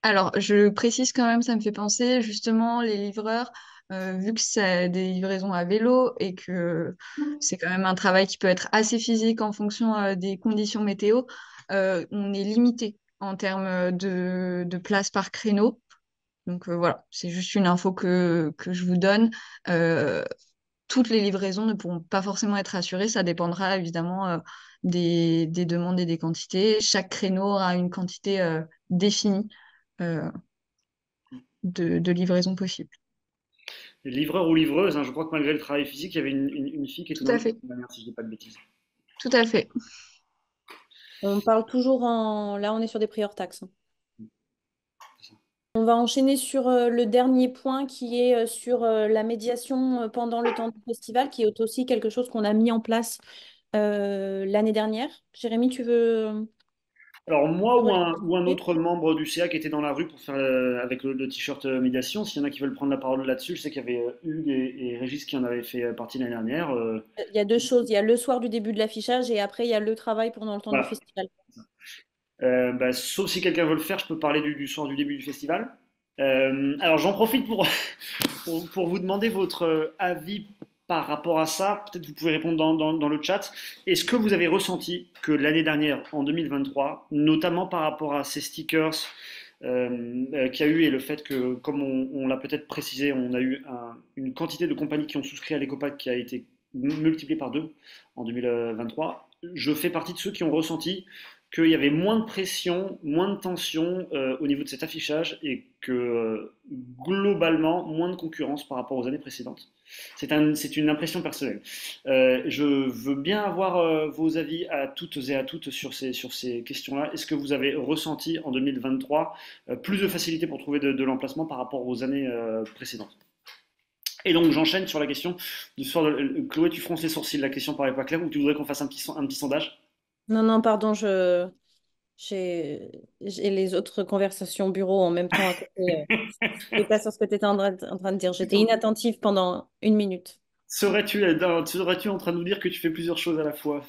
Speaker 9: Alors, je précise quand même, ça me fait penser, justement, les livreurs, vu que c'est des livraisons à vélo et que c'est quand même un travail qui peut être assez physique en fonction des conditions météo, on est limité en termes de place par créneau. Donc voilà, c'est juste une info que je vous donne. Euh, Toutes les livraisons ne pourront pas forcément être assurées, ça dépendra évidemment des demandes et des quantités. Chaque créneau aura une quantité définie. euh, de livraison possible.
Speaker 3: Livreur ou livreuse, hein, je crois que malgré le travail physique, il y avait une fille qui était
Speaker 9: Tout
Speaker 3: dans
Speaker 9: à
Speaker 3: le
Speaker 9: fait.
Speaker 3: si je dis pas de bêtises.
Speaker 9: Tout à fait.
Speaker 1: On parle toujours en... Là, on est sur des prix hors taxes. On va enchaîner sur le dernier point qui est sur la médiation pendant le temps du festival, qui est aussi quelque chose qu'on a mis en place l'année dernière. Jérémy, tu veux
Speaker 3: Alors moi ou un
Speaker 1: expliquer?
Speaker 3: autre membre du CA qui était dans la rue pour faire avec le t-shirt médiation, s'il y en a qui veulent prendre la parole là-dessus, je sais qu'il y avait Hugues et Régis qui en avaient fait partie l'année dernière.
Speaker 1: Il y a deux choses. Il y a le soir du début de l'affichage et après, il y a le travail pendant le temps du
Speaker 3: Voilà.
Speaker 1: festival.
Speaker 3: Sauf si quelqu'un veut le faire, je peux parler du soir du début du festival. Alors j'en profite pour vous demander votre avis par rapport à ça. Peut-être vous pouvez répondre dans le chat. Est-ce que vous avez ressenti que l'année dernière, en 2023, notamment par rapport à ces stickers qu'il y a eu et le fait que, comme on l'a peut-être précisé, on a eu une quantité de compagnies qui ont souscrit à l'EcoPack qui a été multipliée par 2 en 2023. Je fais partie de ceux qui ont ressenti qu'il y avait moins de pression, moins de tension au niveau de cet affichage et que globalement, moins de concurrence par rapport aux années précédentes. C'est une impression personnelle. Je veux bien avoir vos avis à toutes et à toutes sur ces questions-là. Est-ce que vous avez ressenti en 2023 plus de facilité pour trouver de l'emplacement par rapport aux années précédentes? Et donc j'enchaîne sur la question du soir de... Chloé, tu fronces les sourcils, la question paraît pas claire, ou tu voudrais qu'on fasse un petit sondage?
Speaker 1: Non, non, pardon, j'ai les autres conversations bureau en même temps à côté. Je n'étais pas sur ce que tu étais en train de dire. J'étais inattentive pendant 1 minute.
Speaker 3: Serais-tu en train de nous dire que tu fais plusieurs choses à la fois?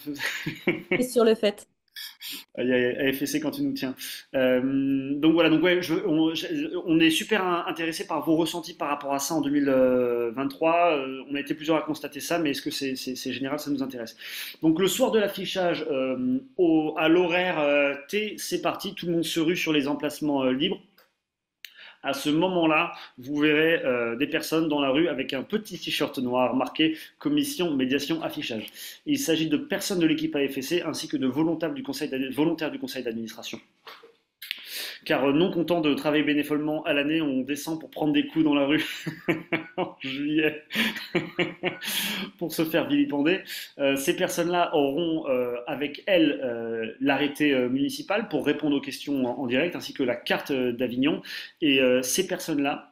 Speaker 1: Et sur le fait.
Speaker 3: À FSC quand tu nous tiens. Donc voilà, donc ouais, on est super intéressé par vos ressentis par rapport à ça en 2023. On a été plusieurs à constater ça, mais est-ce que c'est général, ça nous intéresse. Donc le soir de l'affichage, à l'horaire T, c'est parti, tout le monde se rue sur les emplacements libres. À ce moment-là, vous verrez des personnes dans la rue avec un petit t-shirt noir marqué Commission Médiation Affichage. Il s'agit de personnes de l'équipe AFSC ainsi que de volontaires du conseil d'administration. car non content de travailler bénévolement à l'année, on descend pour prendre des coups dans la rue en juillet pour se faire vilipender. Ces personnes-là auront avec elles l'arrêté municipal pour répondre aux questions en direct, ainsi que la carte d'Avignon. Et ces personnes-là,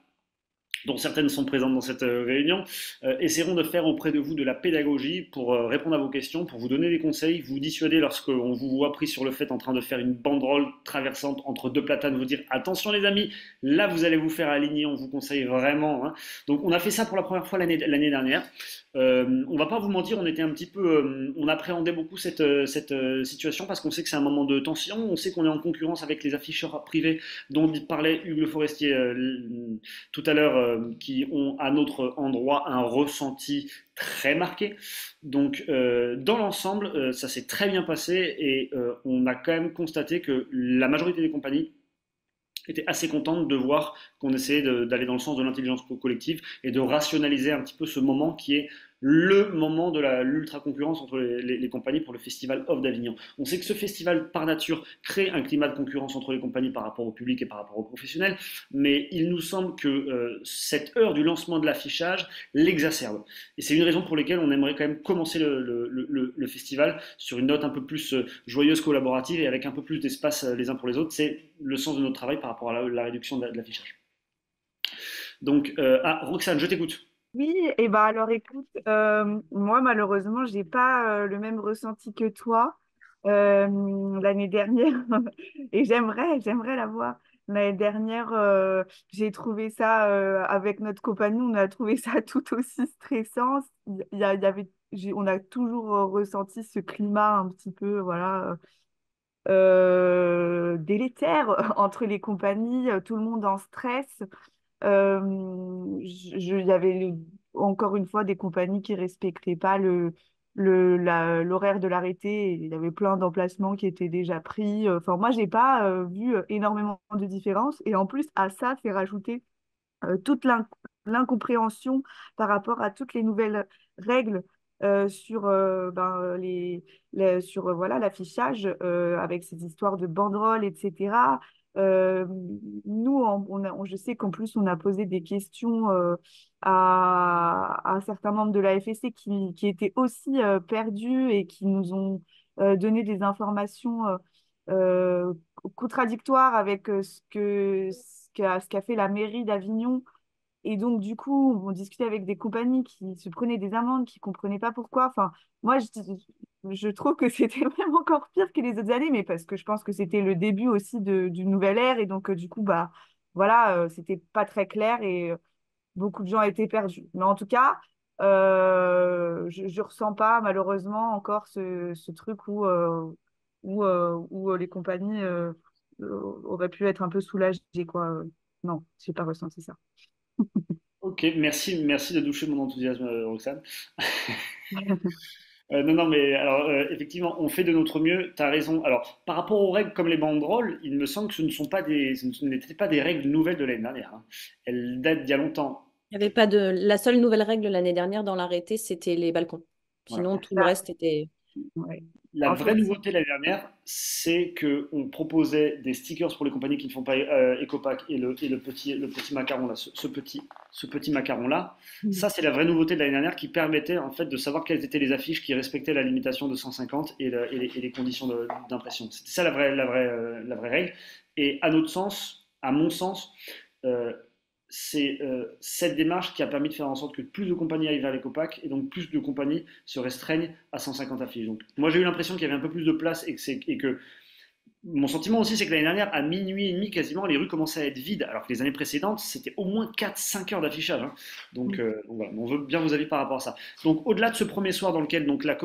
Speaker 3: dont certaines sont présentes dans cette réunion, essaieront de faire auprès de vous de la pédagogie pour répondre à vos questions, pour vous donner des conseils, vous dissuader lorsqu'on vous voit pris sur le fait en train de faire une banderole traversante entre deux platanes, vous dire attention les amis, là vous allez vous faire aligner, on vous conseille vraiment. Hein. Donc on a fait ça pour la première fois l'année dernière. On va pas vous mentir, on était un petit peu, on appréhendait beaucoup cette situation parce qu'on sait que c'est un moment de tension, on sait qu'on est en concurrence avec les afficheurs privés dont parlait Hugues Le Forestier tout à l'heure, qui ont à notre endroit un ressenti très marqué. Donc dans l'ensemble, ça s'est très bien passé et on a quand même constaté que la majorité des compagnies était assez contente de voir qu'on essayait d'aller dans le sens de l'intelligence collective et de rationaliser un petit peu ce moment qui est le moment de l'ultra-concurrence entre les compagnies pour le Festival Off d'Avignon. On sait que ce festival, par nature, crée un climat de concurrence entre les compagnies par rapport au public et par rapport aux professionnels, mais il nous semble que cette heure du lancement de l'affichage l'exacerbe. Et c'est une raison pour laquelle on aimerait quand même commencer le festival sur une note un peu plus joyeuse, collaborative et avec un peu plus d'espace les uns pour les autres. C'est le sens de notre travail par rapport à la réduction de l'affichage. Donc, Roxane, je t'écoute.
Speaker 6: Oui, et ben alors écoute, moi malheureusement, j'ai pas le même ressenti que toi l'année dernière et j'aimerais l'avoir. L'année dernière, j'ai trouvé ça avec notre compagnie, on a trouvé ça tout aussi stressant. Il y avait, on a toujours ressenti ce climat un petit peu, voilà, délétère entre les compagnies, tout le monde en stress. Il y avait encore une fois des compagnies qui respectaient pas l'horaire de l'arrêté. Il y avait plein d'emplacements qui étaient déjà pris. Enfin, moi, j'ai pas vu énormément de différences. Et en plus, à ça, c'est rajouté toute l'incompréhension par rapport à toutes les nouvelles règles sur, sur voilà, l'affichage avec ces histoires de banderoles, etc. Euh, Nous, je sais qu'en plus, on a posé des questions à certains membres de la FSC qui étaient aussi perdus et qui nous ont donné des informations euh, contradictoires avec ce qu'a fait la mairie d'Avignon. Et donc, du coup, on discutait avec des compagnies qui se prenaient des amendes, qui ne comprenaient pas pourquoi. Enfin, moi, je trouve que c'était même encore pire que les autres années, mais parce que je pense que c'était le début aussi d'une nouvelle ère. Et donc, du coup, bah, voilà, c'était pas très clair et beaucoup de gens étaient perdus. Mais en tout cas, je ne ressens pas, malheureusement, encore ce truc où les compagnies auraient pu être un peu soulagées, quoi. Non, je n'ai pas ressenti ça.
Speaker 3: Ok, merci de doucher mon enthousiasme, Roxane. Non, non, mais alors, effectivement, on fait de notre mieux, tu as raison. Alors, par rapport aux règles comme les banderoles, il me semble que ce n'étaient pas des règles nouvelles de l'année dernière. Hein. Elles datent d'il y a longtemps.
Speaker 1: Il y avait pas de... La seule nouvelle règle l'année dernière dans l'arrêté, c'était les balcons.
Speaker 3: Voilà.
Speaker 1: Sinon, tout le reste était...
Speaker 6: Ouais.
Speaker 3: La
Speaker 6: En
Speaker 3: vraie
Speaker 6: fait,
Speaker 3: nouveauté l'année dernière, c'est qu'on proposait des stickers pour les compagnies qui ne font pas Ecopack et le petit macaron là, ce petit macaron là. Ça, c'est la vraie nouveauté de l'année dernière qui permettait en fait de savoir quelles étaient les affiches qui respectaient la limitation de 150 et les conditions d'impression. C'était ça la vraie règle. Et à notre sens, à mon sens, euh, c'est cette démarche qui a permis de faire en sorte que plus de compagnies aillent vers l'écopack et donc plus de compagnies se restreignent à 150 affiches. Donc, moi, j'ai eu l'impression qu'il y avait un peu plus de place et que mon sentiment aussi, c'est que l'année dernière, à minuit et demi, quasiment, les rues commençaient à être vides, alors que les années précédentes, c'était au moins 4-5 heures d'affichage. Hein. Donc, voilà, on veut bien vos avis par rapport à ça. Donc, au-delà de ce premier soir dans lequel donc, la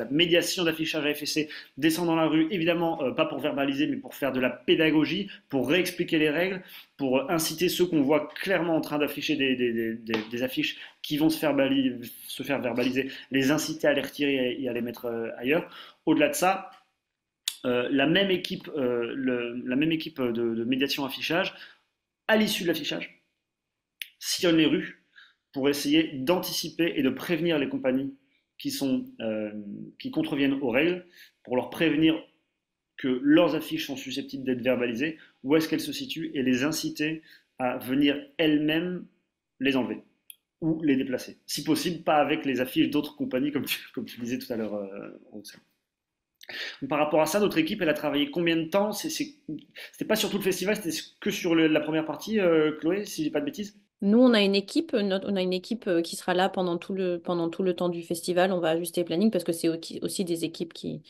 Speaker 3: médiation d'affichage à FSC descend dans la rue, évidemment, pas pour verbaliser, mais pour faire de la pédagogie, pour réexpliquer les règles, pour inciter ceux qu'on voit clairement en train d'afficher des affiches qui vont se faire verbaliser, les inciter à les retirer et à les mettre ailleurs. Au-delà de ça, la même équipe de médiation affichage, à l'issue de l'affichage, sillonne les rues pour essayer d'anticiper et de prévenir les compagnies qui contreviennent aux règles, pour leur prévenir que leurs affiches sont susceptibles d'être verbalisées où est-ce qu'elles se situent et les inciter à venir elles-mêmes les enlever ou les déplacer. Si possible, pas avec les affiches d'autres compagnies, comme tu disais tout à l'heure, Roxane. Donc, par rapport à ça, notre équipe, elle a travaillé combien de temps? C'était pas sur tout le festival, c'était que sur la première partie, Chloé, si j'ai pas de bêtises.
Speaker 1: Nous, on a une équipe, on a une équipe qui sera là pendant tout le temps du festival. On va ajuster le planning parce que c'est aussi des équipes qui,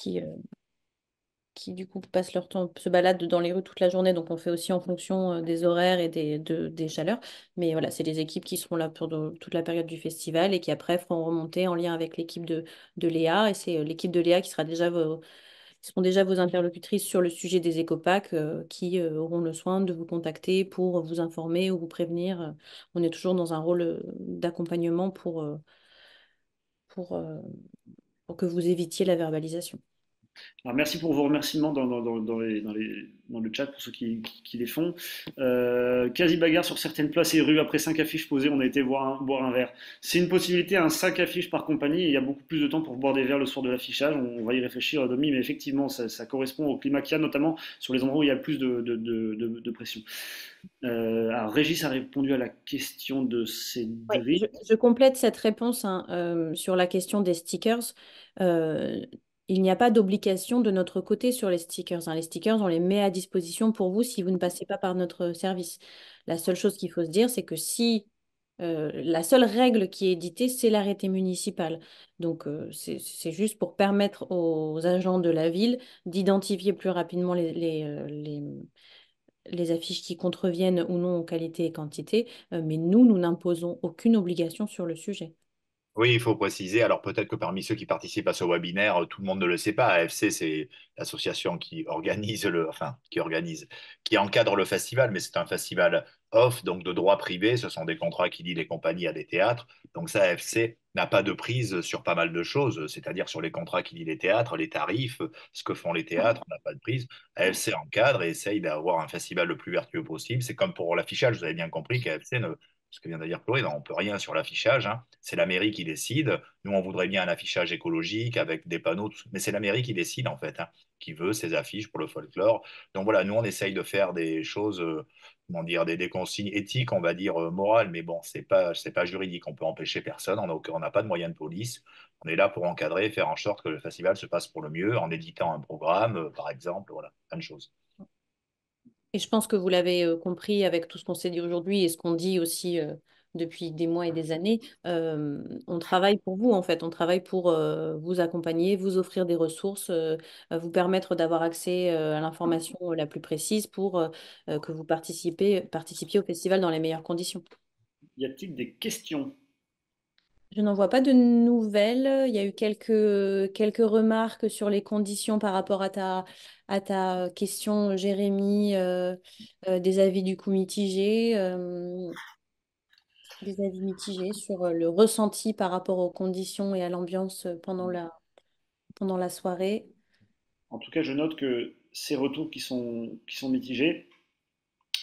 Speaker 1: euh, qui du coup passent leur temps, se baladent dans les rues toute la journée. Donc on fait aussi en fonction des horaires et des chaleurs. Mais voilà, c'est les équipes qui seront là pour toute la période du festival et qui après feront remonter en lien avec l'équipe de Léa. Et c'est l'équipe de Léa qui seront déjà vos interlocutrices sur le sujet des écopacs qui auront le soin de vous contacter pour vous informer ou vous prévenir. On est toujours dans un rôle d'accompagnement pour, euh, pour que vous évitiez la verbalisation.
Speaker 3: Alors, merci pour vos remerciements dans le chat pour ceux qui les font. Quasi bagarre sur certaines places et rues après 5 affiches posées, on a été boire un verre. C'est une possibilité, un 5 affiches par compagnie, et il y a beaucoup plus de temps pour boire des verres le soir de l'affichage. On va y réfléchir, Domi, mais effectivement, ça correspond au climat qu'il y a, notamment sur les endroits où il y a le plus de pression. Alors, Régis a répondu à la question de
Speaker 1: Ouais,
Speaker 3: Cédric.
Speaker 1: je complète cette réponse hein, sur la question des stickers. Euh, il n'y a pas d'obligation de notre côté sur les stickers, hein. Les stickers, on les met à disposition pour vous si vous ne passez pas par notre service. La seule chose qu'il faut se dire, c'est que si la seule règle qui est éditée, c'est l'arrêté municipal. Donc, c'est juste pour permettre aux agents de la ville d'identifier plus rapidement les affiches qui contreviennent ou non en qualité et quantité, mais nous n'imposons aucune obligation sur le sujet.
Speaker 5: Oui, il faut préciser. Alors peut-être que parmi ceux qui participent à ce webinaire, tout le monde ne le sait pas. AFC, c'est l'association qui organise qui encadre le festival, mais c'est un festival off, donc de droit privé. Ce sont des contrats qui lient les compagnies à des théâtres. Donc ça, AFC n'a pas de prise sur pas mal de choses, c'est-à-dire sur les contrats qui lient les théâtres, les tarifs, ce que font les théâtres, on n'a pas de prise. AFC encadre et essaye d'avoir un festival le plus vertueux possible. C'est comme pour l'affichage, vous avez bien compris qu'AFC ne ce que vient de dire Chloé, non, on ne peut rien sur l'affichage, hein. C'est la mairie qui décide. Nous, on voudrait bien un affichage écologique avec des panneaux, mais c'est la mairie qui décide en fait, hein, qui veut ces affiches pour le folklore. Donc voilà, nous, on essaye de faire des choses, comment dire, des consignes éthiques, on va dire morales, mais bon, c'est pas juridique. On peut empêcher personne. On n'a pas de moyens de police. On est là pour encadrer, faire en sorte que le festival se passe pour le mieux en éditant un programme, par exemple, voilà, plein de choses.
Speaker 1: Et je pense que vous l'avez compris avec tout ce qu'on s'est dit aujourd'hui et ce qu'on dit aussi depuis des mois et des années. On travaille pour vous, en fait. On travaille pour vous accompagner, vous offrir des ressources, vous permettre d'avoir accès à l'information la plus précise pour que vous participiez au festival dans les meilleures conditions.
Speaker 3: Y a-t-il des questions?
Speaker 1: Je n'en vois pas de nouvelles. Il y a eu quelques remarques sur les conditions par rapport à ta question, Jérémy, des avis du coup mitigés, des avis mitigés sur le ressenti par rapport aux conditions et à l'ambiance pendant la soirée.
Speaker 3: En tout cas, je note que ces retours qui sont mitigés,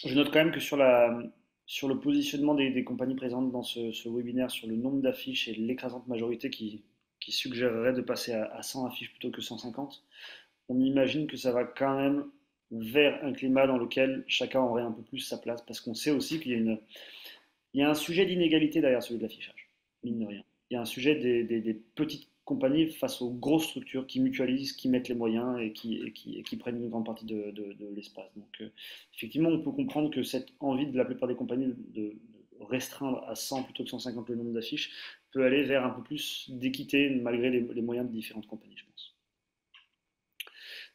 Speaker 3: je note quand même que sur le positionnement des compagnies présentes dans ce webinaire, sur le nombre d'affiches et l'écrasante majorité qui suggérerait de passer à 100 affiches plutôt que 150, on imagine que ça va quand même vers un climat dans lequel chacun aurait un peu plus sa place, parce qu'on sait aussi il y a un sujet d'inégalité derrière celui de l'affichage, mine de rien. Il y a un sujet des petites compagnies face aux grosses structures qui mutualisent, qui mettent les moyens et qui prennent une grande partie de l'espace. Donc, effectivement, on peut comprendre que cette envie de la plupart des compagnies de restreindre à 100 plutôt que 150 le nombre d'affiches peut aller vers un peu plus d'équité malgré les moyens de différentes compagnies, je pense.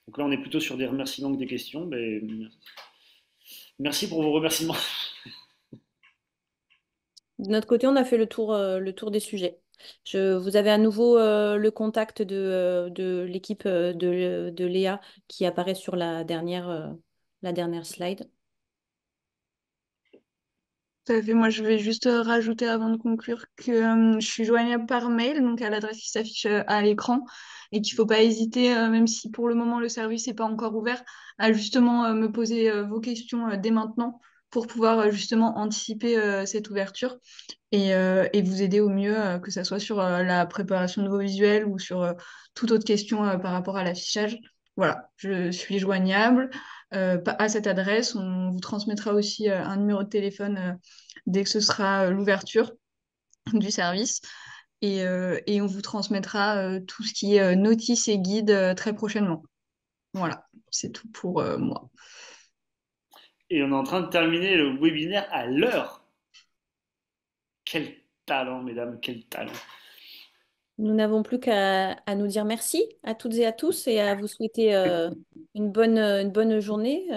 Speaker 3: Donc là, on est plutôt sur des remerciements que des questions. Mais merci pour vos remerciements.
Speaker 1: De notre côté, on a fait le tour des sujets. Vous avez à nouveau le contact de l'équipe de Léa qui apparaît sur la dernière slide.
Speaker 9: Tout à fait. Moi, je vais juste rajouter avant de conclure que je suis joignable par mail, donc à l'adresse qui s'affiche à l'écran, et qu'il ne faut pas hésiter, même si pour le moment le service n'est pas encore ouvert, à justement me poser vos questions dès maintenant pour pouvoir justement anticiper cette ouverture et vous aider au mieux, que ce soit sur la préparation de vos visuels ou sur toute autre question par rapport à l'affichage. Voilà, je suis joignable. à cette adresse. On vous transmettra aussi un numéro de téléphone dès que ce sera l'ouverture du service. Et on vous transmettra tout ce qui est notice et guide très prochainement. Voilà, c'est tout pour moi.
Speaker 3: Et on est en train de terminer le webinaire à l'heure. Quel talent, mesdames, quel talent.
Speaker 1: Nous n'avons plus qu'à nous dire merci à toutes et à tous et à vous souhaiter une bonne journée,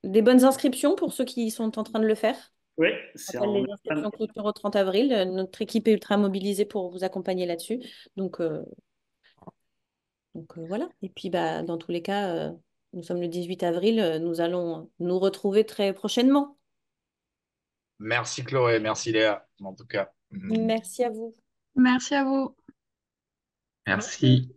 Speaker 1: des bonnes inscriptions pour ceux qui sont en train de le faire.
Speaker 3: Oui,
Speaker 1: Je rappelle, les inscriptions clôturent au 30 avril. Notre équipe est ultra mobilisée pour vous accompagner là-dessus. Donc voilà. Et puis dans tous les cas, nous sommes le 18 avril. Nous allons nous retrouver très prochainement.
Speaker 5: Merci Chloé, merci Léa, en tout cas.
Speaker 1: Merci à vous.
Speaker 9: Merci à vous.
Speaker 4: Merci.